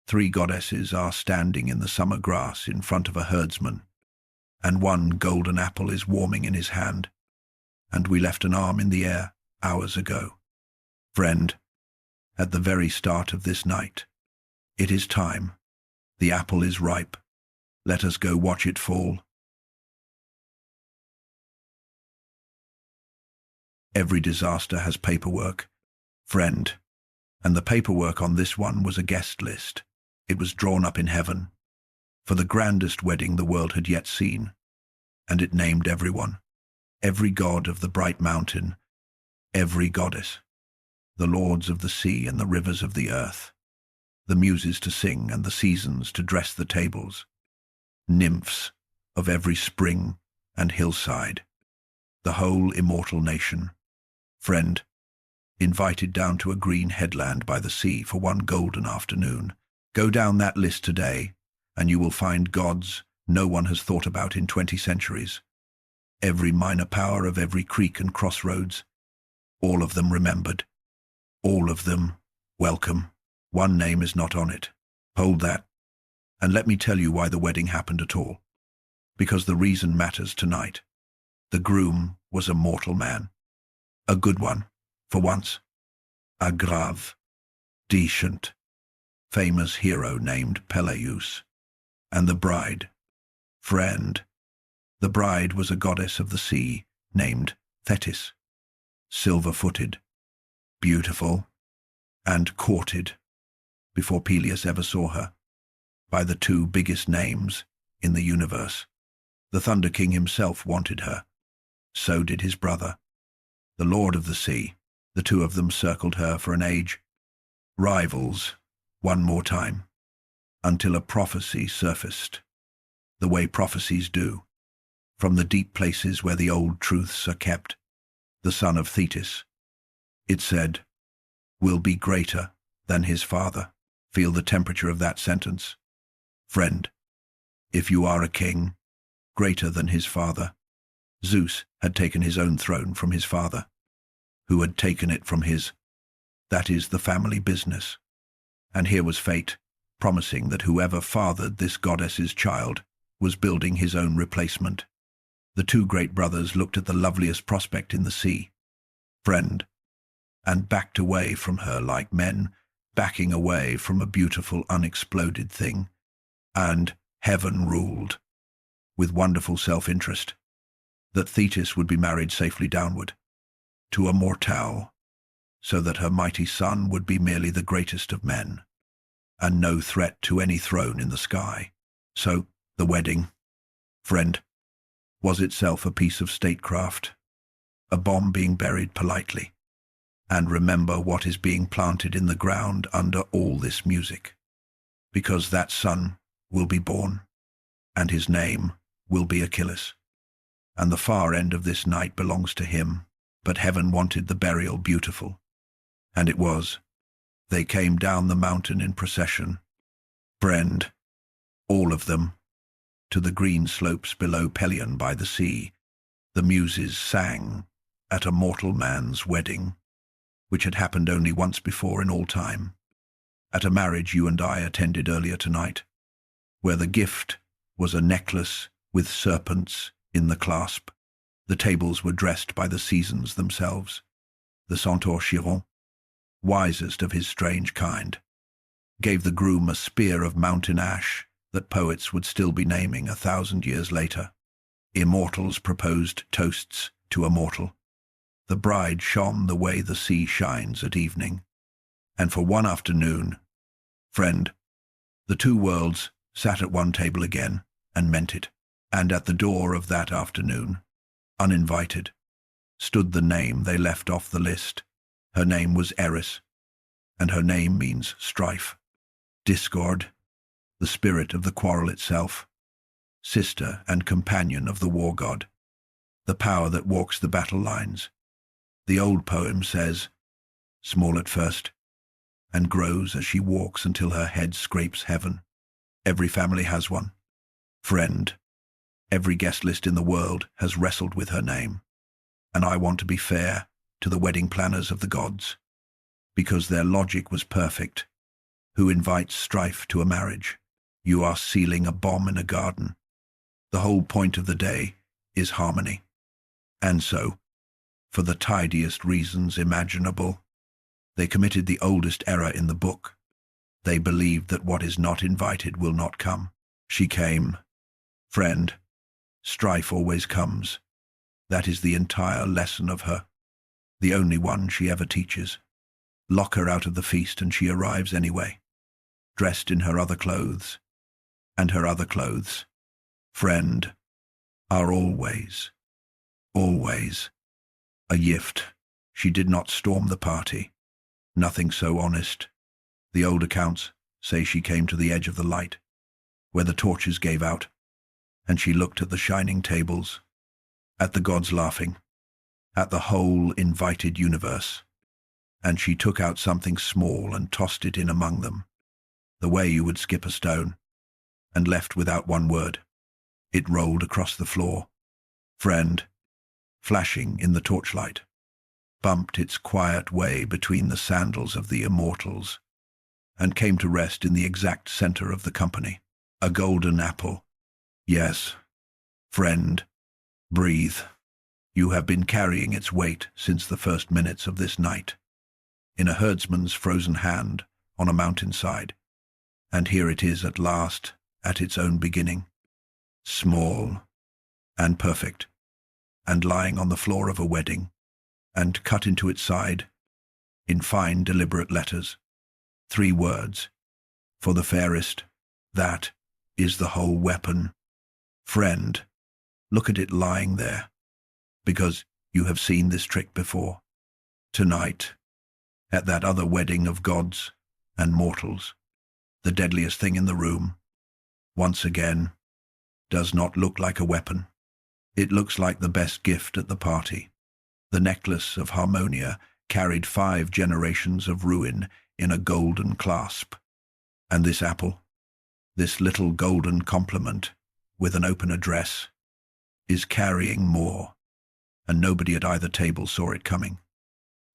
A: 3 goddesses are standing in the summer grass in front of a herdsman, and one golden apple is warming in his hand, and we left an arm in the air hours ago. Friend, at the very start of this night, it is time. The apple is ripe. Let us go watch it fall. Every disaster has paperwork, friend, and the paperwork on this one was a guest list. It was drawn up in heaven, for the grandest wedding the world had yet seen, and it named everyone, every god of the bright mountain, every goddess, the lords of the sea and the rivers of the earth, the muses to sing and the seasons to dress the tables, nymphs of every spring and hillside, the whole immortal nation, friend, invited down to a green headland by the sea for one golden afternoon. Go down that list today, and you will find gods no one has thought about in 20 centuries. Every minor power of every creek and crossroads, all of them remembered, all of them welcome. One name is not on it. Hold that, and let me tell you why the wedding happened at all. Because the reason matters tonight. The groom was a mortal man. A good one, for once. A grave, decent, famous hero named Peleus. And the bride, friend. The bride was a goddess of the sea named Thetis, silver-footed, beautiful, and courted, before Peleus ever saw her, by the 2 biggest names in the universe. The Thunder King himself wanted her. So did his brother, the Lord of the Sea. The 2 of them circled her for an age. Rivals, one more time, until a prophecy surfaced, the way prophecies do, from the deep places where the old truths are kept. The son of Thetis, it said, will be greater than his father. Feel the temperature of that sentence. Friend, if you are a king, greater than his father. Zeus had taken his own throne from his father, who had taken it from his. That is the family business. And here was fate, promising that whoever fathered this goddess's child was building his own replacement. The 2 great brothers looked at the loveliest prospect in the sea, friend, and backed away from her like men backing away from a beautiful unexploded thing. And heaven ruled, with wonderful self-interest, that Thetis would be married safely downward, to a mortal, so that her mighty son would be merely the greatest of men, and no threat to any throne in the sky. So, the wedding, friend, was itself a piece of statecraft, a bomb being buried politely. And remember what is being planted in the ground under all this music, because that son will be born, and his name will be Achilles. And the far end of this night belongs to him, but heaven wanted the burial beautiful. And it was. They came down the mountain in procession, friend, all of them, to the green slopes below Pelion by the sea. The muses sang at a mortal man's wedding, which had happened only once before in all time, at a marriage you and I attended earlier tonight, where the gift was a necklace with serpents in the clasp. The tables were dressed by the seasons themselves. The centaur Chiron, wisest of his strange kind, gave the groom a spear of mountain ash that poets would still be naming 1,000 years later. Immortals proposed toasts to a mortal. The bride shone the way the sea shines at evening. And for one afternoon, friend, the 2 worlds sat at one table again and meant it. And at the door of that afternoon, uninvited, stood the name they left off the list. Her name was Eris, and her name means strife, discord, the spirit of the quarrel itself, sister and companion of the war god, the power that walks the battle lines. The old poem says, small at first, and grows as she walks until her head scrapes heaven. Every family has one. Friend, every guest list in the world has wrestled with her name. And I want to be fair to the wedding planners of the gods, because their logic was perfect. Who invites strife to a marriage? You are sealing a bomb in a garden. The whole point of the day is harmony. And so, for the tidiest reasons imaginable, they committed the oldest error in the book. They believed that what is not invited will not come. She came. Friend, strife always comes. That is the entire lesson of her, the only one she ever teaches. Lock her out of the feast and she arrives anyway, dressed in her other clothes. And her other clothes, friend, are always, always a gift. She did not storm the party. Nothing so honest. The old accounts say she came to the edge of the light, where the torches gave out, and she looked at the shining tables, at the gods laughing, at the whole invited universe, and she took out something small and tossed it in among them, the way you would skip a stone, and left without one word. It rolled across the floor. Friend, flashing in the torchlight, bumped its quiet way between the sandals of the immortals, and came to rest in the exact center of the company. A golden apple. Yes, friend, breathe. You have been carrying its weight since the first minutes of this night, in a herdsman's frozen hand on a mountainside, and here it is at last, at its own beginning, small and perfect, and lying on the floor of a wedding, and cut into its side, in fine deliberate letters, 3 words, for the fairest, that is the whole weapon. Friend, look at it lying there, because you have seen this trick before. Tonight, at that other wedding of gods and mortals, the deadliest thing in the room, once again, does not look like a weapon. It looks like the best gift at the party. The necklace of Harmonia carried 5 generations of ruin in a golden clasp. And this apple, this little golden compliment with an open address, is carrying more, and nobody at either table saw it coming.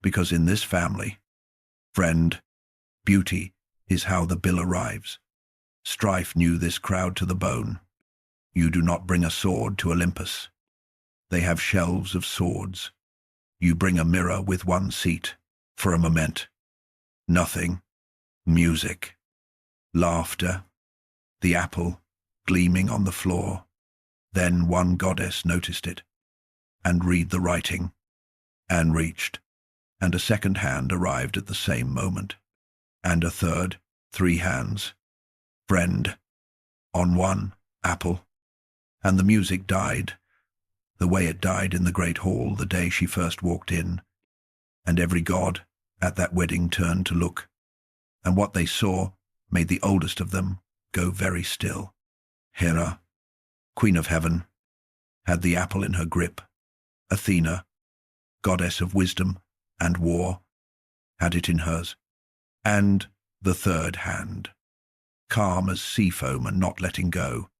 A: Because in this family, friend, beauty is how the bill arrives. Strife knew this crowd to the bone. You do not bring a sword to Olympus. They have shelves of swords. You bring a mirror with 1 seat, for a moment. Nothing. Music. Laughter. The apple, gleaming on the floor. Then one goddess noticed it, and read the writing, and reached, and a second hand arrived at the same moment, and a third, 3 hands. Friend, on 1 apple. And the music died, the way it died in the great hall the day she first walked in, and every god at that wedding turned to look, and what they saw made the oldest of them go very still. Hera, queen of heaven, had the apple in her grip. Athena, goddess of wisdom and war, had it in hers. And the third hand, calm as sea foam and not letting go,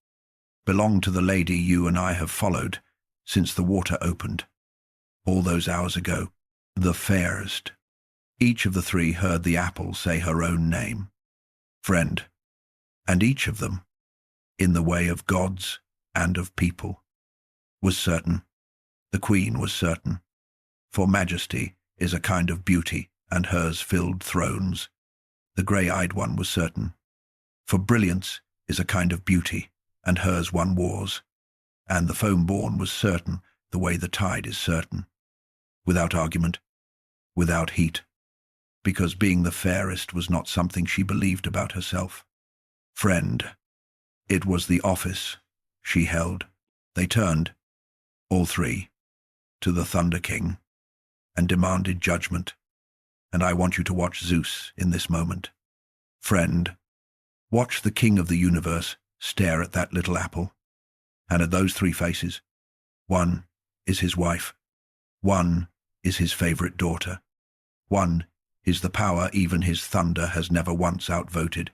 A: belonged to the lady you and I have followed since the water opened, all those hours ago, the fairest. Each of the 3 heard the apple say her own name, friend, and each of them, in the way of gods and of people, was certain. The queen was certain, for majesty is a kind of beauty, and hers filled thrones. The grey-eyed one was certain, for brilliance is a kind of beauty, and hers won wars. And the foam-born was certain, the way the tide is certain, without argument, without heat, because being the fairest was not something she believed about herself. Friend, it was the office she held. They turned, all 3, to the Thunder King, and demanded judgment. And I want you to watch Zeus in this moment. Friend, Watch the king of the universe stare at that little apple, and at those three faces. One is his wife. One is his favorite daughter. One is the power even his thunder has never once outvoted.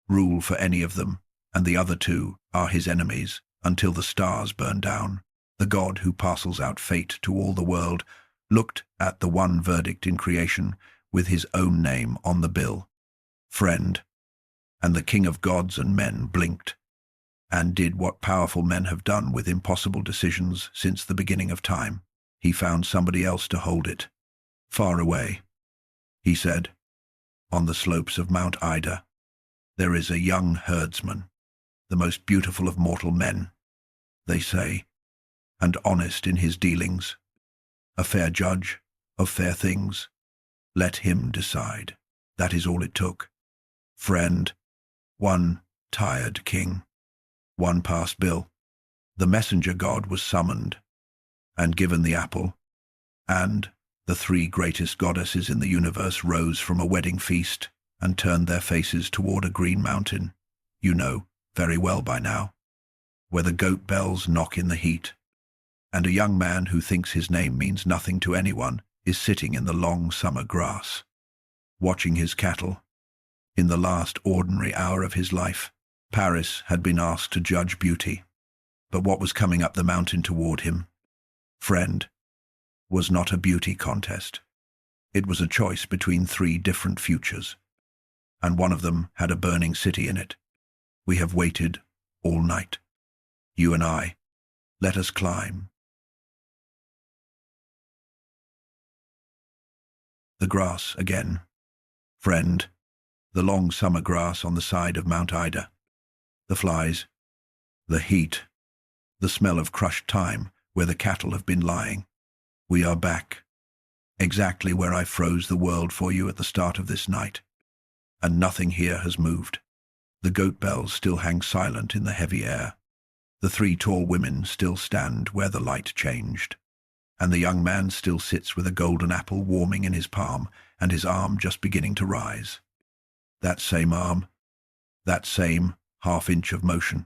A: Rule for any of them, and the other two are his enemies until the stars burn down. The God who parcels out fate to all the world looked at the one verdict in creation with his own name on the bill. Friend. And the king of gods and men blinked, and did what powerful men have done with impossible decisions since the beginning of time. He found somebody else to hold it. Far away, he said, on the slopes of Mount Ida, there is a young herdsman, the most beautiful of mortal men, they say, and honest in his dealings, a fair judge of fair things. Let him decide. That is all it took. Friend, one tired king, one passed bill. The messenger god was summoned and given the apple, and the three greatest goddesses in the universe rose from a wedding feast and turned their faces toward a green mountain, you know very well by now, where the goat bells knock in the heat, and a young man who thinks his name means nothing to anyone is sitting in the long summer grass, watching his cattle. In the last ordinary hour of his life, Paris had been asked to judge beauty, but what was coming up the mountain toward him, friend, was not a beauty contest. It was a choice between three different futures, and one of them had a burning city in it. We have waited all night. You and I. Let us climb. The grass again. Friend, the long summer grass on the side of Mount Ida. The flies, the heat, the smell of crushed time where the cattle have been lying. We are back, exactly where I froze the world for you at the start of this night, and nothing here has moved. The goat bells still hang silent in the heavy air. The three tall women still stand where the light changed, and the young man still sits with a golden apple warming in his palm and his arm just beginning to rise. That same arm, that same half-inch of motion,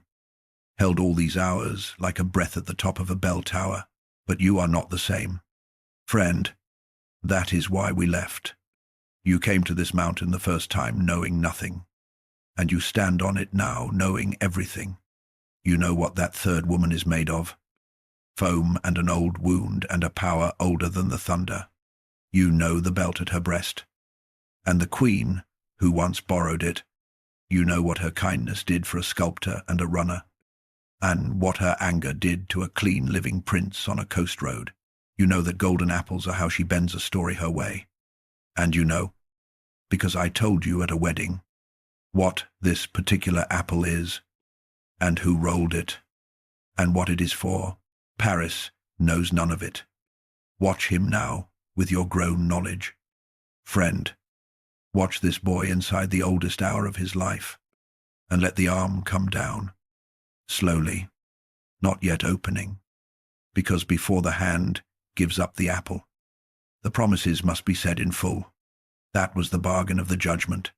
A: held all these hours like a breath at the top of a bell tower, but you are not the same. Friend, that is why we left. You came to this mountain the first time knowing nothing, and you stand on it now knowing everything. You know what that third woman is made of. Foam and an old wound and a power older than the thunder. You know the belt at her breast. And the queen, who once borrowed it, you know what her kindness did for a sculptor and a runner, and what her anger did to a clean living prince on a coast road. You know that golden apples are how she bends a story her way. And you know, because I told you at a wedding, what this particular apple is, and who rolled it, and what it is for. Paris knows none of it. Watch him now, with your grown knowledge. Friend, watch this boy inside the oldest hour of his life, and let the arm come down, slowly, not yet opening, because before the hand gives up the apple, the promises must be said in full. That was the bargain of the judgment.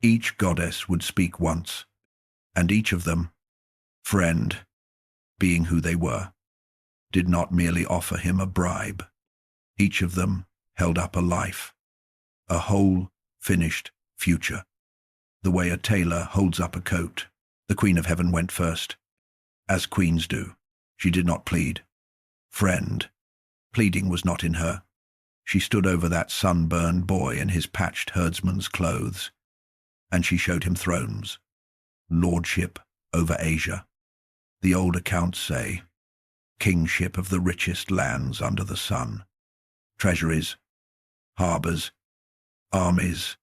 A: Each goddess would speak once, and each of them, friend, being who they were, did not merely offer him a bribe. Each of them held up a life, a whole, finished future. The way a tailor holds up a coat. The Queen of Heaven went first, as queens do. She did not plead. Friend, pleading was not in her. She stood over that sunburned boy in his patched herdsman's clothes, and she showed him thrones, lordship over Asia. The old accounts say, kingship of the richest lands under the sun, treasuries, harbors, armies,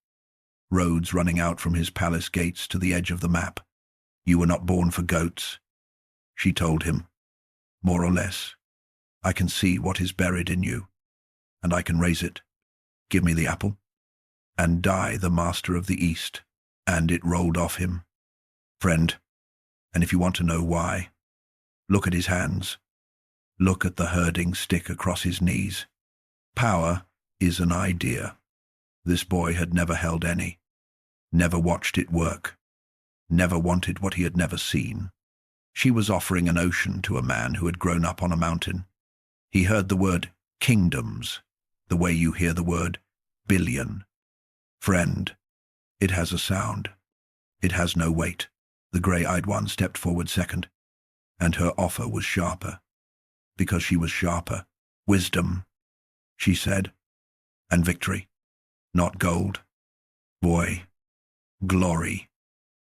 A: roads running out from his palace gates to the edge of the map. You were not born for goats, she told him. More or less, I can see what is buried in you, and I can raise it. Give me the apple, and die the master of the East. And it rolled off him. Friend, and if you want to know why, look at his hands. Look at the herding stick across his knees. Power is an idea. This boy had never held any, never watched it work. never wanted what he had never seen. She was offering an ocean to a man who had grown up on a mountain. He heard the word kingdoms, the way you hear the word billion. Friend, it has a sound. It has no weight. The grey-eyed one stepped forward second, and her offer was sharper. Because she was sharper. Wisdom, she said, and victory. Not gold. Boy. Glory.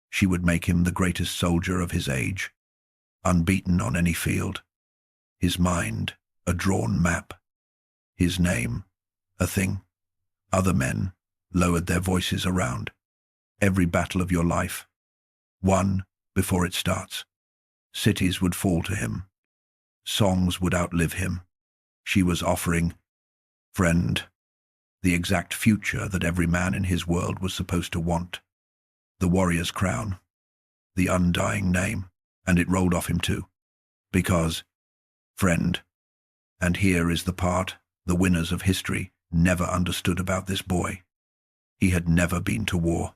A: She would make him the greatest soldier of his age, unbeaten on any field. His mind, a drawn map. His name, a thing. Other men lowered their voices around. Every battle of your life, won before it starts. Cities would fall to him. Songs would outlive him. She was offering, friend, the exact future that every man in his world was supposed to want. The warrior's crown, the undying name, and it rolled off him too. Because, friend, and here is the part the winners of history never understood about this boy. He had never been to war.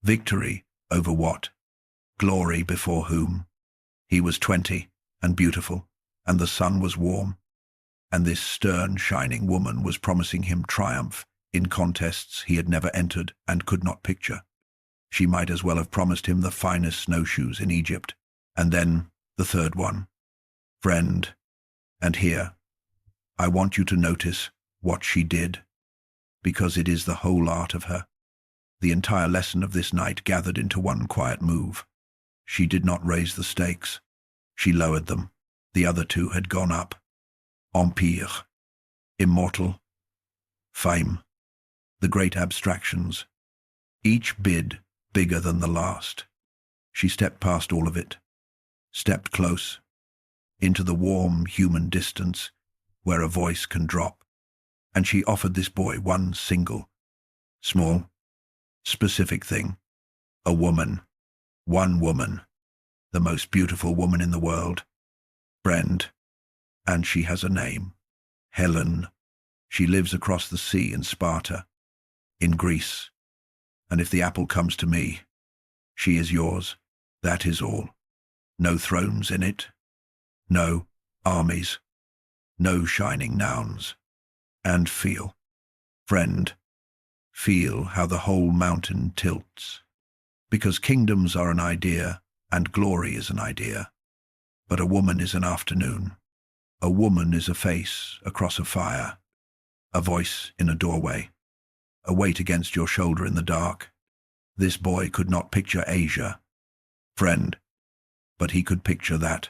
A: Victory over what? Glory before whom? He was 20 and beautiful, and the sun was warm, and this stern, shining woman was promising him triumph in contests he had never entered and could not picture. She might as well have promised him the finest snowshoes in Egypt. And then the third one. Friend, and here, I want you to notice what she did, because it is the whole art of her. The entire lesson of this night gathered into one quiet move. She did not raise the stakes. She lowered them. The other two had gone up. Empire, immortal, fame, the great abstractions. Each bid bigger than the last. She stepped past all of it, stepped close, into the warm human distance where a voice can drop, and she offered this boy one single, small, specific thing. A woman, one woman, the most beautiful woman in the world. Friend, and she has a name, Helen. She lives across the sea in Sparta, in Greece, and if the apple comes to me, she is yours. That is all. No thrones in it, no armies, no shining nouns. And feel, friend, feel how the whole mountain tilts. Because kingdoms are an idea, and glory is an idea. But a woman is an afternoon. A woman is a face across a fire, a voice in a doorway, a weight against your shoulder in the dark. This boy could not picture Asia, friend, but he could picture that.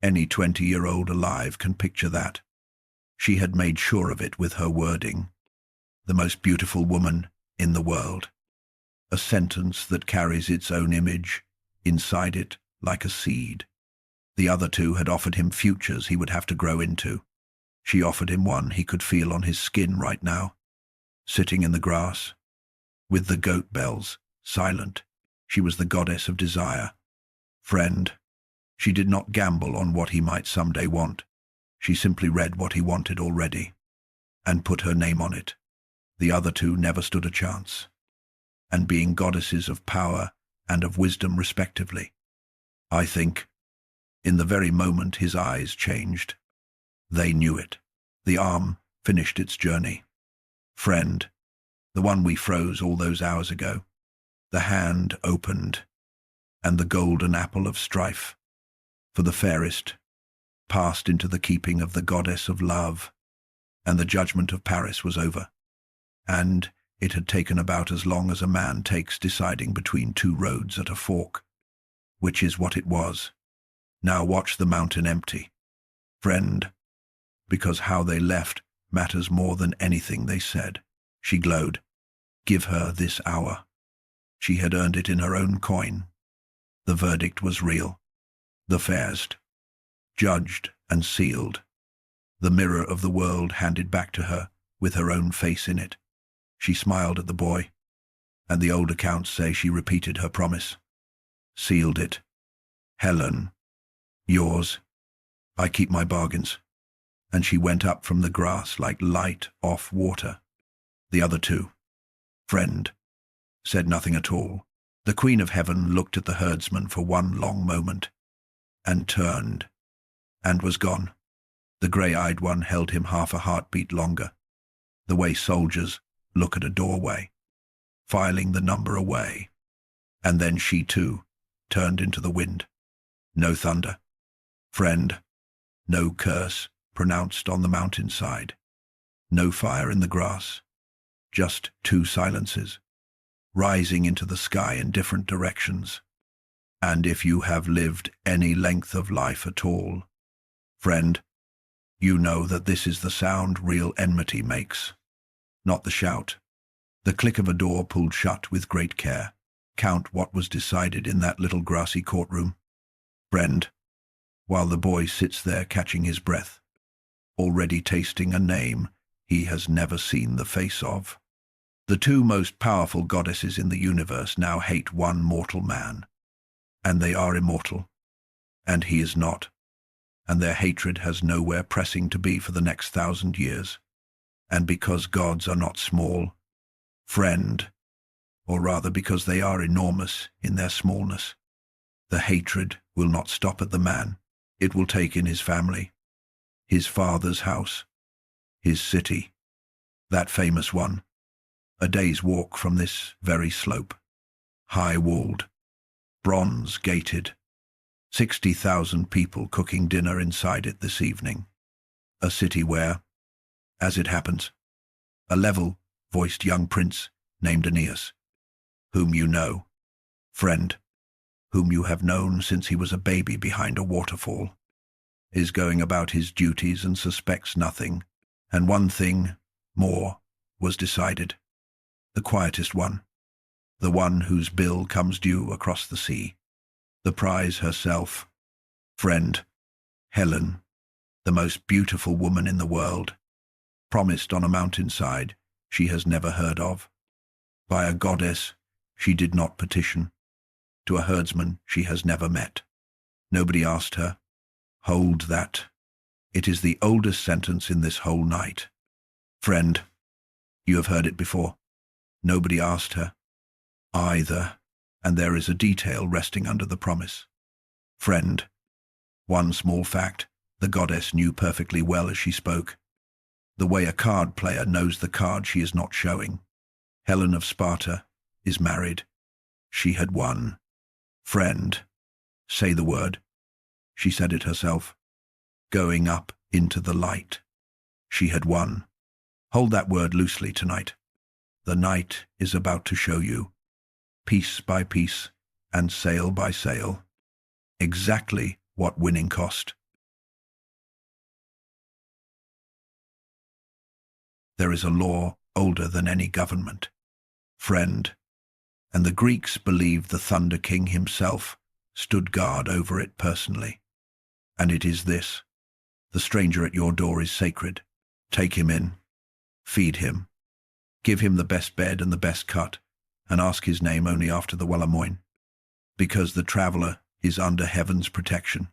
A: Any 20-year-old alive can picture that. She had made sure of it with her wording. The most beautiful woman in the world. A sentence that carries its own image inside it like a seed. The other two had offered him futures he would have to grow into. She offered him one he could feel on his skin right now, sitting in the grass, with the goat bells, silent. She was the goddess of desire. Friend, she did not gamble on what he might someday want. She simply read what he wanted already, and put her name on it. The other two never stood a chance. And being goddesses of power and of wisdom respectively, I think, in the very moment his eyes changed. They knew it. The arm finished its journey. Friend, the one we froze all those hours ago. The hand opened, and the golden apple of Strife, for the fairest, passed into the keeping of the goddess of love, and the judgment of Paris was over. And it had taken about as long as a man takes deciding between two roads at a fork, which is what it was. Now watch the mountain empty, friend, because how they left matters more than anything they said. She glowed. Give her this hour. She had earned it in her own coin. The verdict was real. The fairest, judged and sealed. The mirror of the world handed back to her with her own face in it. She smiled at the boy, and the old accounts say she repeated her promise. Sealed it. Helen, yours. I keep my bargains. And she went up from the grass like light off water. The other two, friend, said nothing at all. The Queen of Heaven looked at the herdsman for one long moment, and turned, and was gone. The grey-eyed one held him half a heartbeat longer, the way soldiers look at a doorway, filing the number away. And then she too turned into the wind. No thunder, friend, no curse pronounced on the mountainside, no fire in the grass, just two silences, rising into the sky in different directions. And if you have lived any length of life at all, friend, you know that this is the sound real enmity makes, not the shout. The click of a door pulled shut with great care. Count what was decided in that little grassy courtroom, friend, while the boy sits there catching his breath, already tasting a name he has never seen the face of. The two most powerful goddesses in the universe now hate one mortal man, and they are immortal, and he is not, and their hatred has nowhere pressing to be for the next 1,000 years. And because gods are not small, friend, or rather because they are enormous in their smallness, the hatred will not stop at the man. It will take in his family, his father's house, his city, that famous one, a day's walk from this very slope, high-walled, bronze-gated, 60,000 people cooking dinner inside it this evening. A city where, as it happens, a level-voiced young prince named Aeneas, whom you know, friend, whom you have known since he was a baby behind a waterfall, is going about his duties and suspects nothing, and one thing more was decided. The quietest one, the one whose bill comes due across the sea, the prize herself, friend, Helen, the most beautiful woman in the world, promised on a mountainside she has never heard of, by a goddess she did not petition, to a herdsman she has never met. Nobody asked her. Hold that. It is the oldest sentence in this whole night. Friend, you have heard it before. Nobody asked her, either, and there is a detail resting under the promise. Friend, one small fact the goddess knew perfectly well as she spoke, the way a card player knows the card she is not showing. Helen of Sparta is married. She had won. Friend, say the word. She said it herself. Going up into the light. She had won. Hold that word loosely tonight. The night is about to show you, piece by piece and sail by sail, exactly what winning cost. There is a law older than any government, friend, and the Greeks believed the Thunder King himself stood guard over it personally. And it is this: the stranger at your door is sacred. Take him in, feed him, give him the best bed and the best cut, and ask his name only after the Walamoin, because the traveller is under heaven's protection,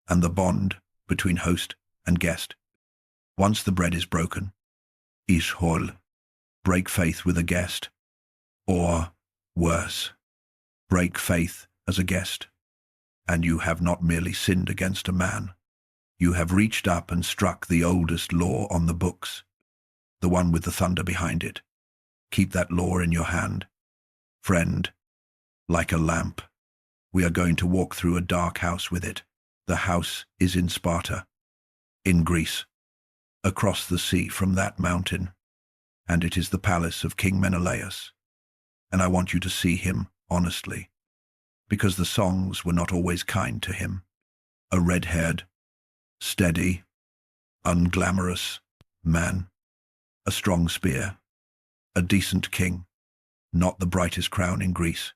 A: and the bond between host and guest. Once the bread is broken, Ashore, break faith with a guest, or, worse, break faith as a guest, and you have not merely sinned against a man, you have reached up and struck the oldest law on the books, the one with the thunder behind it. Keep that law in your hand, friend, like a lamp. We are going to walk through a dark house with it. The house is in Sparta, in Greece, across the sea from that mountain, and it is the palace of King Menelaus. And I want you to see him honestly, because the songs were not always kind to him. A red-haired, steady, unglamorous man, a strong spear, a decent king, not the brightest crown in Greece,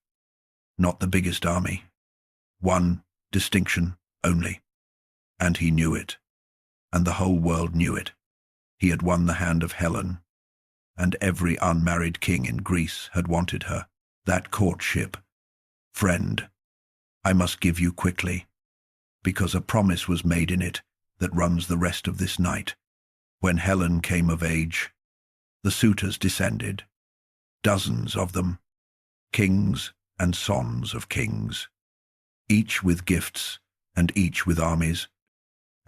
A: not the biggest army, one distinction only, and he knew it, and the whole world knew it. He had won the hand of Helen, and every unmarried king in Greece had wanted her. That courtship, friend, I must give you quickly, because a promise was made in it that runs the rest of this night. When Helen came of age, the suitors descended, dozens of them, kings and sons of kings, each with gifts and each with armies,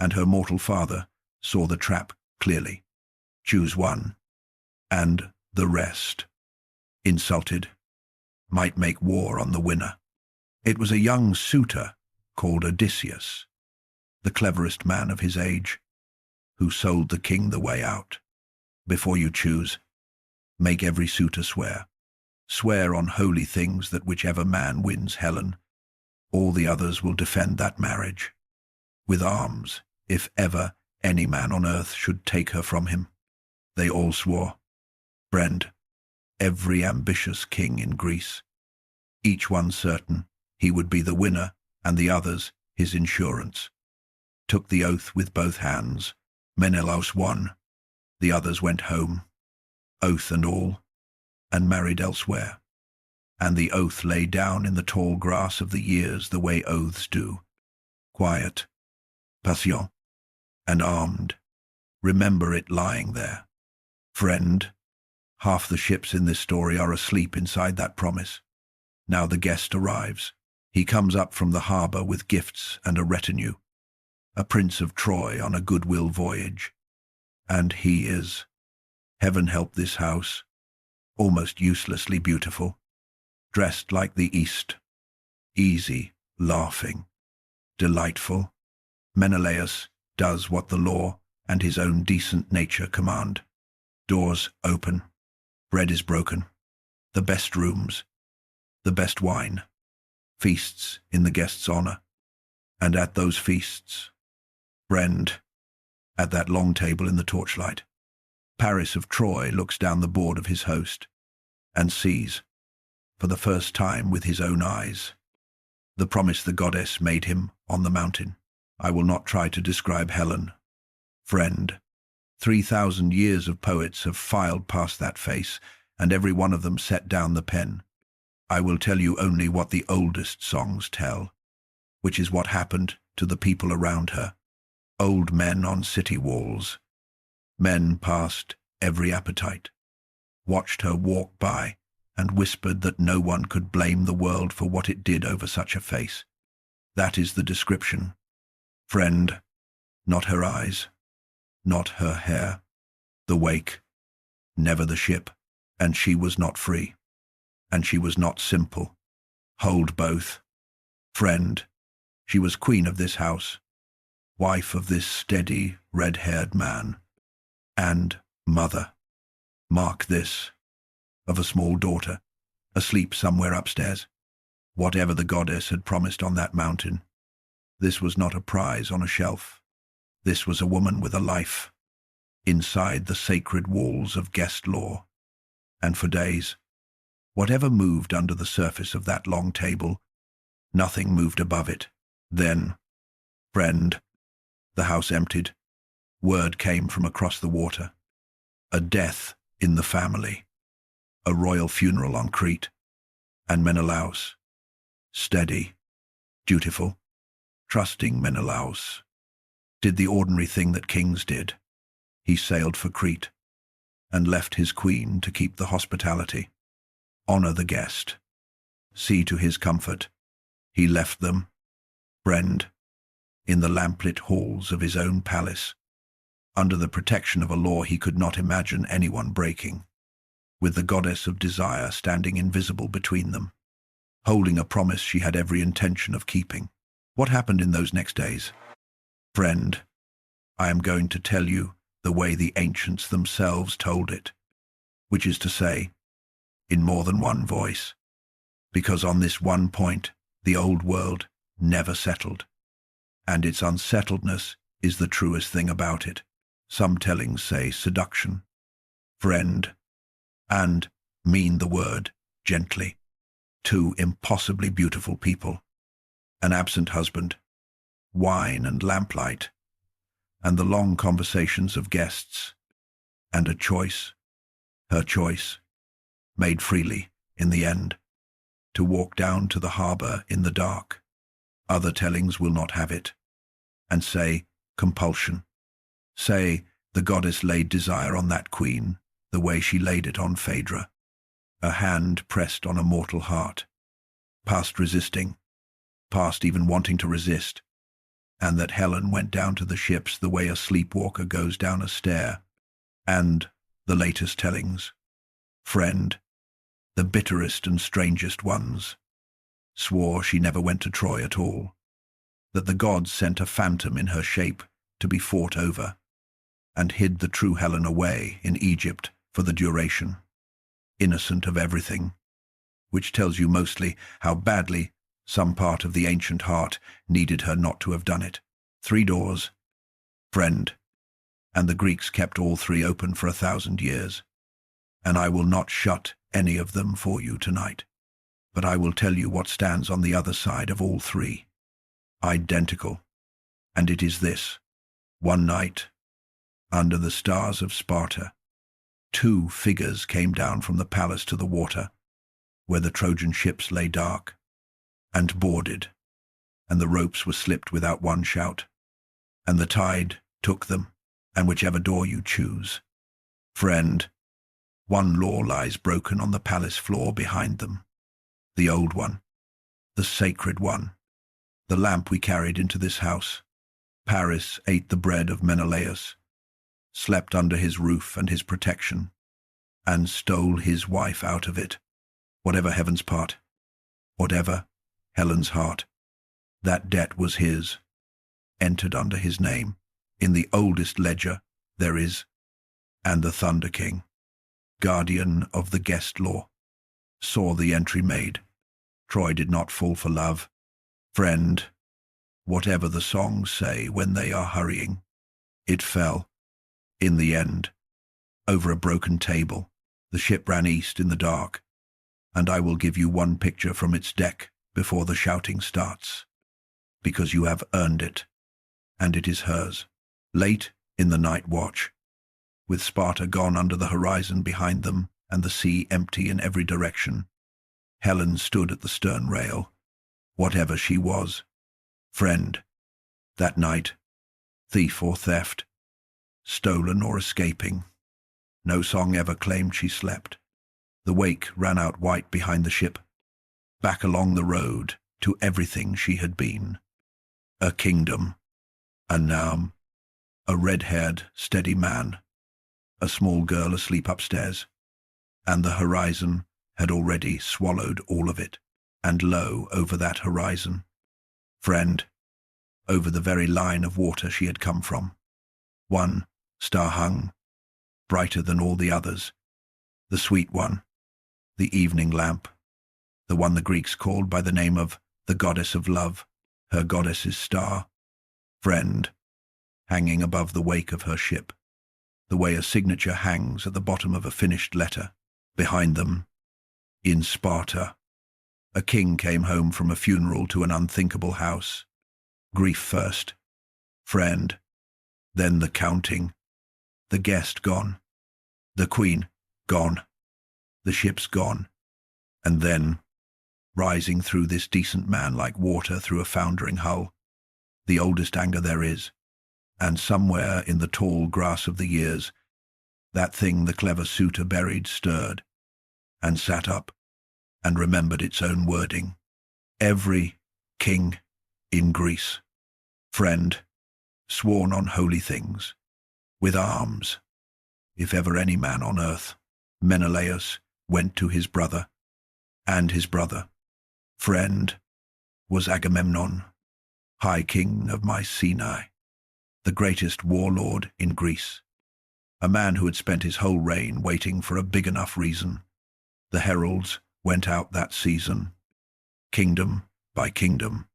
A: and her mortal father saw the trap clearly. Choose one, and the rest, insulted, might make war on the winner. It was a young suitor called Odysseus, the cleverest man of his age, who sold the king the way out. Before you choose, make every suitor swear. Swear on holy things that whichever man wins Helen, all the others will defend that marriage, with arms, if ever any man on earth should take her from him. They all swore. Friend, every ambitious king in Greece, each one certain he would be the winner and the others his insurance, took the oath with both hands. Menelaus won, the others went home, oath and all, and married elsewhere. And the oath lay down in the tall grass of the years the way oaths do, quiet, patient, and armed. Remember it lying there. Friend, half the ships in this story are asleep inside that promise. Now the guest arrives. He comes up from the harbor with gifts and a retinue, a prince of Troy on a goodwill voyage. And he is, heaven help this house, almost uselessly beautiful, dressed like the East, easy, laughing, delightful. Menelaus does what the law and his own decent nature command. Doors open, bread is broken, the best rooms, the best wine, feasts in the guest's honor. And at those feasts, friend, at that long table in the torchlight, Paris of Troy looks down the board of his host and sees, for the first time with his own eyes, the promise the goddess made him on the mountain. I will not try to describe Helen. Friend, 3,000 years of poets have filed past that face, and every one of them set down the pen. I will tell you only what the oldest songs tell, which is what happened to the people around her. Old men on city walls, men past every appetite, watched her walk by and whispered that no one could blame the world for what it did over such a face. That is the description. Friend, not her eyes, not her hair, the wake, never the ship, and she was not free, and she was not simple. Hold both. Friend, she was queen of this house, wife of this steady, red-haired man, and mother. Mark this, of a small daughter, asleep somewhere upstairs. Whatever the goddess had promised on that mountain, this was not a prize on a shelf. This was a woman with a life, inside the sacred walls of guest law. And for days, whatever moved under the surface of that long table, nothing moved above it. Then, friend, the house emptied. Word came from across the water. A death in the family. A royal funeral on Crete. And Menelaus, steady, dutiful, trusting Menelaus, did the ordinary thing that kings did. He sailed for Crete and left his queen to keep the hospitality, honor the guest, see to his comfort. He left them, friend, in the lamplit halls of his own palace, under the protection of a law he could not imagine anyone breaking, with the goddess of desire standing invisible between them, holding a promise she had every intention of keeping. What happened in those next days? Friend, I am going to tell you the way the ancients themselves told it, which is to say, in more than one voice, because on this one point the old world never settled, and its unsettledness is the truest thing about it. Some tellings say seduction, friend, and mean the word gently. Two impossibly beautiful people, an absent husband, wine and lamplight, and the long conversations of guests, and a choice, her choice, made freely, in the end, to walk down to the harbor in the dark. Other tellings will not have it, and say compulsion. Say the goddess laid desire on that queen the way she laid it on Phaedra, a hand pressed on a mortal heart, past resisting, past even wanting to resist, and that Helen went down to the ships the way a sleepwalker goes down a stair, and the latest tellings, friend, the bitterest and strangest ones, swore she never went to Troy at all, that the gods sent a phantom in her shape to be fought over, and hid the true Helen away in Egypt for the duration, innocent of everything, which tells you mostly how badly some part of the ancient heart needed her not to have done it. 3 doors, friend, and the Greeks kept all 3 open for 1,000 years, and I will not shut any of them for you tonight, but I will tell you what stands on the other side of all 3. Identical, and it is this: one night, under the stars of Sparta, 2 figures came down from the palace to the water, where the Trojan ships lay dark, and boarded, and the ropes were slipped without one shout, and the tide took them, and whichever door you choose. Friend, one law lies broken on the palace floor behind them, the old one, the sacred one, the lamp we carried into this house. Paris ate the bread of Menelaus, slept under his roof and his protection, and stole his wife out of it. Whatever heaven's part, whatever Helen's heart, that debt was his, entered under his name, in the oldest ledger there is, and the Thunder King, guardian of the guest law, saw the entry made. Troy did not fall for love. Friend, whatever the songs say when they are hurrying, it fell, in the end, over a broken table. The ship ran east in the dark, and I will give you one picture from its deck before the shouting starts, because you have earned it, and it is hers. Late in the night watch, with Sparta gone under the horizon behind them and the sea empty in every direction, Helen stood at the stern rail, whatever she was. Friend, that night, thief or theft, stolen or escaping, no song ever claimed she slept. The wake ran out white behind the ship, back along the road to everything she had been. A kingdom, a Naum, a red-haired, steady man, a small girl asleep upstairs, and the horizon had already swallowed all of it, and lo, over that horizon, friend, over the very line of water she had come from, one star hung, brighter than all the others, the sweet one, the evening lamp, the one the Greeks called by the name of the goddess of love, her goddess's star. Friend, hanging above the wake of her ship, the way a signature hangs at the bottom of a finished letter. Behind them, in Sparta, a king came home from a funeral to an unthinkable house. Grief first, friend, then the counting, the guest gone, the queen gone, the ship's gone, and then, rising through this decent man like water through a foundering hull, the oldest anger there is, and somewhere in the tall grass of the years, that thing the clever suitor buried stirred, and sat up, and remembered its own wording. Every king in Greece, friend, sworn on holy things, with arms, if ever any man on earth, Menelaus, went to his brother, and his brother, friend, was Agamemnon, high king of Mycenae, the greatest warlord in Greece, a man who had spent his whole reign waiting for a big enough reason. The heralds went out that season, kingdom by kingdom,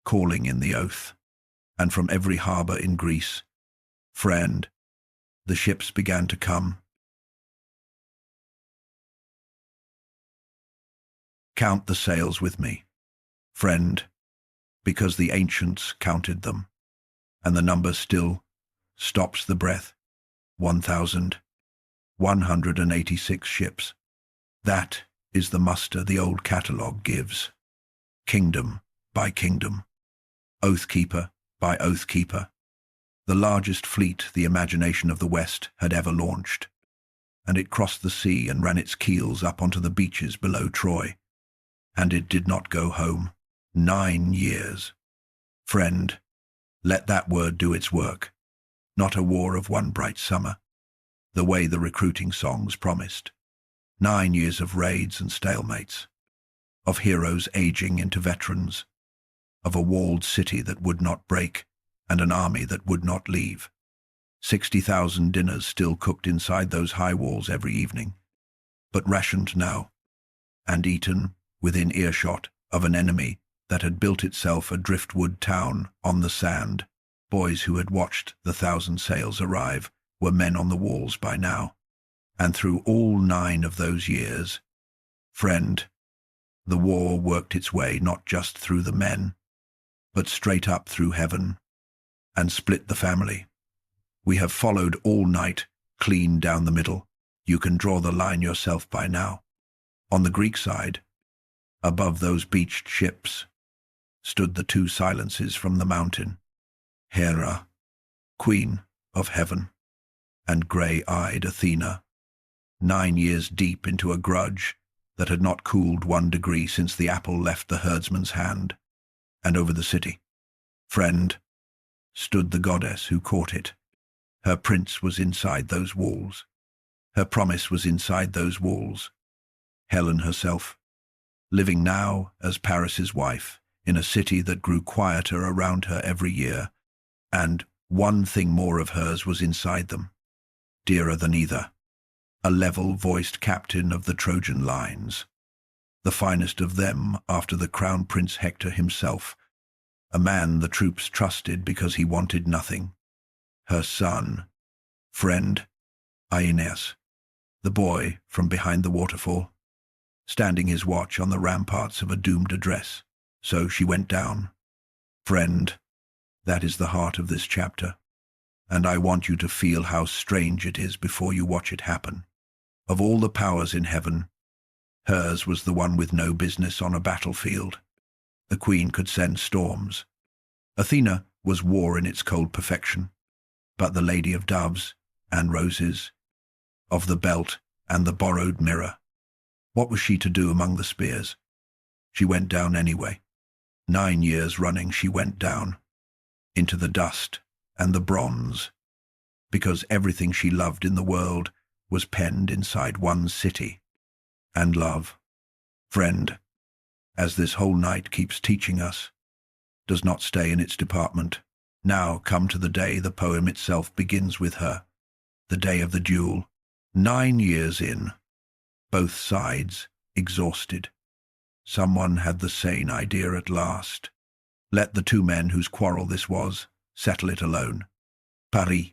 A: calling in the oath, and from every harbour in Greece, friend, the ships began to come. Count the sails with me, friend, because the ancients counted them, and the number still stops the breath. 1,186 ships. That is the muster the old catalogue gives, kingdom by kingdom, oath-keeper by oath-keeper, the largest fleet the imagination of the West had ever launched, and it crossed the sea and ran its keels up onto the beaches below Troy, and it did not go home. 9 years. Friend, let that word do its work. Not a war of one bright summer, the way the recruiting songs promised. 9 years of raids and stalemates, of heroes aging into veterans, of a walled city that would not break and an army that would not leave. 60,000 dinners still cooked inside those high walls every evening, but rationed now, and eaten within earshot of an enemy that had built itself a driftwood town on the sand. Boys who had watched the 1,000 sails arrive were men on the walls by now. And through all 9 of those years, friend, the war worked its way not just through the men, but straight up through heaven, and split the family. We have followed all night, clean down the middle. You can draw the line yourself by now. On the Greek side, above those beached ships, stood the 2 silences from the mountain, Hera, queen of heaven, and grey-eyed Athena, 9 years deep into a grudge that had not cooled 1 degree since the apple left the herdsman's hand. And over the city, friend, stood the goddess who caught it. Her prince was inside those walls. Her promise was inside those walls. Helen herself, living now as Paris's wife in a city that grew quieter around her every year, and 1 thing more of hers was inside them, dearer than either, a level-voiced captain of the Trojan lines, the finest of them after the crown prince Hector himself, a man the troops trusted because he wanted nothing. Her son, friend, Aeneas, the boy from behind the waterfall, standing his watch on the ramparts of a doomed address. So she went down. Friend, that is the heart of this chapter, and I want you to feel how strange it is before you watch it happen. Of all the powers in heaven, hers was the one with no business on a battlefield. The queen could send storms. Athena was war in its cold perfection, but the lady of doves and roses, of the belt and the borrowed mirror, what was she to do among the spears? She went down anyway. 9 years running she went down, into the dust and the bronze, because everything she loved in the world was penned inside 1 city. And love, friend, as this whole night keeps teaching us, does not stay in its department. Now come to the day the poem itself begins with her, the day of the duel. 9 years in, both sides exhausted. Someone had the sane idea at last. Let the 2 men whose quarrel this was settle it alone. Paris,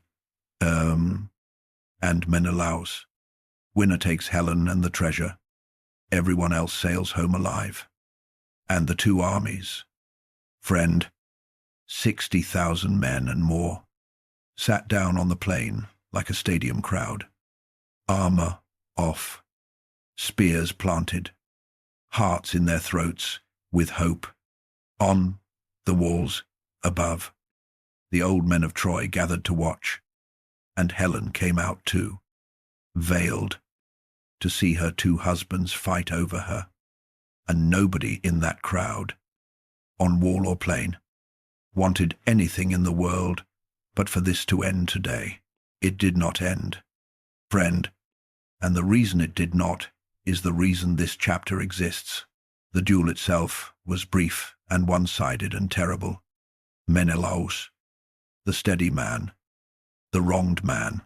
A: and Menelaus. Winner takes Helen and the treasure. Everyone else sails home alive. And the 2 armies, friend, 60,000 men and more, sat down on the plain like a stadium crowd. Armor off, spears planted, hearts in their throats with hope. On the walls above, the old men of Troy gathered to watch, and Helen came out too, veiled, to see her 2 husbands fight over her, and nobody in that crowd, on wall or plain, wanted anything in the world but for this to end today. It did not end, friend, and the reason it did not is the reason this chapter exists. The duel itself was brief and one-sided and terrible. Menelaus, the steady man, the wronged man,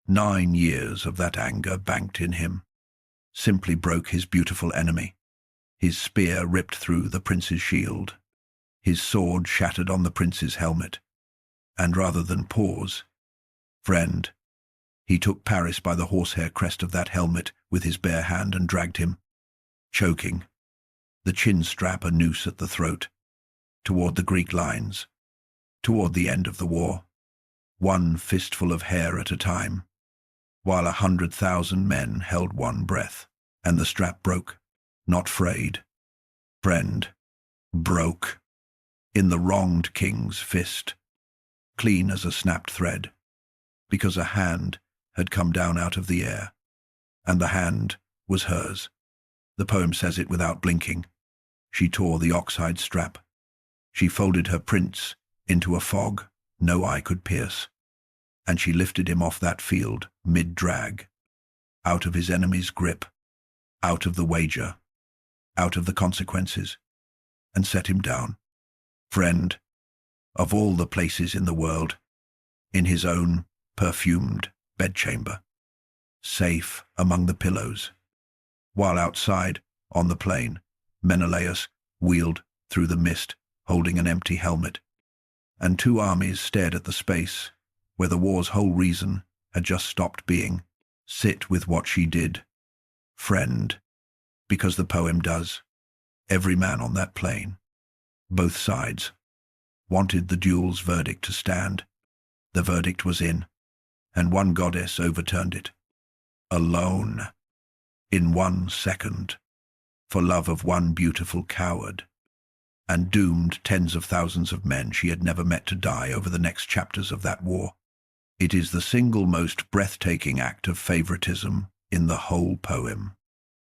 A: 9 years of that anger banked in him, simply broke his beautiful enemy. His spear ripped through the prince's shield, his sword shattered on the prince's helmet, and rather than pause, friend, he took Paris by the horsehair crest of that helmet with his bare hand and dragged him, choking, the chin strap a noose at the throat, toward the Greek lines, toward the end of the war, 1 fistful of hair at a time, while 100,000 men held 1 breath, and the strap broke, not frayed. Friend, broke, in the wronged king's fist, clean as a snapped thread, because a hand had come down out of the air, and the hand was hers. The poem says it without blinking. She tore the oxhide strap. She folded her prince into a fog no eye could pierce, and she lifted him off that field mid-drag, out of his enemy's grip, out of the wager, out of the consequences, and set him down. Friend, of all the places in the world, in his own perfumed bedchamber, safe among the pillows, while outside, on the plain, Menelaus wheeled through the mist, holding an empty helmet, and two armies stared at the space where the war's whole reason had just stopped being. Sit with what she did, friend, because the poem does. Every man on that plain, both sides, wanted the duel's verdict to stand. The verdict was in, and one goddess overturned it. Alone, in 1 second, for love of one beautiful coward, and doomed tens of thousands of men she had never met to die over the next chapters of that war. It is the single most breathtaking act of favoritism in the whole poem,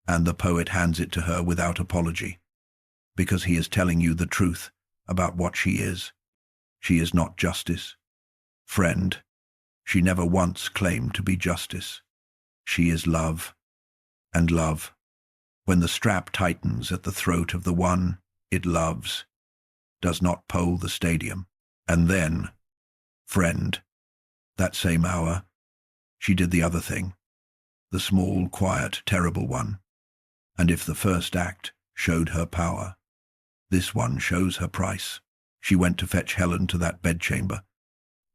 A: and the poet hands it to her without apology, because he is telling you the truth about what she is. She is not justice. Friend, she never once claimed to be justice. She is love, and love, when the strap tightens at the throat of the one it loves, does not poll the stadium. And then, friend, that same hour, she did the other thing, the small, quiet, terrible one. And if the first act showed her power, this one shows her price. She went to fetch Helen to that bedchamber,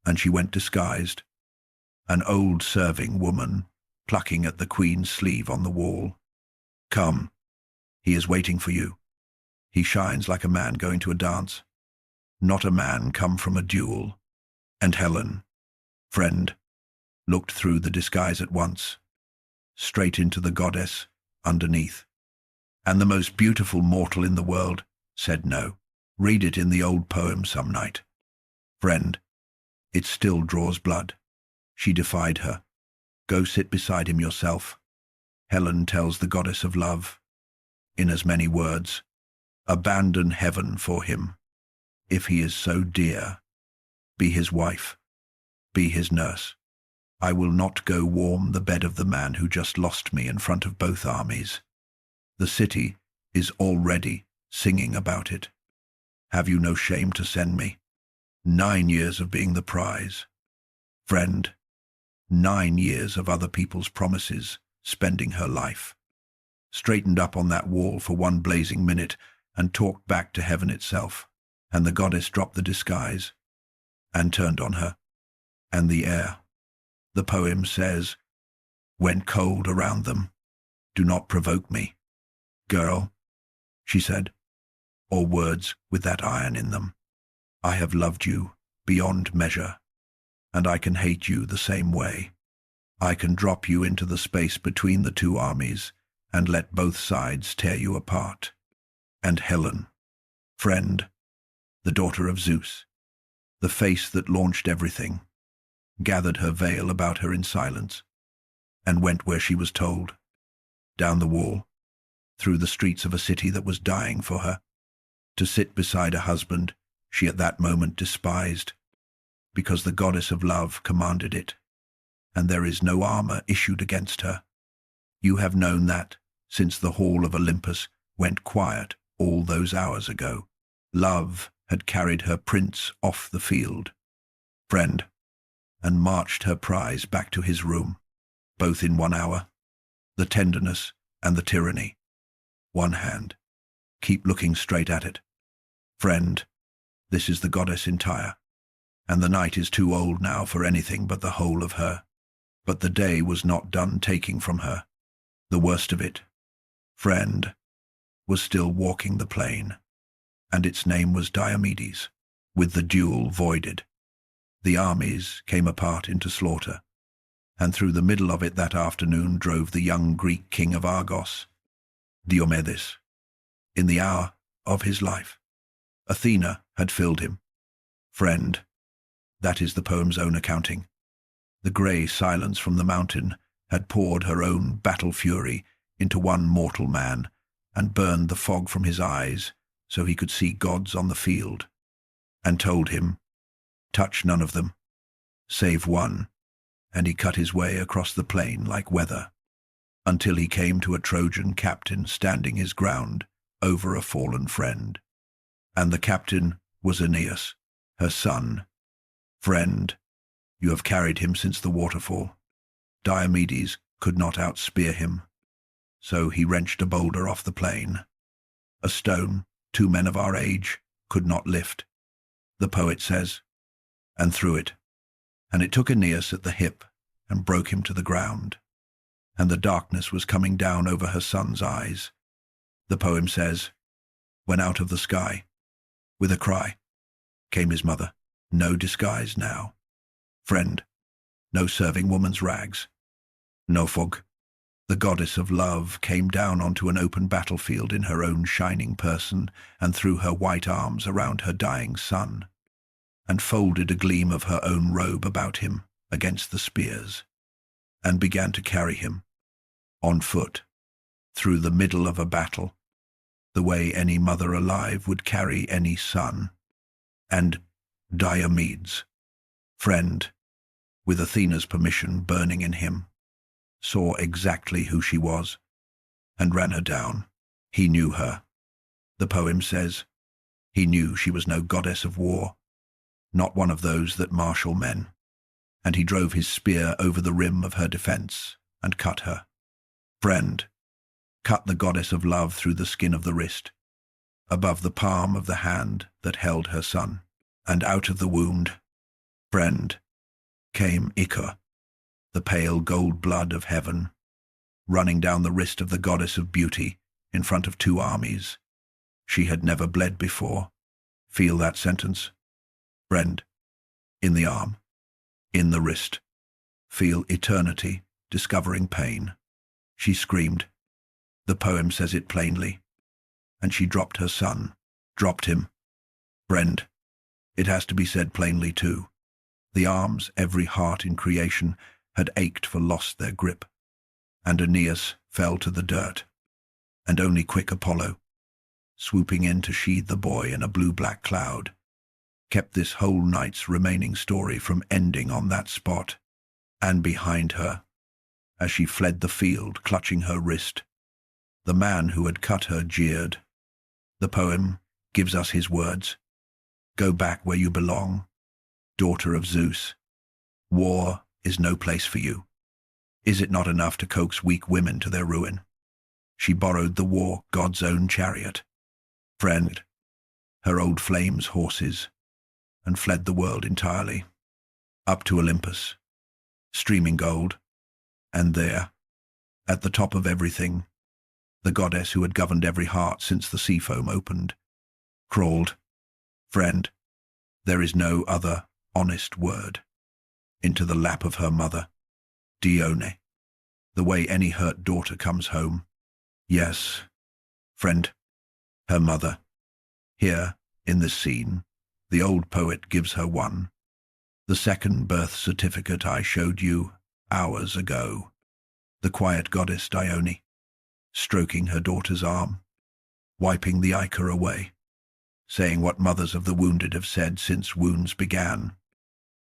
A: and she went disguised, an old serving woman, plucking at the queen's sleeve on the wall. Come, he is waiting for you. He shines like a man going to a dance, not a man come from a duel. And Helen, friend, looked through the disguise at once, straight into the goddess underneath. And the most beautiful mortal in the world said no. Read it in the old poem some night. Friend, it still draws blood. She defied her. Go sit beside him yourself. Helen tells the goddess of love, in as many words, abandon heaven for him. If he is so dear, be his wife, be his nurse. I will not go warm the bed of the man who just lost me in front of both armies. The city is already singing about it. Have you no shame to send me? 9 years of being the prize. Friend, 9 years of other people's promises, spending her life. Straightened up on that wall for one blazing minute and talked back to heaven itself. And the goddess dropped the disguise and turned on her. And the air, the poem says, went cold around them. Do not provoke me, girl, she said, or words with that iron in them. I have loved you beyond measure, and I can hate you the same way. I can drop you into the space between the two armies and let both sides tear you apart. And Helen, friend, the daughter of Zeus, the face that launched everything, gathered her veil about her in silence, and went where she was told, down the wall, through the streets of a city that was dying for her, to sit beside a husband she at that moment despised, because the goddess of love commanded it, and there is no armor issued against her. You have known that since the hall of Olympus went quiet all those hours ago. Love had carried her prince off the field, friend, and marched her prize back to his room, both in 1 hour. The tenderness and the tyranny. One hand. Keep looking straight at it. Friend, this is the goddess entire, and the night is too old now for anything but the whole of her. But the day was not done taking from her. The worst of it, friend, was still walking the plain, and its name was Diomedes. With the duel voided, the armies came apart into slaughter, and through the middle of it that afternoon drove the young Greek king of Argos, Diomedes, in the hour of his life. Athena had filled him. Friend, that is the poem's own accounting. The grey silence from the mountain had poured her own battle fury into one mortal man, and burned the fog from his eyes so he could see gods on the field, and told him, "Touch none of them, save one," and he cut his way across the plain like weather, until he came to a Trojan captain standing his ground over a fallen friend. And the captain was Aeneas, her son. "Friend, you have carried him since the waterfall. Diomedes could not outspear him." So he wrenched a boulder off the plain. A stone 2 men of our age could not lift, the poet says, and threw it. And it took Aeneas at the hip and broke him to the ground. And the darkness was coming down over her son's eyes. The poem says, when out of the sky, with a cry, came his mother. No disguise now. Friend, no serving woman's rags. No fog. The goddess of love came down onto an open battlefield in her own shining person and threw her white arms around her dying son, and folded a gleam of her own robe about him against the spears, and began to carry him, on foot, through the middle of a battle, the way any mother alive would carry any son. And Diomedes, friend, with Athena's permission burning in him, saw exactly who she was, and ran her down. He knew her. The poem says, he knew she was no goddess of war, not one of those that marshal men, and he drove his spear over the rim of her defense and cut her. Friend, cut the goddess of love through the skin of the wrist, above the palm of the hand that held her son, and out of the wound, friend, came ichor, the pale gold blood of heaven, running down the wrist of the goddess of beauty in front of 2 armies. She had never bled before. Feel that sentence? Friend, in the arm, in the wrist. Feel eternity discovering pain. She screamed. The poem says it plainly. And she dropped her son, dropped him. Friend, it has to be said plainly too. The arms, every heart in creation, had ached for lost their grip, and Aeneas fell to the dirt, and only quick Apollo, swooping in to sheathe the boy in a blue-black cloud, kept this whole night's remaining story from ending on that spot. And behind her, as she fled the field clutching her wrist, the man who had cut her jeered. The poem gives us his words. Go back where you belong, daughter of Zeus. War is no place for you. Is it not enough to coax weak women to their ruin? She borrowed the war god's own chariot, friend, her old flames' horses, and fled the world entirely, up to Olympus, streaming gold, and there, at the top of everything, the goddess who had governed every heart since the sea foam opened, crawled, friend, there is no other honest word, into the lap of her mother, Dione, the way any hurt daughter comes home. Yes, friend, her mother. Here, in this scene, the old poet gives her one, the second birth certificate I showed you hours ago, the quiet goddess Dione, stroking her daughter's arm, wiping the ichor away, saying what mothers of the wounded have said since wounds began.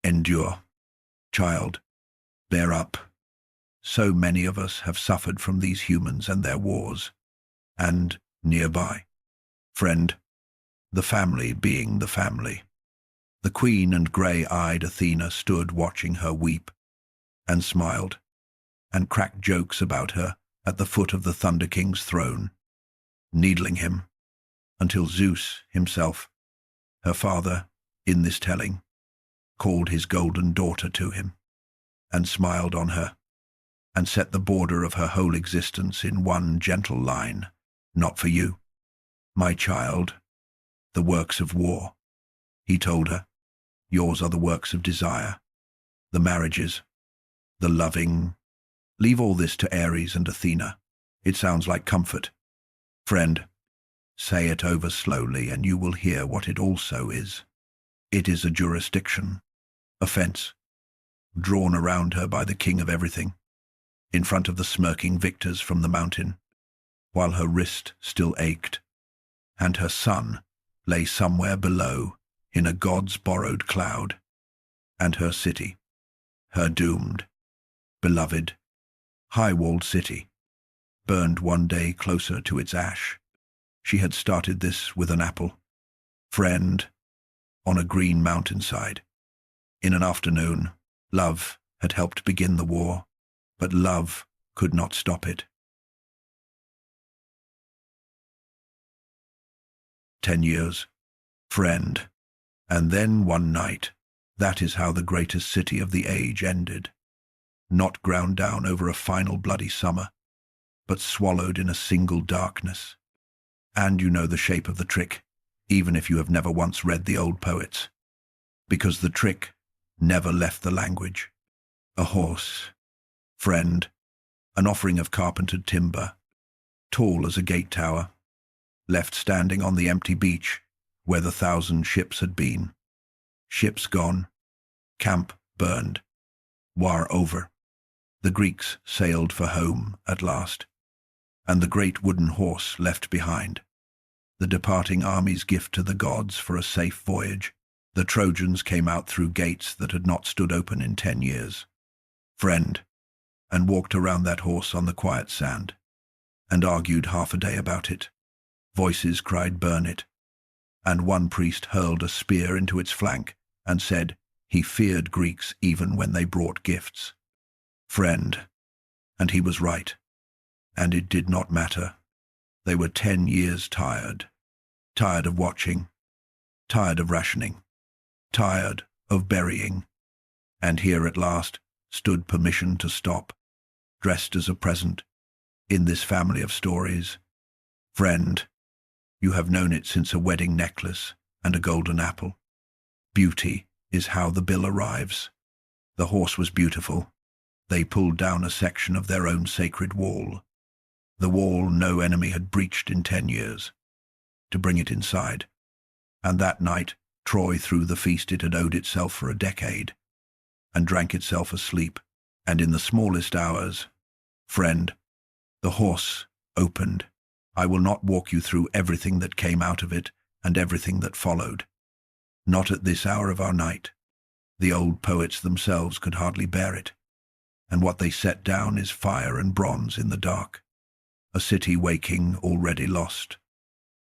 A: Endure, child, bear up. So many of us have suffered from these humans and their wars. And nearby, friend, the family being the family. The queen and grey-eyed Athena stood watching her weep, and smiled, and cracked jokes about her at the foot of the Thunder King's throne, needling him, until Zeus himself, her father, in this telling, called his golden daughter to him, and smiled on her, and set the border of her whole existence in one gentle line, not for you, my child, the works of war. He told her, yours are the works of desire, the marriages, the loving. Leave all this to Ares and Athena. It sounds like comfort. Friend, say it over slowly and you will hear what it also is. It is a jurisdiction, a fence, drawn around her by the king of everything, in front of the smirking victors from the mountain. while her wrist still ached, and her son lay somewhere below in a god's borrowed cloud, and her city, her doomed, beloved, high-walled city, burned one day closer to its ash. She had started this with an apple, friend, on a green mountainside. In an afternoon, love had helped begin the war, but love could not stop it. 10 years, friend, and then one night. That is how the greatest city of the age ended. Not ground down over a final bloody summer, but swallowed in a single darkness. And you know the shape of the trick, even if you have never once read the old poets, because the trick never left the language. A horse, friend, an offering of carpentered timber, tall as a gate tower, left standing on the empty beach where the 1,000 ships had been. Ships gone, camp burned, war over. The Greeks sailed for home at last, and the great wooden horse left behind, the departing army's gift to the gods for a safe voyage. The Trojans came out through gates that had not stood open in 10 years. Friend, and walked around that horse on the quiet sand, and argued half a day about it. Voices cried, "Burn it," and one priest hurled a spear into its flank and said he feared Greeks even when they brought gifts. Friend, and he was right, and it did not matter. They were 10 years tired, tired of watching, tired of rationing, tired of burying, and here at last stood permission to stop, dressed as a present, in this family of stories. Friend, you have known it since a wedding necklace and a golden apple. Beauty is how the bill arrives. The horse was beautiful. They pulled down a section of their own sacred wall, the wall no enemy had breached in 10 years, to bring it inside. And that night Troy threw the feast it had owed itself for a decade, and drank itself asleep. And in the smallest hours, friend, the horse opened. I will not walk you through everything that came out of it and everything that followed. Not at this hour of our night. The old poets themselves could hardly bear it, and what they set down is fire and bronze in the dark. A city waking, already lost.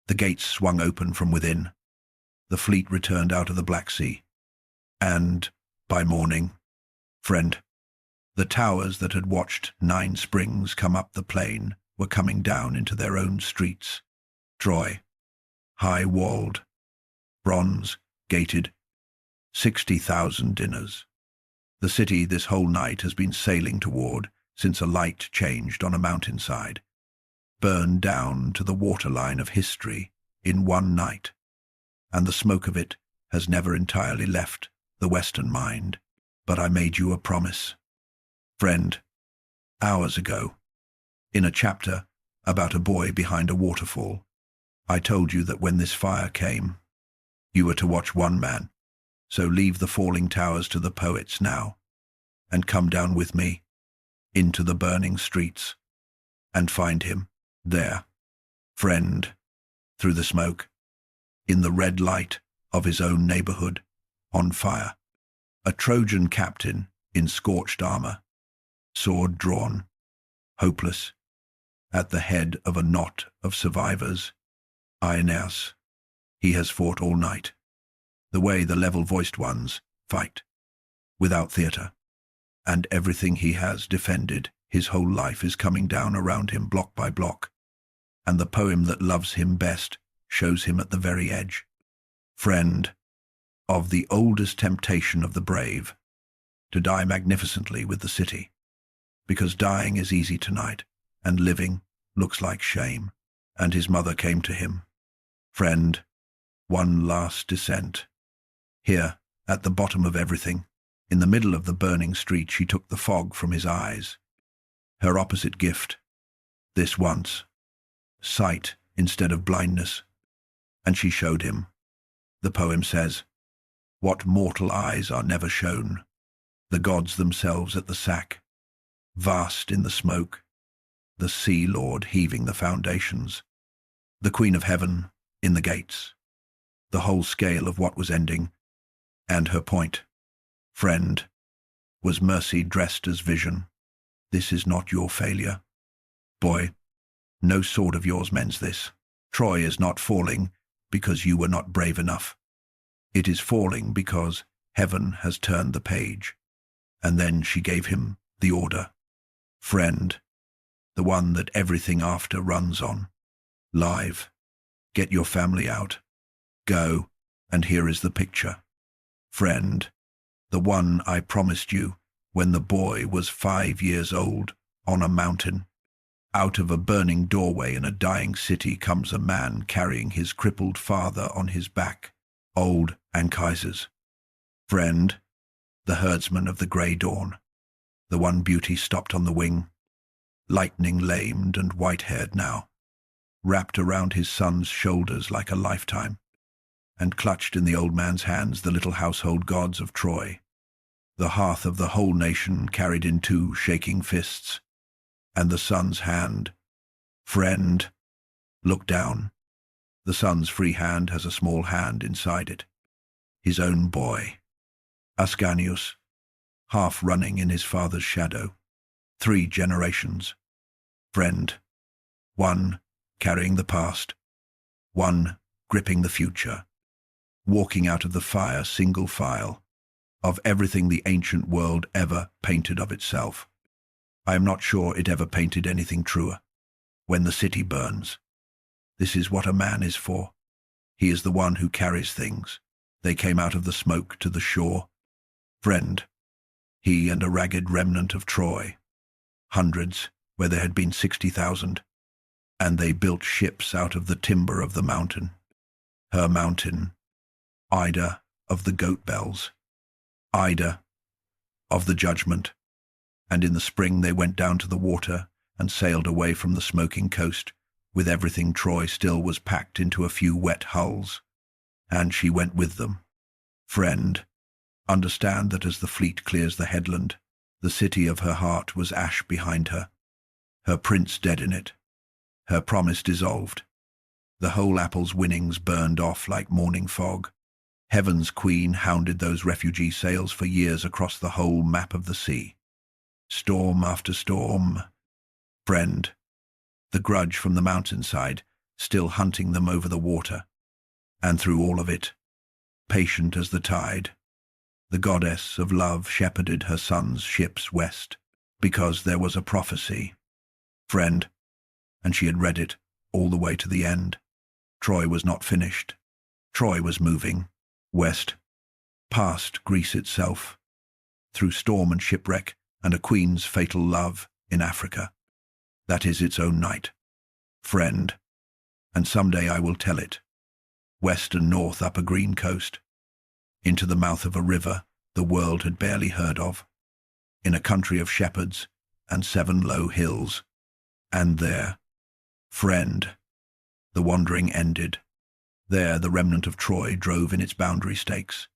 A: The gates swung open from within. The fleet returned out of the Black Sea. And, by morning, friend, the towers that had watched 9 springs come up the plain were coming down into their own streets. Troy, high-walled, bronze-gated, 60,000 dinners. The city this whole night has been sailing toward since a light changed on a mountainside, burned down to the waterline of history in one night, and the smoke of it has never entirely left the Western mind. But I made you a promise, friend, hours ago. In a chapter about a boy behind a waterfall, I told you that when this fire came, you were to watch one man. So leave the falling towers to the poets now, and come down with me into the burning streets, and find him there, friend, through the smoke, in the red light of his own neighborhood, on fire. A Trojan captain in scorched armor, sword drawn, hopeless, at the head of a knot of survivors. Aeneas, he has fought all night, the way the level-voiced ones fight, without theater, and everything he has defended his whole life is coming down around him block by block, and the poem that loves him best shows him at the very edge. Friend, of the oldest temptation of the brave, to die magnificently with the city, because dying is easy tonight, and living looks like shame. And his mother came to him. Friend, one last descent. Here, at the bottom of everything, in the middle of the burning street, she took the fog from his eyes. Her opposite gift, this once, sight instead of blindness, and she showed him. The poem says, what mortal eyes are never shown, the gods themselves at the sack, vast in the smoke, the sea lord heaving the foundations, the queen of heaven in the gates, the whole scale of what was ending, and her point, friend, was mercy dressed as vision. This is not your failure. Boy, no sword of yours mends this. Troy is not falling because you were not brave enough. It is falling because heaven has turned the page. And then she gave him the order. Friend, the one that everything after runs on. Live. Get your family out. Go, and here is the picture. Friend, the one I promised you when the boy was 5 years old on a mountain. Out of a burning doorway in a dying city comes a man carrying his crippled father on his back, old Anchises. Friend, the herdsman of the grey dawn, the one beauty stopped on the wing, lightning lamed and white-haired now, wrapped around his son's shoulders like a lifetime, and clutched in the old man's hands the little household gods of Troy, the hearth of the whole nation carried in 2 shaking fists, and the son's hand. Friend, look down. The son's free hand has a small hand inside it. His own boy, Ascanius, half running in his father's shadow. 3 generations. Friend, one carrying the past, one gripping the future, walking out of the fire single file, of everything the ancient world ever painted of itself. I am not sure it ever painted anything truer. When the city burns, this is what a man is for. He is the one who carries things. They came out of the smoke to the shore. Friend, he and a ragged remnant of Troy, hundreds where there had been 60,000, and they built ships out of the timber of the mountain. Her mountain, Ida of the goat bells, Ida of the judgment. And in the spring they went down to the water and sailed away from the smoking coast, with everything Troy still was packed into a few wet hulls. And she went with them. Friend, understand that as the fleet clears the headland, the city of her heart was ash behind her, her prince dead in it, her promise dissolved, the whole apple's winnings burned off like morning fog. Heaven's queen hounded those refugee sails for years across the whole map of the sea. Storm after storm. Friend, the grudge from the mountainside, still hunting them over the water. And through all of it, patient as the tide, the goddess of love shepherded her son's ships west, because there was a prophecy. Friend, and she had read it all the way to the end. Troy was not finished. Troy was moving west, past Greece itself, through storm and shipwreck and a queen's fatal love in Africa. That is its own night. Friend, and someday I will tell it. West and north up a green coast, into the mouth of a river the world had barely heard of, in a country of shepherds and 7 low hills. And there, friend, the wandering ended. There the remnant of Troy drove in its boundary stakes,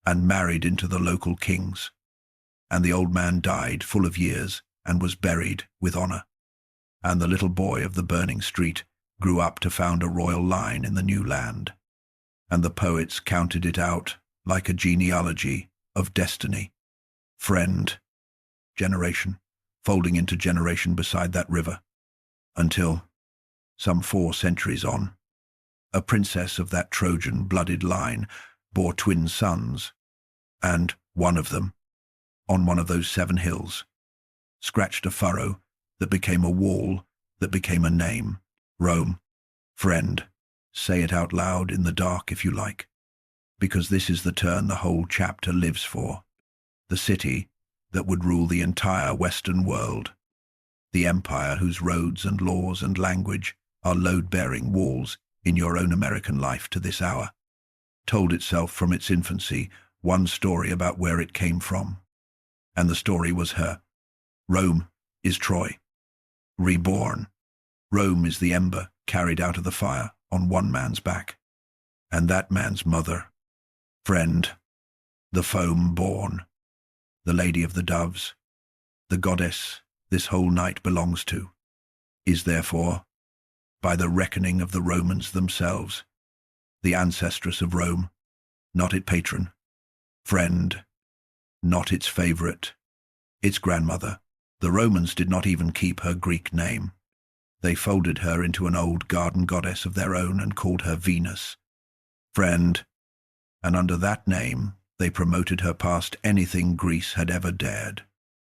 A: and married into the local kings. And the old man died full of years, and was buried with honor. And the little boy of the burning street grew up to found a royal line in the new land. And the poets counted it out like a genealogy of destiny. Friend, generation, folding into generation beside that river, until, some 4 centuries on, a princess of that Trojan-blooded line bore twin sons, and one of them, on one of those 7 hills, scratched a furrow that became a wall that became a name. Rome. Friend, say it out loud in the dark if you like, because this is the turn the whole chapter lives for. The city that would rule the entire Western world. The empire whose roads and laws and language are load-bearing walls in your own American life to this hour, told itself from its infancy one story about where it came from. And the story was her. Rome is Troy. Reborn. Rome is the ember carried out of the fire on one man's back. And that man's mother. Friend. The foam born. The lady of the doves. The goddess this whole night belongs to. is therefore, by the reckoning of the Romans themselves, the ancestress of Rome, not its patron, friend, not its favorite, its grandmother. The Romans did not even keep her Greek name. They folded her into an old garden goddess of their own and called her Venus, friend, and under that name they promoted her past anything Greece had ever dared.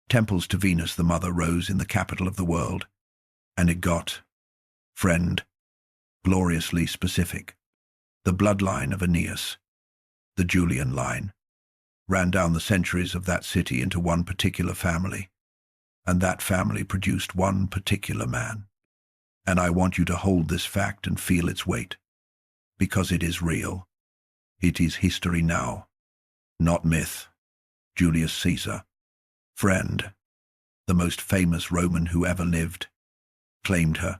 A: Temples to Venus the Mother rose in the capital of the world, and it got, friend, gloriously specific. The bloodline of Aeneas, the Julian line, ran down the centuries of that city into one particular family, and that family produced one particular man. And I want you to hold this fact and feel its weight, because it is real. It is history now, not myth. Julius Caesar, friend, the most famous Roman who ever lived, claimed her,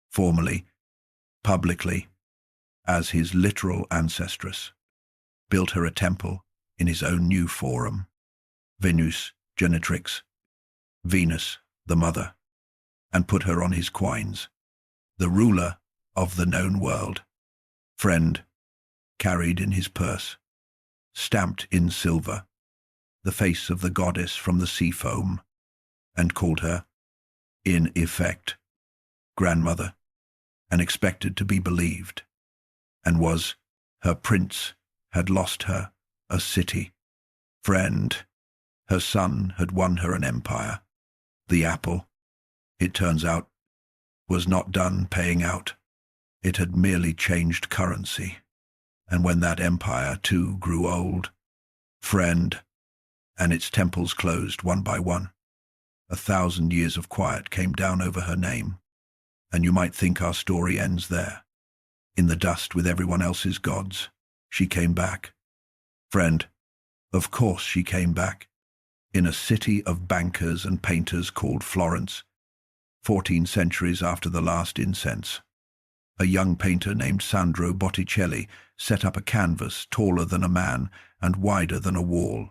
A: formally, publicly, as his literal ancestress, built her a temple in his own new forum, Venus Genetrix, Venus, the Mother, and put her on his quines, the ruler of the known world, friend, carried in his purse, stamped in silver, the face of the goddess from the sea foam, and called her, in effect, grandmother, and expected to be believed, and was, her prince had lost her a city, friend, her son had won her an empire. The apple, it turns out, was not done paying out. It had merely changed currency, and when that empire too grew old, friend, and its temples closed one by one, 1,000 years of quiet came down over her name, and you might think our story ends there. In the dust with everyone else's gods, she came back. Friend, of course she came back. In a city of bankers and painters called Florence, 14 centuries after the last incense, a young painter named Sandro Botticelli set up a canvas taller than a man and wider than a wall,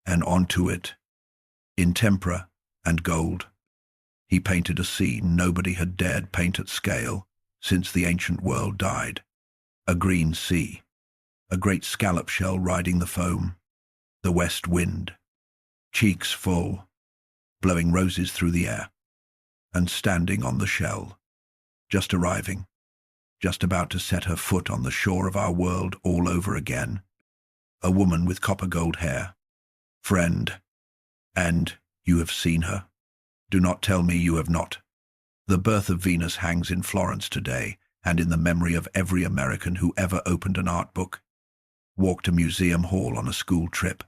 A: and onto it, in tempera and gold, he painted a scene nobody had dared paint at scale since the ancient world died. A green sea, a great scallop shell riding the foam, the west wind, cheeks full, blowing roses through the air, and standing on the shell, just arriving, just about to set her foot on the shore of our world all over again, a woman with copper gold hair, friend, and you have seen her. Do not tell me you have not. The birth of Venus hangs in Florence today, and in the memory of every American who ever opened an art book, walked a museum hall on a school trip,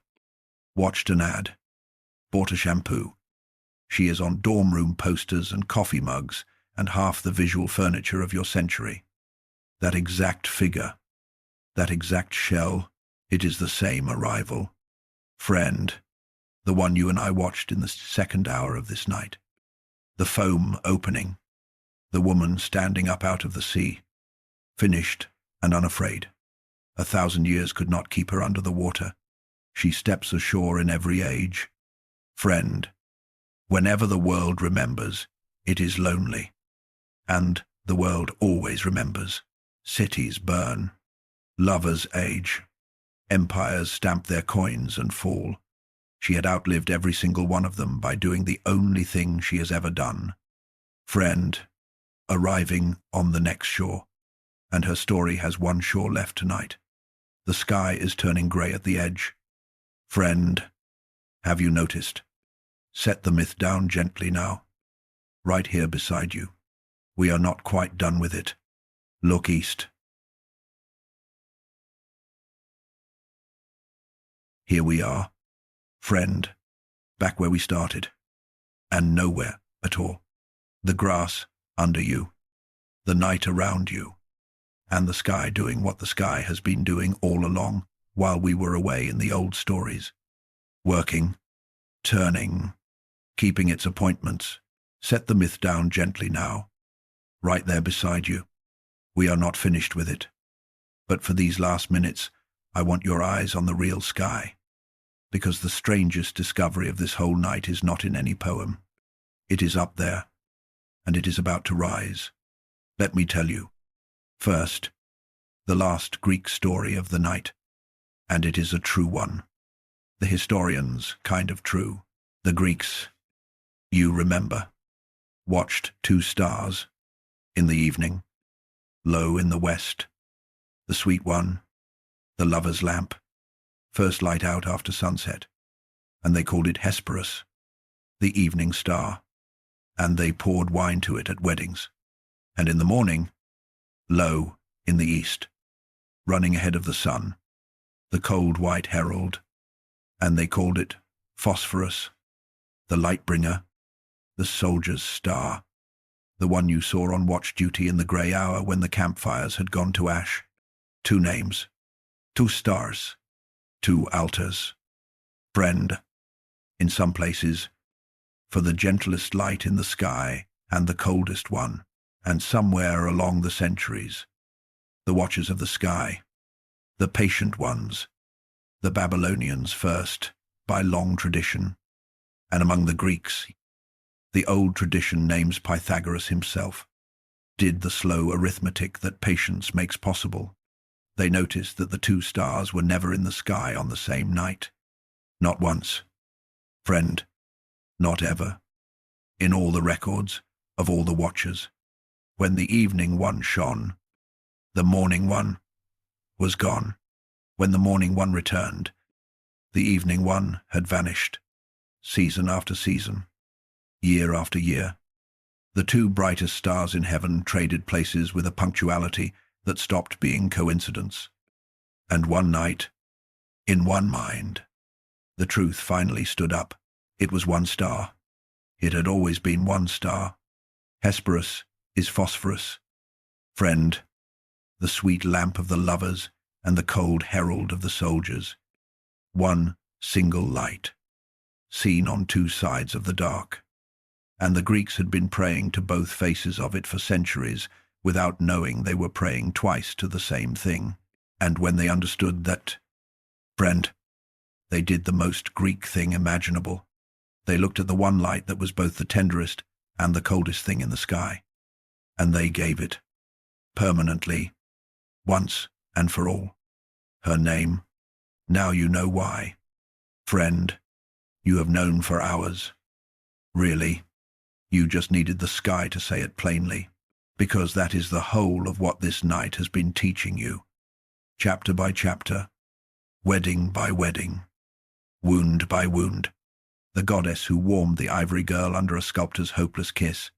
A: watched an ad, bought a shampoo. She is on dorm room posters and coffee mugs and half the visual furniture of your century. That exact figure, that exact shell, it is the same arrival. Friend, the one you and I watched in the second hour of this night. The foam opening, the woman standing up out of the sea, finished and unafraid. 1,000 years could not keep her under the water. She steps ashore in every age. Friend, whenever the world remembers, it is lonely. And the world always remembers. Cities burn. Lovers age. Empires stamp their coins and fall. She had outlived every single one of them by doing the only thing she has ever done. Friend, arriving on the next shore. And her story has one shore left tonight. The sky is turning grey at the edge. Friend, have you noticed? Set the myth down gently now. Right here beside you. We are not quite done with it. Look east. Here we are, friend, back where we started, and nowhere at all. The grass under you, the night around you, and the sky doing what the sky has been doing all along while we were away in the old stories. Working, turning, keeping its appointments. Set the myth down gently now, right there beside you. We are not finished with it. But for these last minutes, I want your eyes on the real sky, because the strangest discovery of this whole night is not in any poem. It is up there, and it is about to rise. Let me tell you. First, the last Greek story of the night, and it is a true one. The historians, kind of true. The Greeks, you remember, watched 2 stars in the evening, low in the west, the sweet one, the lover's lamp, first light out after sunset, and they called it Hesperus, the evening star, and they poured wine to it at weddings. And in the morning, low in the east, running ahead of the sun, the cold white herald, and they called it Phosphorus, the light bringer, the soldier's star, the one you saw on watch duty in the grey hour when the campfires had gone to ash. 2 names, 2 stars, 2 altars. Friend, in some places, for the gentlest light in the sky and the coldest one, and somewhere along the centuries, the watchers of the sky, the patient ones, the Babylonians first, by long tradition, and among the Greeks, the old tradition names Pythagoras himself, did the slow arithmetic that patience makes possible. They noticed that the 2 stars were never in the sky on the same night. Not once. Friend, not ever. In all the records of all the watchers, when the evening one shone, the morning one was gone. When the morning one returned, the evening one had vanished. Season after season, year after year, the 2 brightest stars in heaven traded places with a punctuality that stopped being coincidence. And one night, in one mind, the truth finally stood up. It was 1 star. It had always been 1 star. Hesperus is Phosphorus. Friend, the sweet lamp of the lovers and the cold herald of the soldiers. 1 single light, seen on 2 sides of the dark. And the Greeks had been praying to both faces of it for centuries, without knowing they were praying twice to the same thing. And when they understood that, friend, they did the most Greek thing imaginable. They looked at the one light that was both the tenderest and the coldest thing in the sky, and they gave it, permanently, once and for all, her name. Now you know why. Friend, you have known for hours. Really, you just needed the sky to say it plainly, because that is the whole of what this night has been teaching you. Chapter by chapter, wedding by wedding, wound by wound, the goddess who warmed the ivory girl under a sculptor's hopeless kiss,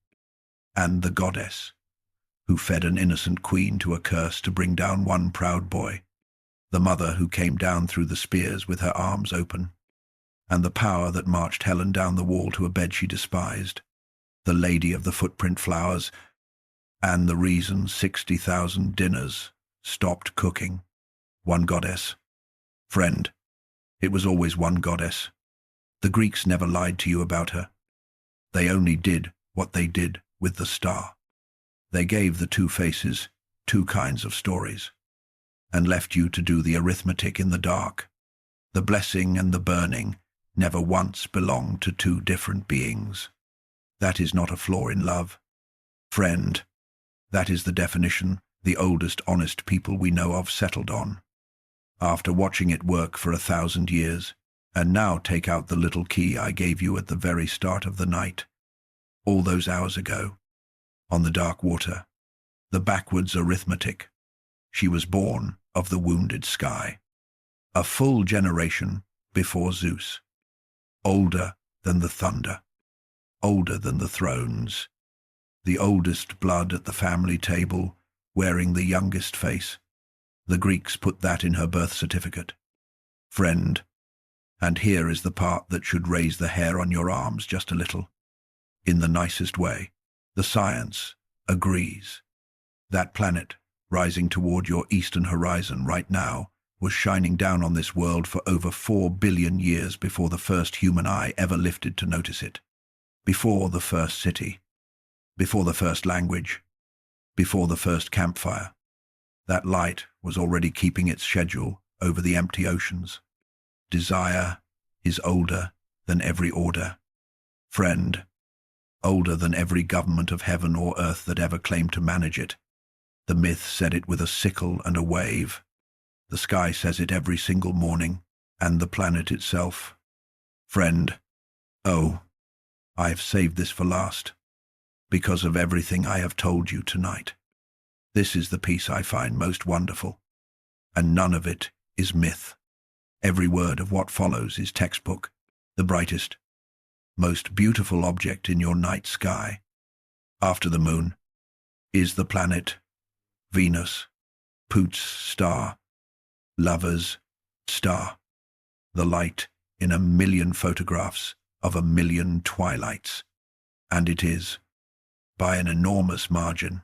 A: and the goddess who fed an innocent queen to a curse to bring down one proud boy, the mother who came down through the spears with her arms open, and the power that marched Helen down the wall to a bed she despised, the lady of the footprint flowers, and the reason 60,000 dinners stopped cooking. 1 goddess. Friend, it was always 1 goddess. The Greeks never lied to you about her. They only did what they did with the star. They gave the 2 faces 2 kinds of stories, and left you to do the arithmetic in the dark. The blessing and the burning never once belonged to 2 different beings. That is not a flaw in love. Friend, that is the definition the oldest honest people we know of settled on. After watching it work for 1,000 years, and now take out the little key I gave you at the very start of the night, all those hours ago, on the dark water, the backwards arithmetic. She was born of the wounded sky, a full generation before Zeus, older than the thunder, older than the thrones, the oldest blood at the family table, wearing the youngest face. The Greeks put that in her birth certificate. Friend, and here is the part that should raise the hair on your arms just a little. In the nicest way, the science agrees. That planet, rising toward your eastern horizon right now, was shining down on this world for over 4 billion years before the first human eye ever lifted to notice it. Before the first city, before the first language, before the first campfire. That light was already keeping its schedule over the empty oceans. Desire is older than every order. Friend, older than every government of heaven or earth that ever claimed to manage it. The myth said it with a sickle and a wave. The sky says it every single morning, and the planet itself. Friend, oh, I have saved this for last, because of everything I have told you tonight. This is the piece I find most wonderful, and none of it is myth. Every word of what follows is textbook. The brightest, most beautiful object in your night sky, after the moon, is the planet Venus, Poots star, Lover's star, the light in 1,000,000 photographs of 1,000,000 twilights, and it is, by an enormous margin,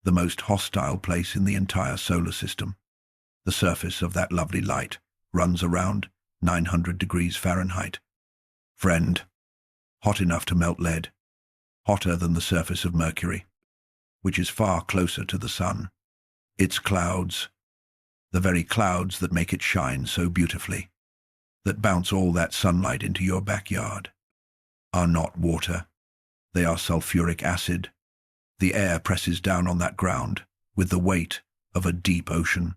A: the most hostile place in the entire solar system. The surface of that lovely light runs around 900 degrees Fahrenheit. Friend, hot enough to melt lead, hotter than the surface of Mercury, which is far closer to the sun. Its clouds, the very clouds that make it shine so beautifully, that bounce all that sunlight into your backyard, are not water. They are sulfuric acid. The air presses down on that ground with the weight of a deep ocean,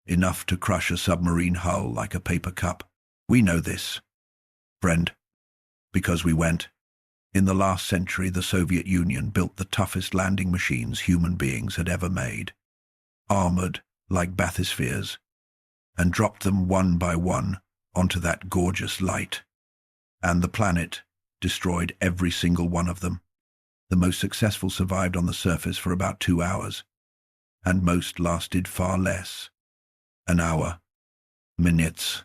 A: enough to crush a submarine hull like a paper cup. We know this, friend, because we went. In the last century, the Soviet Union built the toughest landing machines human beings had ever made, armored like bathyspheres, and dropped them one by one onto that gorgeous light. And the planet destroyed every single one of them. The most successful survived on the surface for about 2 hours, and most lasted far less. An hour, minutes,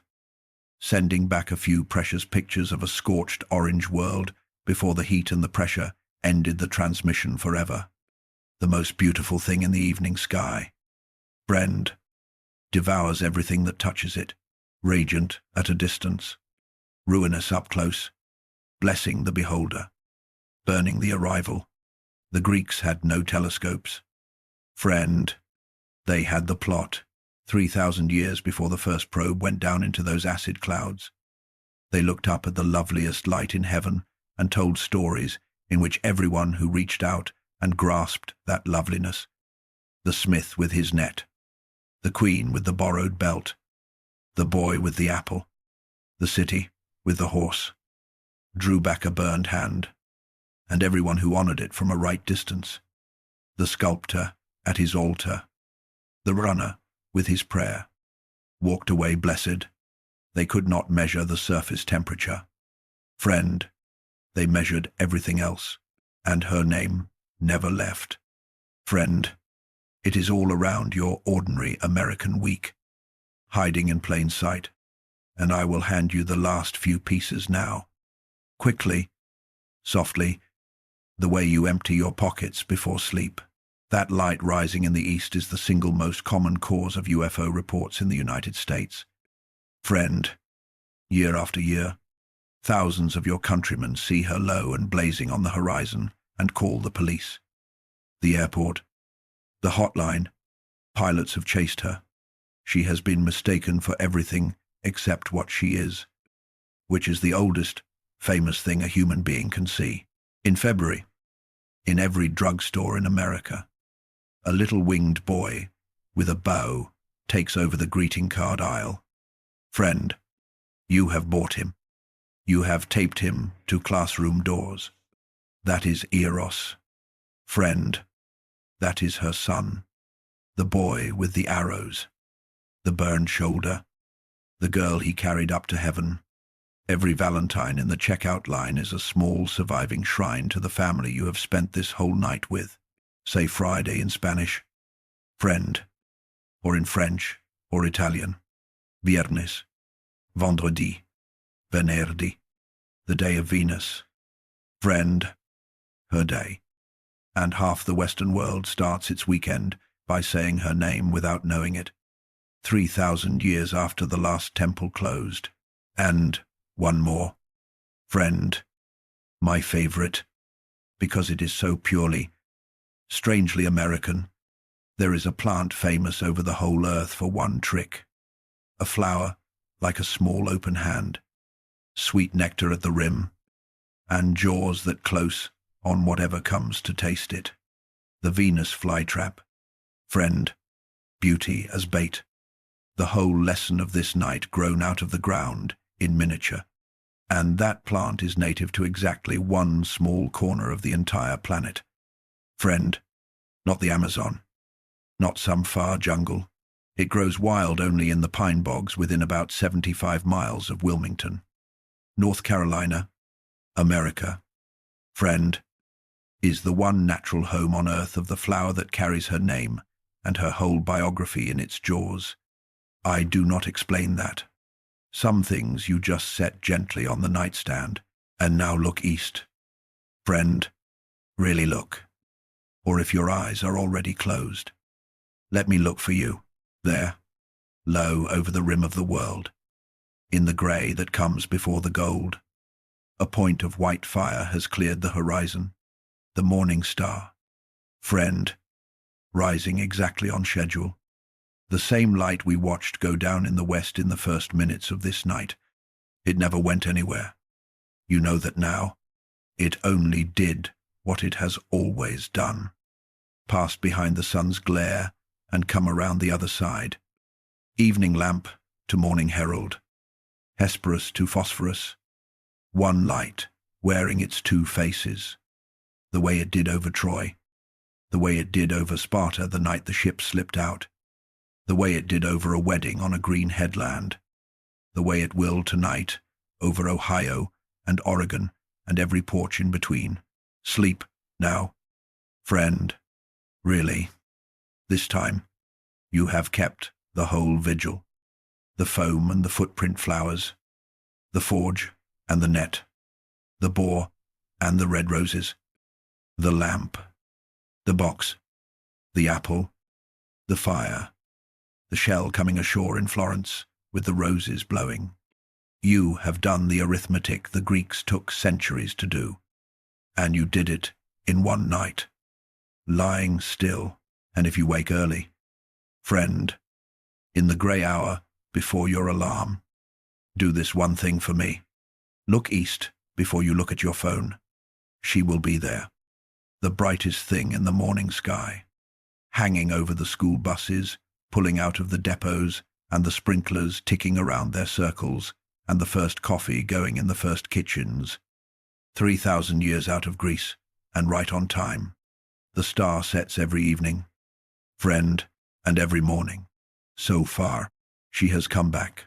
A: sending back a few precious pictures of a scorched orange world before the heat and the pressure ended the transmission forever. The most beautiful thing in the evening sky, friend, devours everything that touches it, radiant at a distance, ruinous up close, blessing the beholder, burning the arrival. The Greeks had no telescopes. Friend, they had the plot. 3,000 years before the first probe went down into those acid clouds, they looked up at the loveliest light in heaven and told stories in which everyone who reached out and grasped that loveliness, the smith with his net, the queen with the borrowed belt, the boy with the apple, the city with the horse, drew back a burned hand, and everyone who honored it from a right distance, the sculptor at his altar, the runner with his prayer, walked away blessed. They could not measure the surface temperature. Friend, they measured everything else, and her name never left. Friend, it is all around your ordinary American week, hiding in plain sight, and I will hand you the last few pieces now. Quickly, softly, the way you empty your pockets before sleep. That light rising in the east is the single most common cause of UFO reports in the United States. Friend, year after year, thousands of your countrymen see her low and blazing on the horizon and call the police. The airport, the hotline, pilots have chased her. She has been mistaken for everything except what she is, which is the oldest, famous thing a human being can see. In February, in every drugstore in America, a little winged boy with a bow takes over the greeting card aisle. Friend, you have bought him. You have taped him to classroom doors. That is Eros. Friend, that is her son, the boy with the arrows, the burned shoulder, the girl he carried up to heaven. Every Valentine in the checkout line is a small surviving shrine to the family you have spent this whole night with. Say Friday in Spanish, friend, or in French or Italian, viernes, vendredi, venerdì, the day of Venus, friend, her day. And half the Western world starts its weekend by saying her name without knowing it, 3,000 years after the last temple closed. And one more, friend, my favorite, because it is so purely, strangely American. There is a plant famous over the whole earth for one trick, a flower like a small open hand, sweet nectar at the rim, and jaws that close on whatever comes to taste it. The Venus flytrap. Friend, beauty as bait. The whole lesson of this night grown out of the ground in miniature. And that plant is native to exactly one small corner of the entire planet. Friend, not the Amazon, not some far jungle. It grows wild only in the pine bogs within about 75 miles of Wilmington. North Carolina, America. Friend, is the one natural home on earth of the flower that carries her name and her whole biography in its jaws. I do not explain that. Some things you just set gently on the nightstand, and now look east. Friend, really look. Or if your eyes are already closed, let me look for you, there, low over the rim of the world, in the grey that comes before the gold. A point of white fire has cleared the horizon, the morning star. Friend, rising exactly on schedule. The same light we watched go down in the west in the first minutes of this night. It never went anywhere. You know that now. It only did what it has always done. Passed behind the sun's glare and come around the other side. Evening lamp to morning herald. Hesperus to phosphorus. One light wearing its two faces. The way it did over Troy. The way it did over Sparta the night the ship slipped out. The way it did over a wedding on a green headland. The way it will tonight over Ohio and Oregon and every porch in between. Sleep now, friend. Really, this time, you have kept the whole vigil. The foam and the footprint flowers, the forge and the net, the boar and the red roses, the lamp, the box, the apple, the fire, the shell coming ashore in Florence with the roses blowing. You have done the arithmetic the Greeks took centuries to do, and you did it in one night, lying still, and if you wake early, friend, in the grey hour before your alarm, do this one thing for me. Look east before you look at your phone. She will be there, the brightest thing in the morning sky, hanging over the school buses, pulling out of the depots, and the sprinklers ticking around their circles, and the first coffee going in the first kitchens. 3,000 years out of Greece, and right on time. The star sets every evening, friend, and every morning. So far, she has come back.